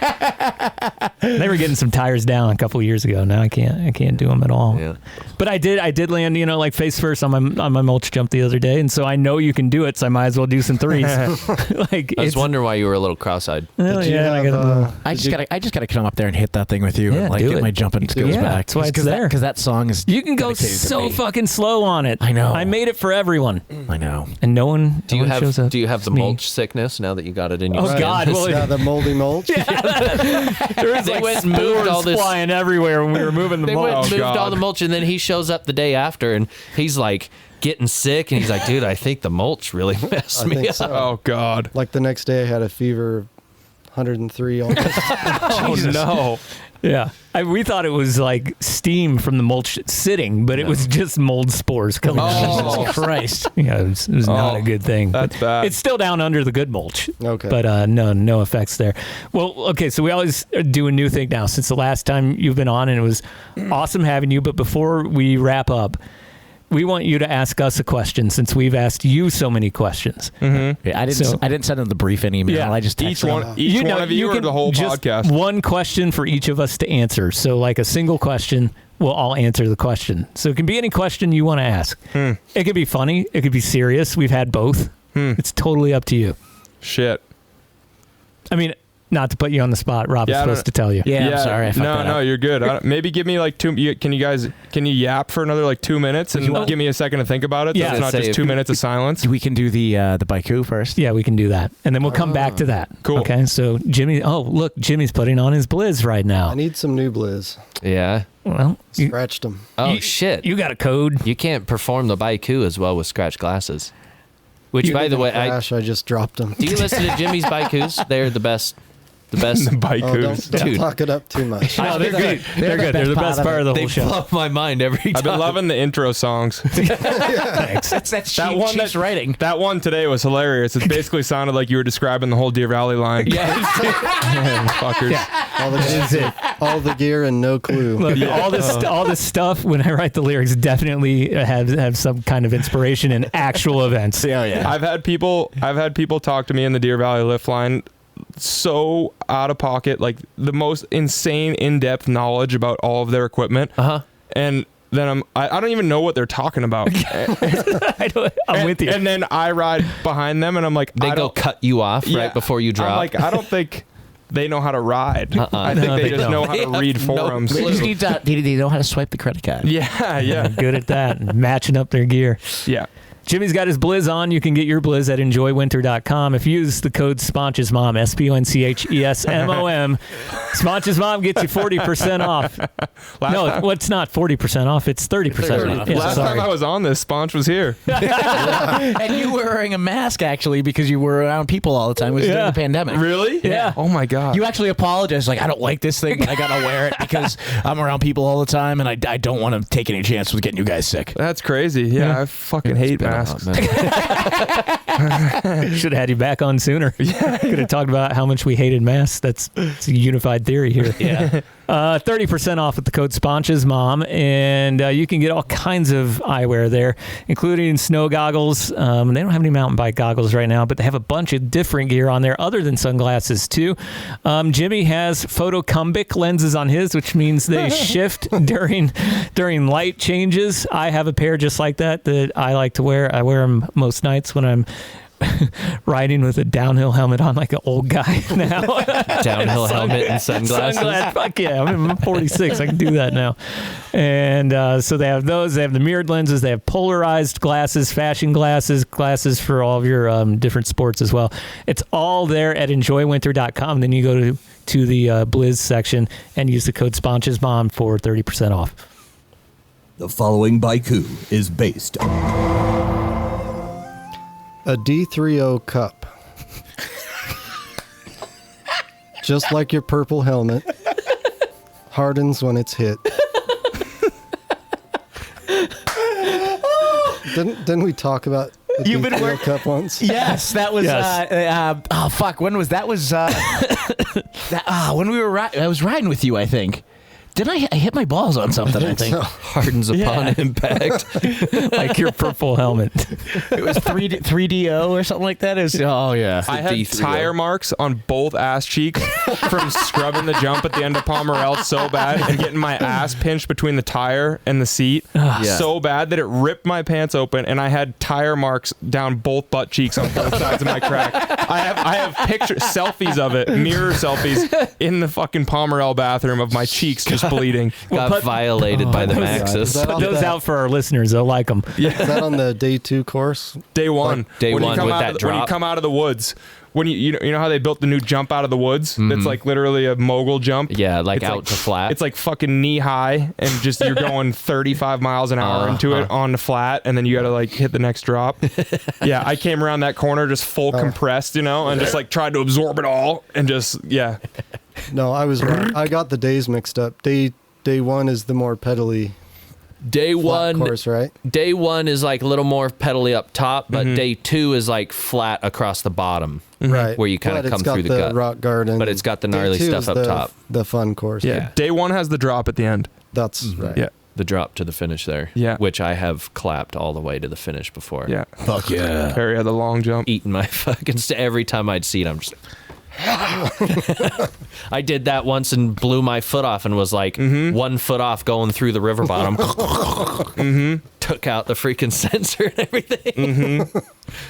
They were getting some tires down a couple years ago. Now I can't do them at all. Yeah. But I did land, like face first on my mulch jump the other day, and so I know you can do it. So I might as well do some threes. I was wondering why you were a little cross-eyed. Well, I just gotta come up there and hit that thing with you, and like do get it. my jumping skills back. That's why it's there. Because that song is. You can go dedicated to so me. fucking slow on it. I know. I made it for everyone, I know. and no one. Do you shows up. have the It's me. mulch sickness now that you got it in your Oh skin? God! Well, the moldy mulch. there was They like went and moved all spores this- flying everywhere when we were moving the They mulch. went and moved God. all the mulch, and then he shows up the day after, and he's like getting sick, and he's like, dude, I think the mulch really messed I me think up. so. Oh God. Like the next day, I had a fever of 103 almost. Oh no. Yeah, we thought it was like steam from the mulch sitting, but it was just mold spores coming out. Oh. Jesus Christ. Yeah, it was not a good thing. That's But bad. It's still down under the good mulch. Okay. But no effects there. Well, okay, so we always do a new thing now since the last time you've been on, and it was awesome having you. But before we wrap up, we want you to ask us a question since we've asked you so many questions. Mm-hmm. Yeah, I didn't send them the brief in email. Yeah. I just Each texted one, them. each one of you or can the whole just podcast. one question for each of us to answer. So like a single question, we'll all answer the question. So it can be any question you want to ask. It could be funny. It could be serious. We've had both. It's totally up to you. Shit. I mean, not to put you on the spot. Rob is Yeah, I supposed to tell you. Yeah, I'm sorry. I fucked that No, up. you're good. Maybe give me like 2. Can you yap for another like 2 minutes and give me a second to think about it? So Yeah. it's not Say just if 2 you- minutes of silence. We can do the baiku first. Yeah, we can do that. And then we'll come back to that. Cool. Okay, so Jimmy, look, Jimmy's putting on his blizz right now. I need some new blizz. Yeah. Well, you Scratched them. Oh shit. you got a code. You can't perform the baiku as well with scratch glasses. Which, by the way, Crash, I just dropped them. do you listen to Jimmy's baikus? They're the best. The best. The bikehoos. Don't Dude. talk it up too much. No, they're good. They're good. They're the best part of the They whole show. blow my mind every time. I've been loving the intro songs. That's That one Chief's writing. That one today was hilarious. It basically sounded like you were describing the whole Deer Valley line. Fuckers. All the gear and no clue. Look, all this stuff. When I write the lyrics, definitely have some kind of inspiration in actual events. Oh yeah. I've had people talk to me in the Deer Valley lift line so out of pocket, like the most insane in-depth knowledge about all of their equipment. And then I don't even know what they're talking about. I'm with you. And then I ride behind them and I'm like, They go cut you off right before you drop. I'm like, I don't think they know how to ride. I think they just know how to read forums. They just need to, they know how to swipe the credit card. Yeah. Good at that. Matching up their gear. Yeah. Jimmy's got his Blizz on. You can get your Blizz at enjoywinter.com. If you use the code SPONCHESMOM, SPONCHESMOM, SPONCHESMOM gets you 40% off. It's not 40% off. It's 30% off. Yeah, Last time I was on this, Sponge was here. And you were wearing a mask, actually, because you were around people all the time. It was during the pandemic. Really? Yeah. Oh, my God. You actually apologized. Like, I don't like this thing, but I got to wear it because I'm around people all the time, and I don't want to take any chance with getting you guys sick. That's crazy. Yeah. I fucking hate masks. Should have had you back on sooner. Yeah. Could have talked about how much we hated masks. It's a unified theory here. Yeah. 30% off with the code SPONCHESMOM, and you can get all kinds of eyewear there, including snow goggles. They don't have any mountain bike goggles right now, but they have a bunch of different gear on there other than sunglasses too. Jimmy has photocumbic lenses on his, which means they shift during light changes. I have a pair just like that I like to wear. I wear them most nights when I'm riding with a downhill helmet on like an old guy now. Downhill helmet and sunglasses. Fuck yeah. I'm 46. I can do that now. And so they have those. They have the mirrored lenses. They have polarized glasses, fashion glasses for all of your different sports as well. It's all there at enjoywinter.com. Then you go to the Blizz section and use the code SPONCHESMOM for 30% off. The following baiku is based A D30 cup. Just like your purple helmet, hardens when it's hit. Didn't we talk about the D30 cup once? Yes, that was. Fuck. When was that? Was when we were? I was riding with you, I think. Didn't I hit my balls on something? I think so. Hardens upon impact. Like your purple helmet. It was 3DO or something like that. It was, oh yeah. I had D3O. tire marks on both ass cheeks from scrubbing the jump at the end of Pomerelle so bad and getting my ass pinched between the tire and the seat so bad that it ripped my pants open, and I had tire marks down both butt cheeks on both sides of my crack. I have pictures, selfies of it, mirror selfies in the fucking Pomerelle bathroom of my cheeks just bleeding. Got violated by the Maxis. Put those out for our listeners. They'll like them. Is that on the day 2 course? Day one. Day when one you come with out that of the, drop. When you come out of the woods, when you know how they built the new jump out of the woods? That's like literally a mogul jump. Yeah, like It's out to flat. It's like fucking knee high, and just you're going 35 miles an hour into it on the flat, and then you got to like hit the next drop. Yeah, I came around that corner just full compressed, and just like tried to absorb it all, and just No, I was wrong. I got the days mixed up. Day 1 is the more pedally Day one course, right? Day one is like a little more pedally up top, but day 2 is like flat across the bottom, Right. where you kind of come through the gut. rock garden, But it's got the Day gnarly 2 stuff is up top. The fun course. Yeah. Day 1 has the drop at the end. That's right. Yeah. The drop to the finish there. Yeah. Which I have clapped all the way to the finish before. Yeah. Fuck yeah. Harry had the long jump. Eating my fucking every time I'd see it, I'm just. I did that once and blew my foot off and was like 1 foot off going through the river bottom. Took out the freaking sensor and everything.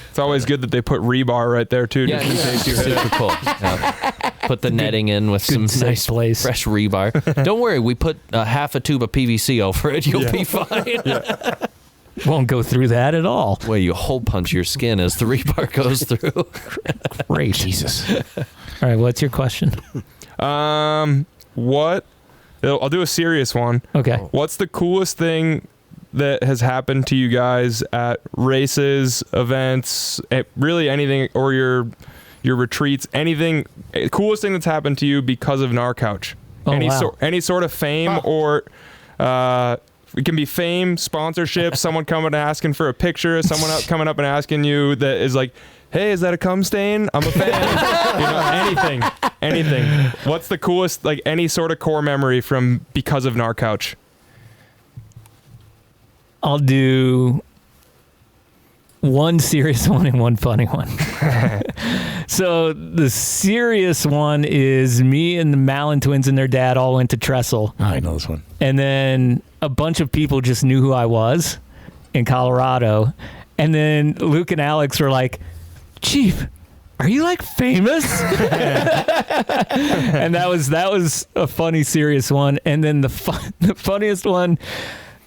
It's always good that they put rebar right there too, just in case you hit it. Super cool. Yeah. Put the netting in with some nice place. fresh rebar. Don't worry, we put half a tube of PVC over it. You'll be fine. Won't go through that at all. Well, you hole punch your skin as the rebar goes through. Great. Jesus. All right, what's your question? What? I'll do a serious one. Okay. What's the coolest thing that has happened to you guys at races, events, really anything, or your your retreats, anything, coolest thing that's happened to you because of Gnar Couch. Oh, wow. Any sort of fame or it can be fame, sponsorship, someone coming and asking for a picture, someone coming up and asking you that is like, hey, is that a cum stain? I'm a fan. Anything. What's the coolest, like any sort of core memory from because of Gnar Couch? I'll do one serious one and one funny one. So the serious one is me and the Mallon twins and their dad all went to Trestle. Oh, I know this one. And then a bunch of people just knew who I was in Colorado. And then Luke and Alex were like, Chief, are you like famous? And that was a funny, serious one. And then the funniest one,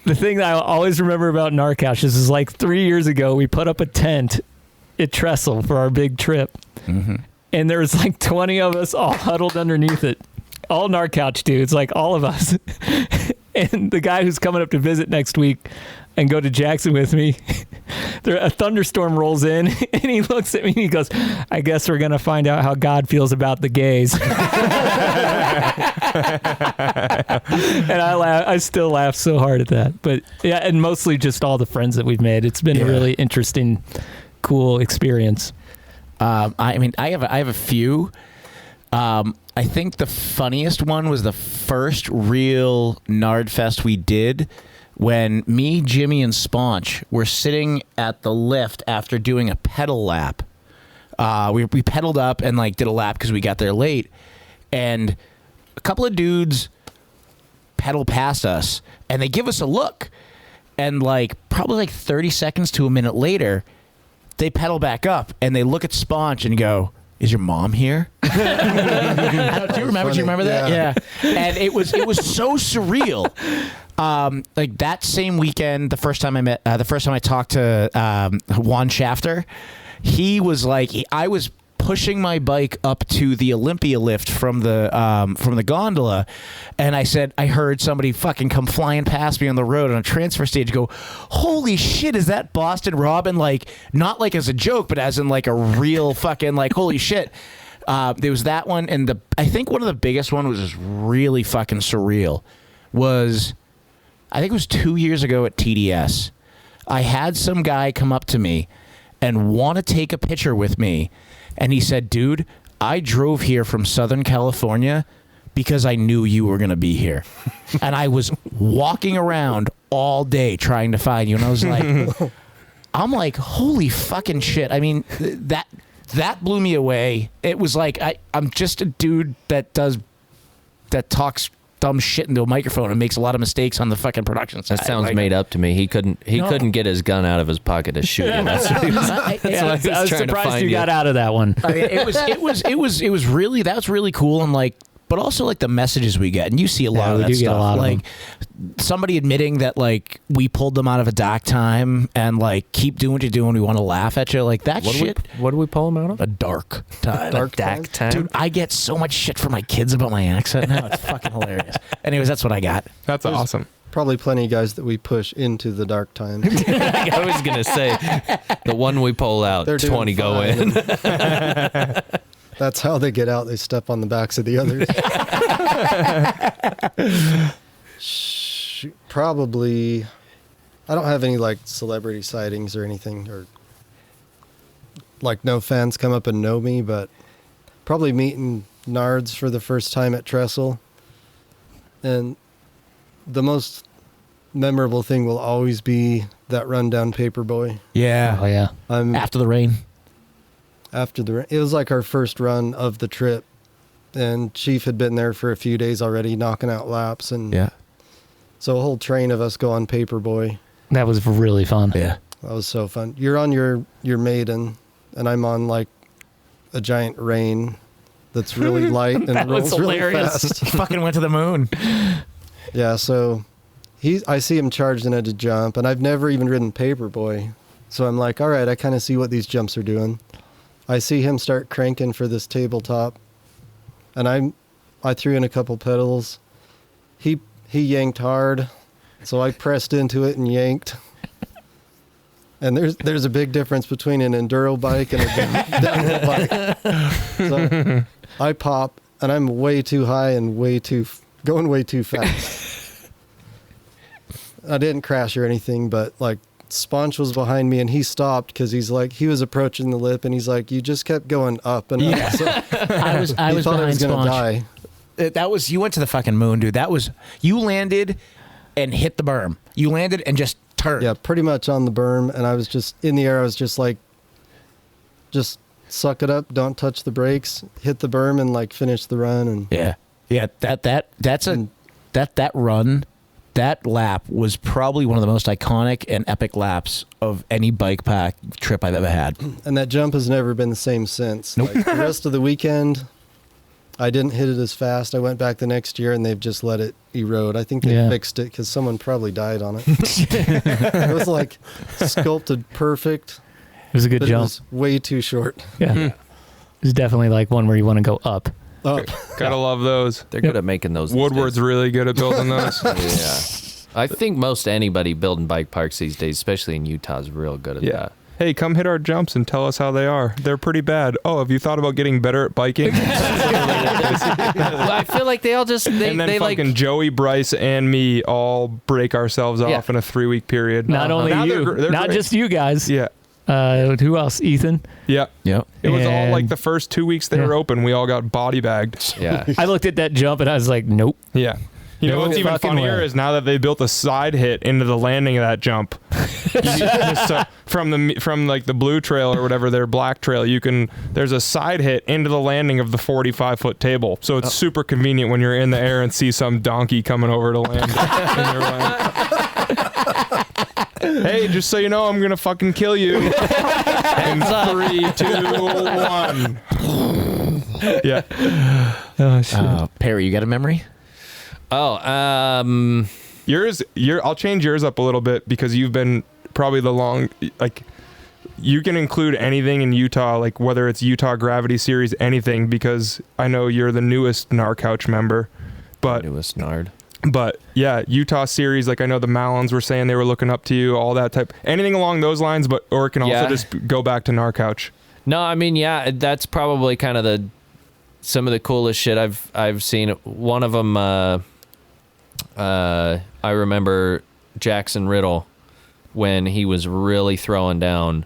the thing that I always remember about Gnar Couch is like 3 years ago, we put up a tent at Trestle for our big trip. Mm-hmm. And there was like 20 of us all huddled underneath it. All Gnar Couch dudes, like all of us. And the guy who's coming up to visit next week and go to Jackson with me, a thunderstorm rolls in and he looks at me and he goes, I guess we're going to find out how God feels about the gays. And I still laugh so hard at that. But yeah, and mostly just all the friends that we've made. It's been a really interesting, cool experience. I mean, I have a few. I think the funniest one was the first real Nardfest we did when me, Jimmy, and Sponge were sitting at the lift after doing a pedal lap. We pedaled up and like did a lap because we got there late, and a couple of dudes pedal past us and they give us a look, and like probably like 30 seconds to a minute later, they pedal back up and they look at Sponge and go, is your mom here? Do you remember that? Yeah. And it was so surreal. Like that same weekend, the first time I talked to Juan Shafter, he was like, I was pushing my bike up to the Olympia lift from the gondola, and I said, I heard somebody fucking come flying past me on the road on a transfer stage, go, holy shit, is that Boston Rob? And like, not like as a joke, but as in like a real fucking like, holy shit. There was that one, and I think one of the biggest one was just really fucking surreal. I think it was 2 years ago at TDS. I had some guy come up to me and want to take a picture with me. And he said, dude, I drove here from Southern California because I knew you were going to be here. And I was walking around all day trying to find you. And I was like, I'm like, holy fucking shit. I mean, that blew me away. It was like, I'm just a dude that talks dumb shit into a microphone and makes a lot of mistakes on the fucking production side. That sounds made up to me. He couldn't get his gun out of his pocket to shoot you. That's what he was, I was surprised you got out of that one. I mean, it was really, that was really cool. And like, but also like the messages we get, and you see a lot of that stuff. Like somebody admitting that like we pulled them out of a dark time and like keep doing what you're doing. We want to laugh at you, like that shit. What did we pull them out of? A dark time. Dark time. Dude, I get so much shit from my kids about my accent now. It's fucking hilarious. Anyways, that's what I got. That's awesome. Probably plenty of guys that we push into the dark times. I was gonna say the one we pull out, 20 go in. That's how they get out. They step on the backs of the others. Probably, I don't have any like celebrity sightings or anything, or like no fans come up and know me, but probably meeting Nards for the first time at Trestle. And the most memorable thing will always be that rundown Paperboy. Yeah. Oh yeah. After the rain. It was like our first run of the trip, and Chief had been there for a few days already, knocking out laps, and so a whole train of us go on Paperboy. That was really fun. Yeah, that was so fun. You're on your maiden, and I'm on like a giant rain that's really light and that rolls was really hilarious. fast. Fucking went to the moon. Yeah, so I see him charging at a jump, and I've never even ridden Paperboy, so I'm like, all right, I kind of see what these jumps are doing. I see him start cranking for this tabletop, and I threw in a couple pedals. He yanked hard, so I pressed into it and yanked. And there's a big difference between an enduro bike and a downhill bike. So I pop, and I'm way too high and going way too fast. I didn't crash or anything, but like Sponge was behind me, and he stopped because he was approaching the lip, and he's like, "You just kept going up and up." So I was thought behind I was gonna Sponge. die. You went to the fucking moon, dude. You landed and hit the berm. You landed and just turned. Yeah, pretty much on the berm, and I was just in the air. I was just like, just suck it up, don't touch the brakes, hit the berm, and like finish the run. And yeah. That run, that lap was probably one of the most iconic and epic laps of any bike pack trip I've ever had. And that jump has never been the same since. Nope. Like, the rest of the weekend, I didn't hit it as fast. I went back the next year, and they've just let it erode. I think they fixed it because someone probably died on it. It was like sculpted perfect. It was a good but jump. It was way too short. Yeah. It was definitely like one where you want to go up. Gotta love those. They're good at making those. Woodward's really good at building those. Yeah. I think most anybody building bike parks these days, especially in Utah, is real good at that. Hey, come hit our jumps and tell us how they are. They're pretty bad. Oh, have you thought about getting better at biking? Well, I feel like they all just and then they fucking like Joey, Bryce, and me all break ourselves off in a 3-week period. Not only Now you, they're not great. just you guys. Yeah. Who else? Ethan. Yeah. Yep. It was all And- like the first 2 weeks they were open, we all got body bagged. Yeah. I looked at that jump and I was like, nope. Yeah. You know No what's even fucking funnier way. is now that they built a side hit into the landing of that jump. So from like the blue trail or whatever, their black trail, there's a side hit into the landing of the 45-foot table. So it's super convenient when you're in the air and see some donkey coming over to land in your lane. Hey, just so you know, I'm gonna fucking kill you. In 3, 2, 1. Yeah. Oh shit. Perry, you got a memory? Oh, I'll change yours up a little bit because you've been probably you can include anything in Utah, like whether it's Utah Gravity Series, anything, because I know you're the newest Gnar Couch member. Newest Nard. But yeah, Utah Series, like I know the Malins were saying they were looking up to you, all that type, anything along those lines, or it can also just go back to Gnar Couch. No, I mean, yeah, that's probably kind of some of the coolest shit I've seen. One of them, I remember Jackson Riddle when he was really throwing down,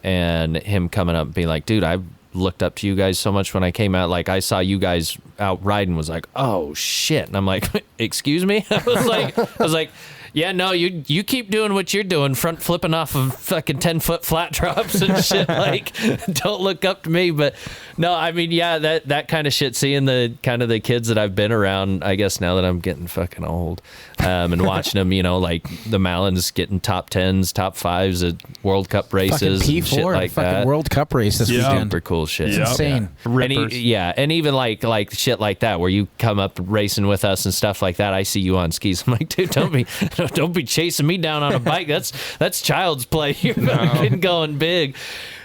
and him coming up and being like, dude, I looked up to you guys so much when I came out. Like, I saw you guys out riding, was like, oh shit. And I'm like, excuse me? I was like, yeah, no, you keep doing what you're doing, front flipping off of fucking 10-foot flat drops and shit. Like, don't look up to me. But no, I mean, yeah, that kind of shit. Seeing the kind of the kids that I've been around, I guess now that I'm getting fucking old, and watching them, you know, like the Malins getting top 10s, top 5s at World Cup races, Fucking and shit P4, like fucking that. World Cup race this weekend. Super cool shit. It's insane. And even like shit like that, where you come up racing with us and stuff like that. I see you on skis. I'm like, dude, don't be chasing me down on a bike. That's child's play. You're fucking going big.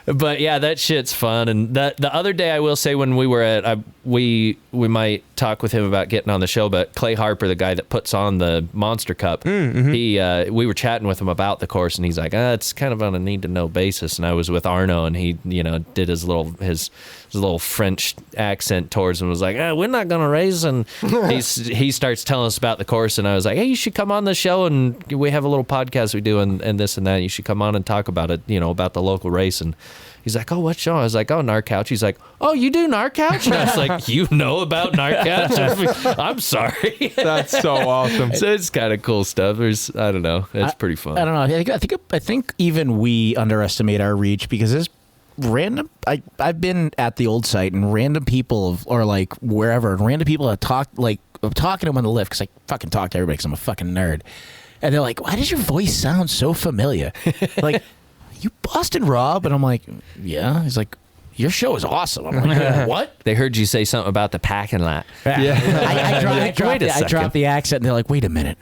But yeah, that shit's fun. And the other day, I will say, when we were at, we might talk with him about getting on the show, but Clay Harper, the guy that puts on the Monster Cup, we were chatting with him about the course, and he's like, it's kind of on a need to know basis. And I was with Arno, and he, did his little French accent towards him, was like, we're not going to race. And he starts telling us about the course, and I was like, hey, you should come on the show, and we have a little podcast we do, and this and that. You should come on and talk about it, about the local race. And he's like, oh, what show? I was like, oh, Gnar Couch. He's like, oh, you do Gnar Couch? And I was like, you know about Gnar Couch? I'm sorry. That's so awesome. So it's kind of cool stuff. I don't know. It's pretty fun. I don't know. I think even we underestimate our reach, because there's random. I've been at the old site, and random people or like wherever, and random people have talked, like I'm talking to them on the lift, because I fucking talk to everybody because I'm a fucking nerd, and they're like, why does your voice sound so familiar? Like, you Boston Rob? And I'm like, yeah. He's like, your show is awesome. I'm like, what? They heard you say something about the packing lot. I dropped the accent, and they're like, wait a minute.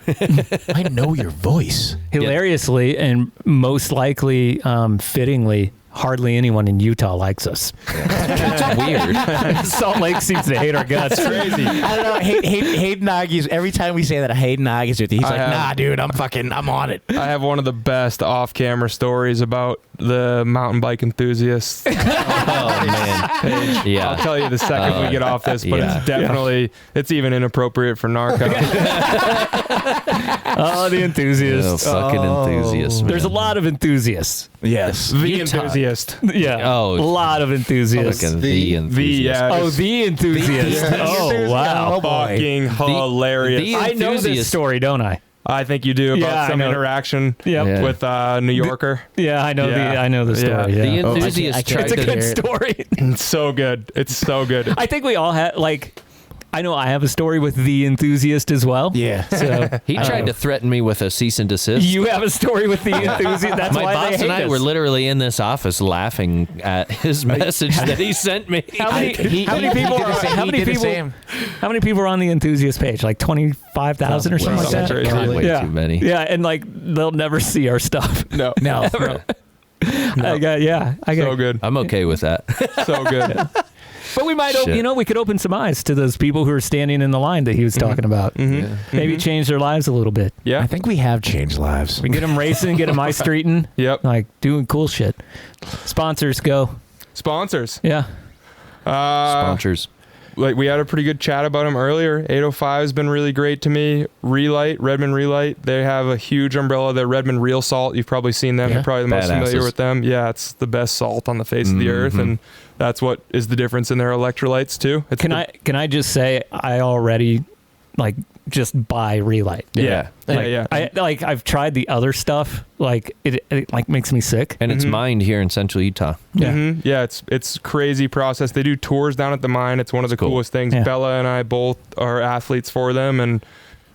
I know your voice. Hilariously and most likely fittingly, hardly anyone in Utah likes us. It's weird. Salt Lake seems to hate our guts. It's crazy. I don't know. Hayden argues every time we say that. Hayden argues with you. He's like, have- nah, dude, I'm on it. I have one of the best off-camera stories about the mountain bike enthusiasts. Oh man. Yeah. I'll tell you the second we get off this, but yeah. it's definitely it's even inappropriate for Gnar Couch. Oh, the enthusiasts. Fucking enthusiasts. Man. There's a lot of enthusiasts. Yes. The Utah. enthusiast. Yeah. Oh. A lot of enthusiasts. Fucking the enthusiast. yeah. Oh, the enthusiast. Oh, wow. Oh, boy. Fucking hilarious. the I know this enthusiast. story, don't I? I think you do about Yeah, I some know. interaction Yep. Yeah. with New Yorker. Yeah, I know Yeah. I know the story. Yeah. Yeah. The enthusiast I can't- It's a tried good to. story. It's so good. It's so good. I think we all have I know I have a story with the enthusiast as well. Yeah. So He tried to threaten me with a cease and desist. you have a story with the enthusiast. That's My why boss they hate and I us. were literally in this office laughing at his message that he sent me. How many people are how many people are on the enthusiast page? Like 25,000 or something like that. Crazy. God, way Yeah. too many. Yeah, and they'll never see our stuff. No. No. I got So good. I'm okay with that. So good. But we might, Shit. we could open some eyes to those people who are standing in the line that he was talking about. Mm-hmm. Maybe change their lives a little bit. Yeah. I think we have changed lives. We get them racing, get them ice streeting, Yep. like doing cool shit. Sponsors go. Sponsors. Yeah. Sponsors. Like we had a pretty good chat about them earlier. 805 has been really great to me. Relight, Redmond Relight, they have a huge umbrella. They're Redmond Real Salt. You've probably seen them. Yeah. You're probably the most familiar Badasses. with them. Yeah, it's the best salt on the face of the earth, and that's what is the difference in their electrolytes too. It's Can I just say I already just buy Relight. Yeah. Yeah. I've tried the other stuff. Like it makes me sick. And it's mined here in Central Utah. Yeah. Mm-hmm. Yeah, it's crazy process. They do tours down at the mine. It's one of the cool. coolest things. Yeah. Bella and I both are athletes for them, and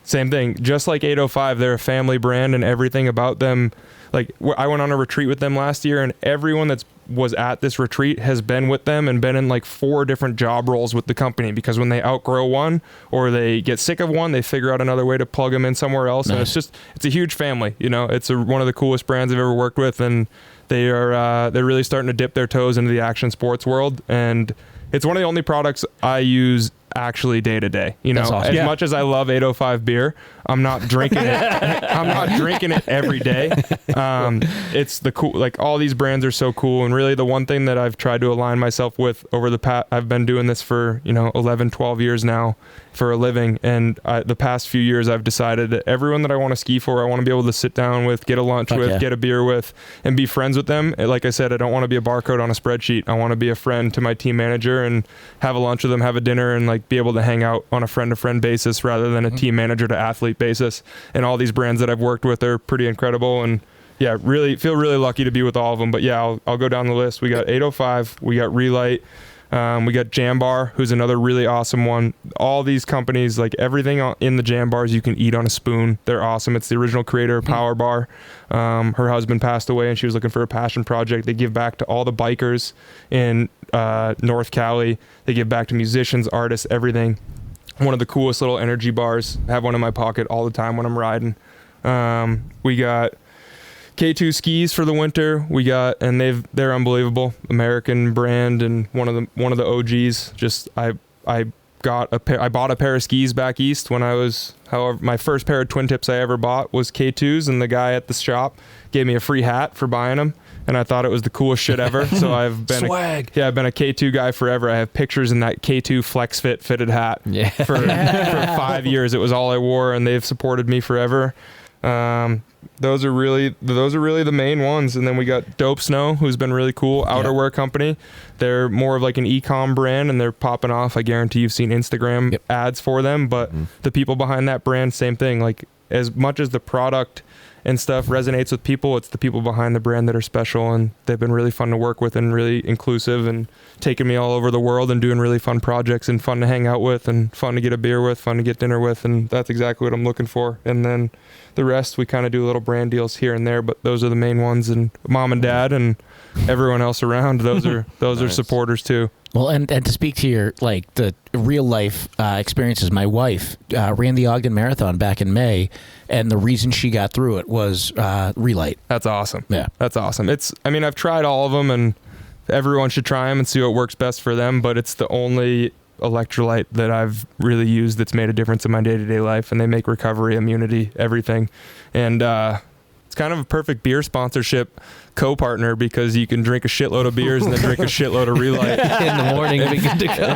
same thing. Just like 805, they're a family brand, and everything about them. Like I went on a retreat with them last year, and everyone that's was at this retreat has been with them and been in like 4 different job roles with the company, because when they outgrow one or they get sick of one, they figure out another way to plug them in somewhere else. Nice. And it's a huge family. It's one of the coolest brands I've ever worked with, and they're really starting to dip their toes into the action sports world, and it's one of the only products I use actually day to day. That's awesome. As Yeah. much as I love 805 beer, I'm not drinking it. I'm not drinking it every day. It's the cool, like all these brands are so cool. And really the one thing that I've tried to align myself with over the past, I've been doing this for, 11, 12 years now for a living. And the past few years I've decided that everyone that I want to ski for, I want to be able to sit down with, get a lunch with, yeah. get a beer with, and be friends with them. Like I said, I don't want to be a barcode on a spreadsheet. I want to be a friend to my team manager and have a lunch with them, have a dinner, and like be able to hang out on a friend-to-friend basis rather than a team manager to athlete basis. And all these brands that I've worked with are pretty incredible, and yeah, really feel really lucky to be with all of them. But yeah, I'll go down the list. We got 805, we got Relight, we got Jambar, who's another really awesome one. All these companies, like everything in the Jam bars you can eat on a spoon. They're awesome. It's the original creator of Power Bar. Her husband passed away and she was looking for a passion project. They give back to all the bikers in North Cali. They give back to musicians, artists, everything. One of the coolest little energy bars. I have one in my pocket all the time when I'm riding. We got K2 skis for the winter. We got, and they're unbelievable. American brand and one of the OGs. Just I bought a pair of skis back east when I was, however, my first pair of twin tips I ever bought was K2s, and the guy at the shop gave me a free hat for buying them. And I thought it was the coolest shit ever. So I've been I've been a K2 guy forever. I have pictures in that K2 Flex Fit fitted hat for 5 years. It was all I wore, and they've supported me forever. Those are really the main ones. And then we got Dope Snow, who's been really cool. Outerwear company. They're more of like an e-com brand, and they're popping off. I guarantee you've seen Instagram ads for them, but the people behind that brand, same thing. Like as much as the product and stuff resonates with people, it's the people behind the brand that are special, and they've been really fun to work with and really inclusive and taking me all over the world and doing really fun projects and fun to hang out with and fun to get a beer with, fun to get dinner with, and that's exactly what I'm looking for. And then the rest, we kind of do little brand deals here and there, but those are the main ones. And mom and dad and everyone else around, those are Nice. supporters too. Well, and to speak to your the real life experiences, my wife ran the Ogden Marathon back in May, and the reason she got through it was Relight. That's awesome. Yeah, that's awesome. I've tried all of them, and everyone should try them and see what works best for them. But it's the only electrolyte that I've really used that's made a difference in my day-to-day life, and they make recovery, immunity, everything, and it's kind of a perfect beer sponsorship co-partner because you can drink a shitload of beers and then drink a shitload of Relight in the morning and be good to go.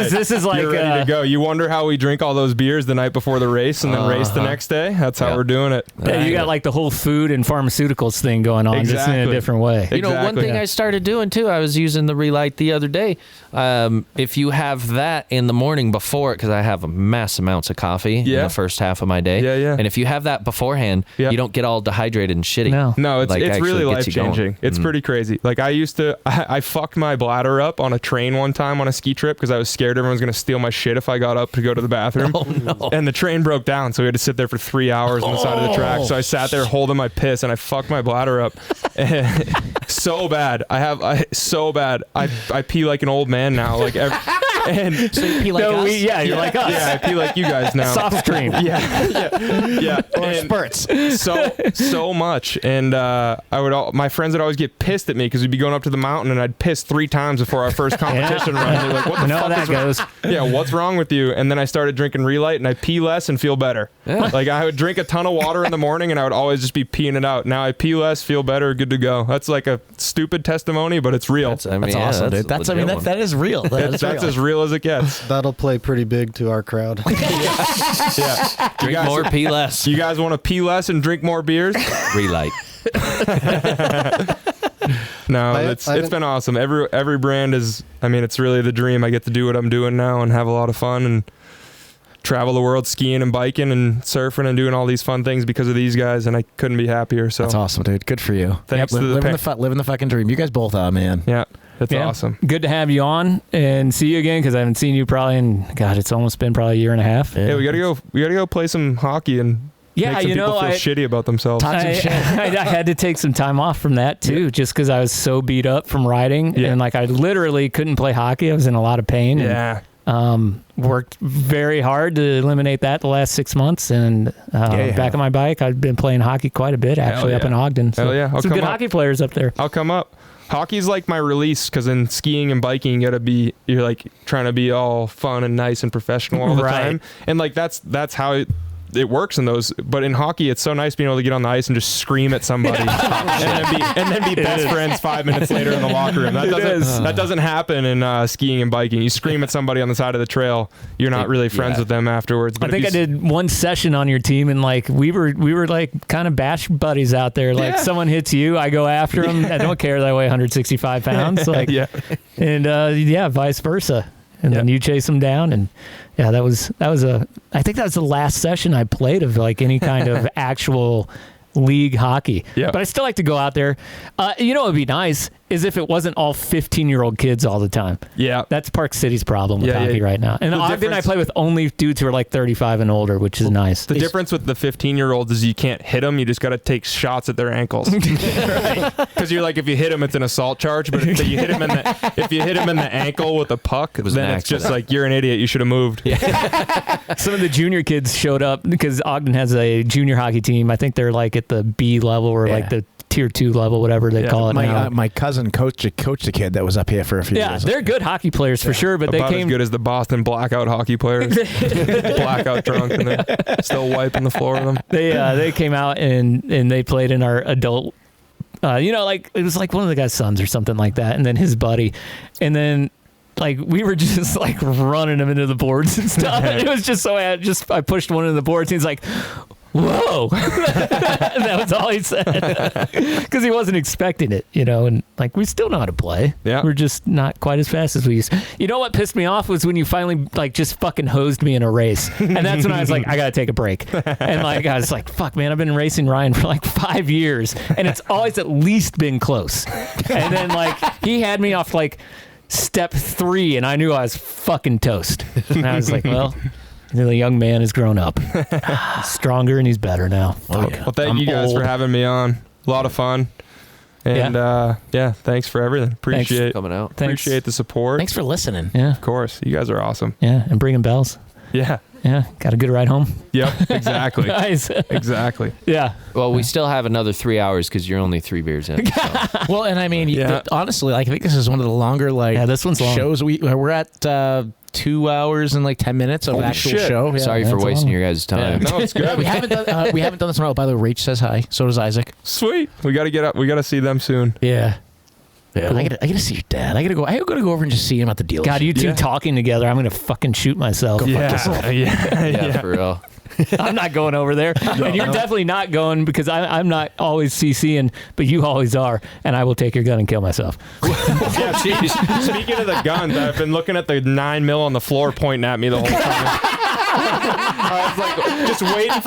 This is like you're ready to go. You wonder how we drink all those beers the night before the race and then race the next day. That's how we're doing it. Yeah, you got like the whole food and pharmaceuticals thing going on, just in a different way. You know, one thing I started doing too, I was using the Relight the other day. If you have that in the morning before, because I have mass amounts of coffee in the first half of my day. And if you have that beforehand, you don't get all dehydrated and shitty. No, it's really life-changing. It's Mm. pretty crazy. Like I fucked my bladder up on a train one time on a ski trip because I was scared everyone was going to steal my shit if I got up to go to the bathroom. Oh, no. And the train broke down, so we had to sit there for 3 hours on the side of the track. So I sat there holding my piss, and I fucked my bladder up. So bad. So bad. I pee like an old man now. Like and so you pee like us? You're like us. Yeah, I pee like you guys now. Soft stream. Yeah. Or And spurts. So much. And my friends would always get pissed at me because we'd be going up to the mountain and I'd piss 3 times before our first competition run. They're like, what the fuck that is wrong? goes. Yeah, what's wrong with you? And then I started drinking Relight and I pee less and feel better. Yeah. Like I would drink a ton of water in the morning and I would always just be peeing it out. Now I pee less, feel better, good to go. That's like a stupid testimony, but it's real. That's awesome, dude. That is real. That's as real as it gets. That'll play pretty big to our crowd. Yeah. Drink more, pee less. You guys want to pee less and drink more beers? Relight. No, it's been awesome. Every brand is, it's really the dream. I get to do what I'm doing now and have a lot of fun and travel the world skiing and biking and surfing and doing all these fun things because of these guys, and I couldn't be happier. So that's awesome, dude. Good for you. Thanks to living the fucking dream. You guys both are, man. Yeah. That's awesome. Good to have you on and see you again because I haven't seen you probably in it's almost been probably a year and a half. Yeah, we gotta go play some hockey and make some people feel shitty about themselves. I had to take some time off from that too, just because I was so beat up from riding and I literally couldn't play hockey. I was in a lot of pain. And, worked very hard to eliminate that the last 6 months, and back on my bike, I've been playing hockey quite a bit actually up in Ogden. So Hell yeah, some good hockey players up there. I'll come up. Hockey's like my release because in skiing and biking, you're like trying to be all fun and nice and professional all the time, and that's how it works in those. But in hockey, it's so nice being able to get on the ice and just scream at somebody and then be best friends 5 minutes later in the locker room. That doesn't happen in skiing and biking. You scream at somebody on the side of the trail, you're not really friends with them afterwards. But I think I did one session on your team, and we were like kind of bash buddies out there. Like someone hits you, I go after them. I don't care that I weigh 165 pounds. And vice versa. And then you chase them down, and I think that was the last session I played of any kind of actual league hockey. Yeah. But I still like to go out there. It would be nice is if it wasn't all 15-year-old kids all the time. Yeah. That's Park City's problem with hockey right now. And Ogden, I play with only dudes who are like 35 and older, which is nice. The difference with the 15-year-olds is you can't hit them. You just got to take shots at their ankles. Because you're like, if you hit them, it's an assault charge. But if you hit them in the ankle with a puck, then it's just like, you're an idiot. You should have moved. Yeah. Some of the junior kids showed up because Ogden has a junior hockey team. I think they're like at the B level or like the Tier 2 level, whatever they call it now. My cousin coached a kid that was up here for a few years. Yeah, they're good hockey players for sure, but About they came as good as the Boston blackout hockey players. Blackout drunk and they're still wiping the floor with them. They came out and they played in our adult. It was like one of the guy's sons or something like that, and then his buddy, and then. We were just running him into the boards and stuff. And it was just so I pushed one of the boards. And he's like, "Whoa!" That was all he said because he wasn't expecting it, And we still know how to play. Yeah, we're just not quite as fast as we used. You know what pissed me off was when you finally just fucking hosed me in a race, and that's when I was like, I gotta take a break. And I was like, "Fuck, man, I've been racing Ryan for 5 years, and it's always at least been close." And then he had me off step 3, and I knew I was fucking toast. And I was like, well, the young man has grown up. He's stronger, and he's better now. Well, thank you guys for having me on. A lot of fun. And thanks for everything. Appreciate coming out. Appreciate the support. Thanks for listening. Yeah. Of course. You guys are awesome. Yeah, and bringing bells. Yeah. Yeah, got a good ride home. Yep, exactly. Nice. Exactly. Yeah. Well, we still have another 3 hours because you're only 3 beers in. So. Well, and I mean, honestly, like, I think this is one of the longer this one's long. shows. We're at 2 hours and like 10 minutes of actual show. Yeah. Sorry for wasting your guys' time. Yeah. No, it's good. we haven't done this in a while. By the way, Rach says hi. So does Isaac. Sweet. We got to get up. We got to see them soon. Yeah. Yeah, Cool. I gotta see your dad. I gotta go over and just see him at the dealership. God, you two talking together, I'm gonna fucking shoot myself. Yeah, for real. I'm not going over there. And you're definitely not going because I'm not always CCing, but you always are. And I will take your gun and kill myself. Yeah, speaking of the guns, I've been looking at the 9mm on the floor pointing at me the whole time. I was like, just waiting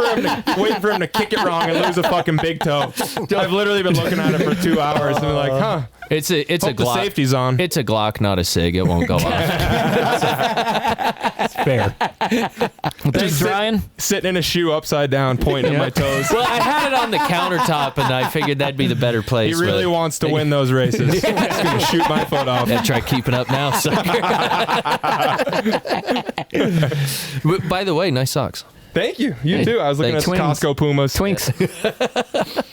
for him to kick it wrong and lose a fucking big toe. I've literally been looking at it for 2 hours and like, huh. It's a Hope the Glock. safety's on. It's a Glock, not a SIG. It won't go off. It's fair. Thanks, Ryan. Sitting in a shoe upside down, pointing at my toes. Well, I had it on the countertop, and I figured that'd be the better place. He really wants to win those races. He's gonna shoot my foot off. Yeah, try keeping up now, sucker. By the way, nice socks. Thank you. You too. I was looking at Costco Pumas. Twinks.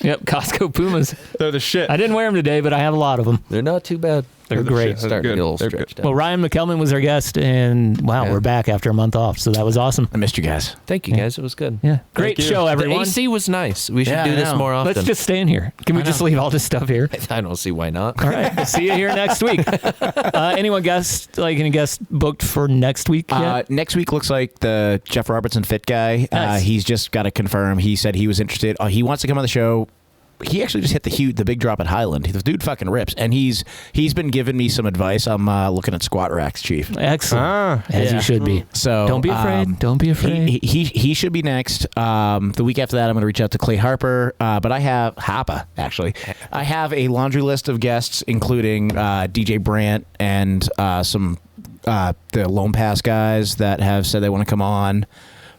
Yep, Costco Pumas. They're the shit. I didn't wear them today, but I have a lot of them. They're not too bad. They're great. Starting to get a little stretched out. Well, Ryan McElmon was our guest, and wow, we're back after a month off, so that was awesome. I missed you guys. Thank you, guys. It was good. Yeah, great show, everyone. The AC was nice. We should do this more often. Let's just stay in here. Can we just leave all this stuff here? I don't see why not. All right, we'll see you here next week. Anyone any guests booked for next week yet? Next week looks like the Jeff Robertson fit guy. Nice. He's just got to confirm. He said he was interested. He wants to come on the show. He actually just hit the big drop at Highland. The dude fucking rips, and he's been giving me some advice. I'm looking at squat racks, Chief. Excellent, as you should be. So don't be afraid. Don't be afraid. He should be next. The week after that, I'm going to reach out to Clay Harper. But I have Hapa actually. I have a laundry list of guests, including DJ Brandt and some the Lone Pass guys that have said they want to come on.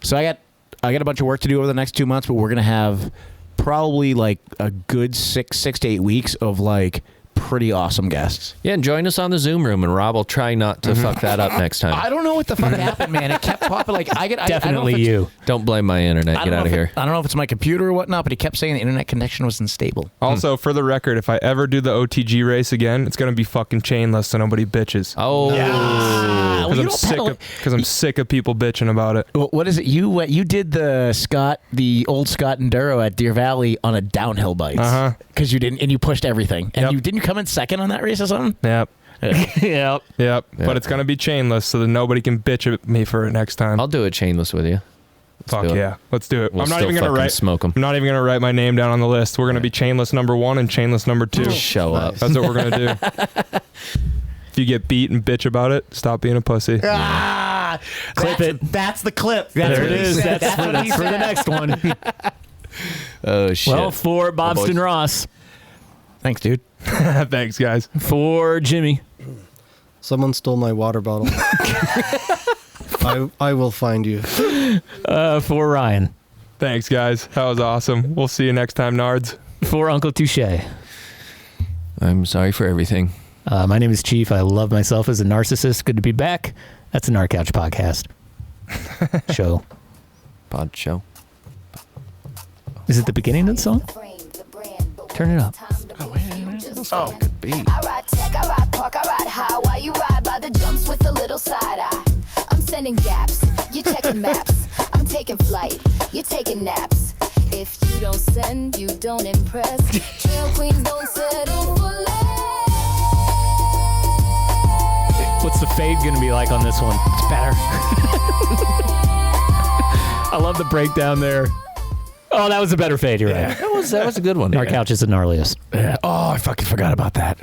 So I got a bunch of work to do over the next 2 months, but we're going to have probably like a good 6 to 8 weeks of like pretty awesome guests. Yeah, and join us on the Zoom room, and Rob will try not to fuck that up next time. I don't know what the fuck happened, man. It kept popping. Like Definitely you. Don't blame my internet. Get out of here. I don't know if it's my computer or whatnot, but he kept saying the internet connection was unstable. Also, for the record, if I ever do the OTG race again, it's going to be fucking chainless so nobody bitches. Oh. Because I'm sick of people bitching about it. What is it? You did the old Scott Enduro at Deer Valley on a downhill bike. Because you didn't, and you pushed everything. And you didn't come in second on that race or something? Yep. Yep. But it's going to be chainless so that nobody can bitch at me for it next time. I'll do it chainless with you. Fuck yeah. Let's do it. We'll I'm not even going to smoke them. I'm not even going to write my name down on the list. We're going to be chainless number 1 and chainless number 2. Show up. That's what we're going to do. If you get beat and bitch about it, stop being a pussy. Clip it. That's the clip. There it is. That's for the next one. Oh, shit. Well, for Bobston Ross. Thanks, dude. Thanks, guys. For Jimmy. Someone stole my water bottle. I will find you. For Ryan. Thanks, guys. That was awesome. We'll see you next time, Nards. For Uncle Touche. I'm sorry for everything. My name is Chief. I love myself as a narcissist. Good to be back. That's a Gnar Couch podcast. Show. Pod show. Is it the beginning of the song? Turn it up. Oh, good beat. I ride tech, I ride park, I ride high. While you ride by the jumps with a little side eye. I'm sending gaps, you're checking maps. I'm taking flight, you're taking naps. If you don't send, you don't impress. Trail queens don't settle for less. What's the fade going to be like on this one? It's better. I love the breakdown there. Oh, that was a better fade. You're right. That was a good one. Gnar Couch is the gnarliest. Yeah. Oh, I fucking forgot about that.